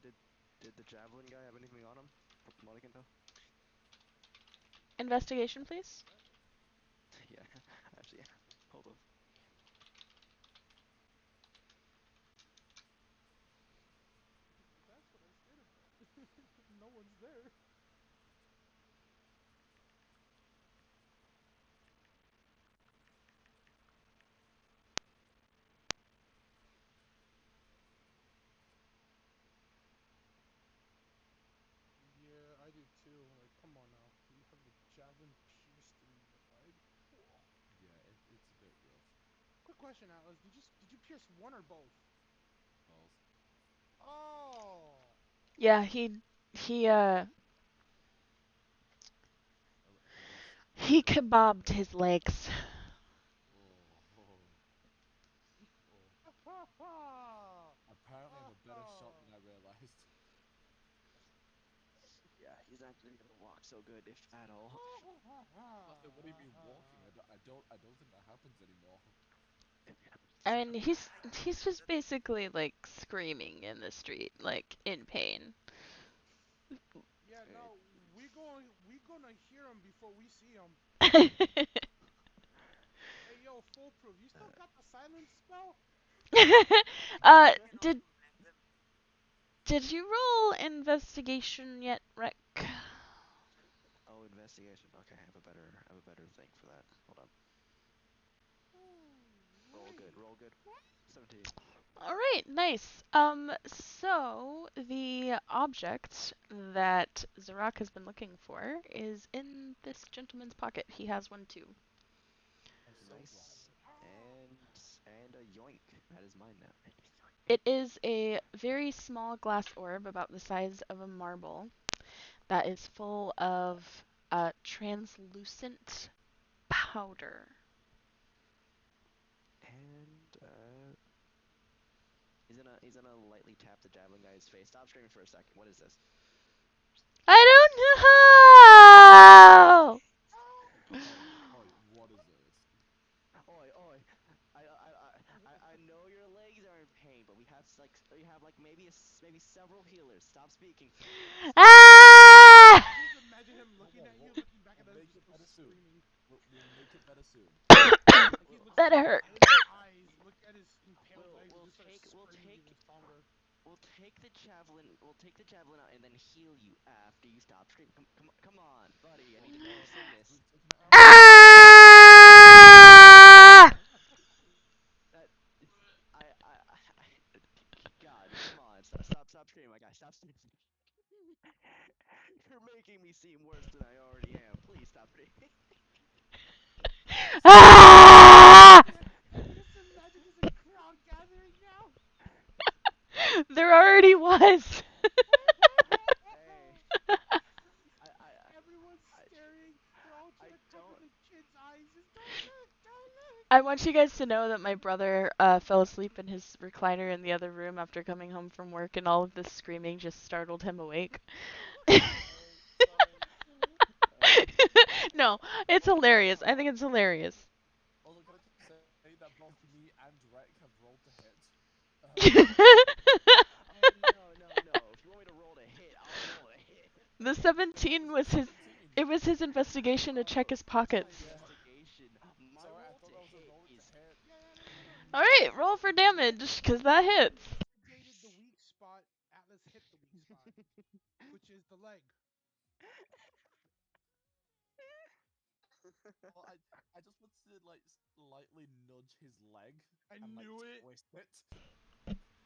Speaker 9: did the javelin guy have anything on him? From what I can tell.
Speaker 1: investigation, please.
Speaker 9: yeah, actually, yeah. Hold on.
Speaker 2: That's what I'm scared about. No one's there. Yeah, I do too. Like, come on now. You have the javelin pierced in the heart. Whoa.
Speaker 7: Yeah, it's a bit rough.
Speaker 2: Quick question, Atlas. Did you pierce one or both?
Speaker 7: Balls.
Speaker 2: Oh.
Speaker 1: Yeah, he
Speaker 7: At least
Speaker 1: he
Speaker 7: at least
Speaker 1: kebabbed his legs.
Speaker 7: oh, oh, oh.
Speaker 2: Ha ha
Speaker 7: Apparently I'm
Speaker 2: ha
Speaker 7: a better shot
Speaker 2: ha.
Speaker 7: than I realized.
Speaker 9: Yeah, he's not gonna walk so good, if at all.
Speaker 2: Ha ha
Speaker 7: I said, what do you
Speaker 2: ha
Speaker 7: mean
Speaker 2: ha.
Speaker 7: walking? I don't think that happens anymore.
Speaker 1: I mean,
Speaker 6: Yeah,
Speaker 1: he's just basically like screaming in the street, like in pain.
Speaker 2: Yeah, no, we gonna hear him before we see him. Hey, yo, foolproof, you still
Speaker 9: Uh,
Speaker 2: got the silence spell?
Speaker 1: uh,
Speaker 6: you can
Speaker 1: did
Speaker 6: also blame them.
Speaker 1: did you roll investigation yet, Rick?
Speaker 9: oh, investigation. Okay, I have a better thing for that. Hold on.
Speaker 2: Ooh,
Speaker 9: Roll good.
Speaker 2: wait.
Speaker 9: Roll good. 17.
Speaker 1: All right, nice. So the object that Zarak has been looking for is in this gentleman's pocket. He has one too.
Speaker 7: I'm so glad.
Speaker 9: Nice. And a yoink. That is mine now. And a yoink.
Speaker 1: It is a very small glass orb, about the size of a marble, that is full of translucent powder.
Speaker 9: And he's gonna lightly tap the javelin guy's face. Stop screaming for a second. What is this?
Speaker 1: I don't know.
Speaker 7: Oi, oi, what is this?
Speaker 9: Oi, oi. I know your legs are in pain, but we have like maybe several healers. Stop speaking for me, guys.
Speaker 1: Ah!
Speaker 2: I can just imagine him
Speaker 7: Don't
Speaker 2: looking
Speaker 7: worry,
Speaker 2: at you, looking back at
Speaker 7: we'll
Speaker 2: us,
Speaker 7: make
Speaker 2: just
Speaker 7: it
Speaker 2: still
Speaker 7: better soon.
Speaker 2: screaming.
Speaker 7: We'll make it better soon.
Speaker 2: Like he
Speaker 7: We'll,
Speaker 2: looks
Speaker 1: That
Speaker 2: through
Speaker 1: hurt.
Speaker 2: enemy eyes, look at his impaled
Speaker 9: We'll
Speaker 2: legs, and
Speaker 9: we'll
Speaker 2: just start
Speaker 9: take we'll
Speaker 2: screaming
Speaker 9: take
Speaker 2: even stronger.
Speaker 9: we'll take the javelin out and then heal you after you stop screaming. Come on, buddy. I need to know you're seeing this.
Speaker 7: we've taken it out.
Speaker 1: Ah!
Speaker 9: That God, come on, stop screaming, my guy. Stop screaming. You're making me seem worse than I already am. Please stop screaming.
Speaker 1: Ah!
Speaker 2: I can just imagine there's a crowd gathering now.
Speaker 1: There already was.
Speaker 9: Hey, I I
Speaker 2: Everyone's
Speaker 9: I
Speaker 2: staring. They're all
Speaker 9: I
Speaker 2: trying to cover
Speaker 9: don't.
Speaker 2: the kid's eyes. Just don't look, don't look.
Speaker 1: I want you guys to know that my brother fell asleep in his recliner in the other room after coming home from work, and all of this screaming just startled him awake.
Speaker 7: Oh, sorry.
Speaker 1: No, it's hilarious. I think it's hilarious.
Speaker 7: Also, can I just say that both me and Rek have rolled to hit? Um,
Speaker 9: Oh no. If you want me to roll to hit, I'll roll to hit.
Speaker 1: The
Speaker 7: what was
Speaker 1: 17
Speaker 7: it?
Speaker 1: was his.
Speaker 7: 17.
Speaker 1: It was his investigation to check
Speaker 7: Oh,
Speaker 1: his
Speaker 9: That's my
Speaker 1: pockets.
Speaker 7: yeah.
Speaker 9: investigation. My
Speaker 7: Sorry, I
Speaker 9: roll
Speaker 7: thought
Speaker 9: to
Speaker 7: that was a
Speaker 9: hit
Speaker 7: roll to
Speaker 9: is
Speaker 7: hit.
Speaker 2: Yeah, yeah, no, no, no.
Speaker 1: All right, roll for damage, cause that
Speaker 2: You
Speaker 1: hits.
Speaker 2: investigated the weak spot. Atlas hit the weak spot, which is the leg.
Speaker 7: Well, I just wanted to like slightly nudge his leg
Speaker 2: I
Speaker 7: and like
Speaker 2: knew it.
Speaker 7: twist it.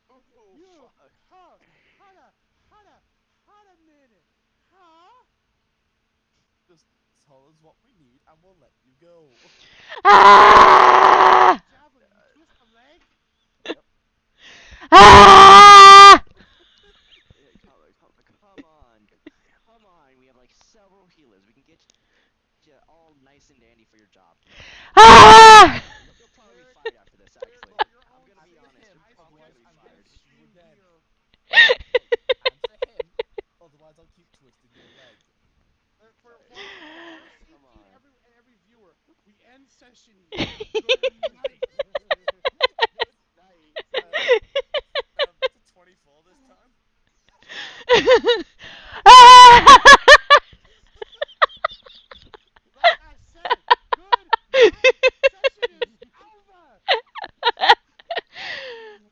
Speaker 9: Oh
Speaker 2: You,
Speaker 9: fuck.
Speaker 2: huh? Hold a minute, huh?
Speaker 7: Just tell us what we need and we'll let you go.
Speaker 2: With
Speaker 1: Ah!
Speaker 2: a javelin, you twist the leg.
Speaker 7: Yep.
Speaker 1: Ah!
Speaker 9: Come on. Come on. We have like several healers. We can get you all nice and dandy for your job.
Speaker 1: Ah!
Speaker 9: You'll probably be
Speaker 2: Lyric,
Speaker 9: fired after this,
Speaker 2: lyric
Speaker 9: actually.
Speaker 2: for your
Speaker 9: I'm
Speaker 2: own
Speaker 9: gonna be
Speaker 7: Answer
Speaker 2: safety.
Speaker 9: honest.
Speaker 7: him,
Speaker 9: You're
Speaker 2: I
Speaker 9: probably
Speaker 7: otherwise
Speaker 2: suggest
Speaker 9: gonna be
Speaker 2: we
Speaker 7: I'm
Speaker 2: get
Speaker 7: gonna
Speaker 2: a
Speaker 9: fired.
Speaker 7: shoot you
Speaker 2: stream
Speaker 7: again.
Speaker 2: here.
Speaker 7: Look, answer him, otherwise I'll keep twisting your leg.
Speaker 2: For our
Speaker 9: Come
Speaker 2: safety
Speaker 9: on.
Speaker 2: and every viewer, we end session here. Good night.
Speaker 9: Good night.
Speaker 7: To 24 this time.
Speaker 1: Ah!
Speaker 2: Like I said, good night. Session is over.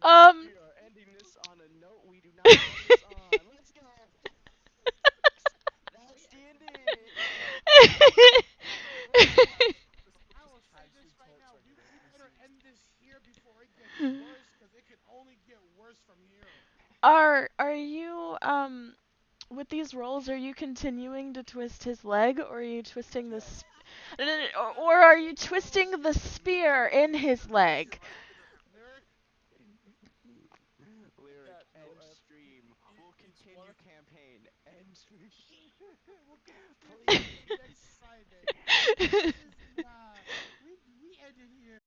Speaker 1: um.
Speaker 9: We are ending this on a note we do not want to end this on. Let's go. That's D&D.
Speaker 2: I will
Speaker 7: Just
Speaker 2: say this
Speaker 7: casually
Speaker 2: right now.
Speaker 7: torturing him as
Speaker 2: We
Speaker 7: he
Speaker 2: better
Speaker 7: seems.
Speaker 2: end this here before it gets worse, because it could only get worse from here.
Speaker 1: Are you with these rolls? Are you continuing to twist his leg, or are you twisting this?
Speaker 7: Yes.
Speaker 1: No, no, no,
Speaker 2: Lyric,
Speaker 1: or are you
Speaker 2: follow
Speaker 1: twisting the
Speaker 2: suit.
Speaker 1: spear in his leg?
Speaker 2: Lyric,
Speaker 9: Lyric,
Speaker 7: Yeah, no,
Speaker 9: end stream. We'll
Speaker 7: each one
Speaker 9: continue campaign. End stream.
Speaker 2: we'll continue
Speaker 9: Please.
Speaker 2: campaign next Friday. This is we ended here.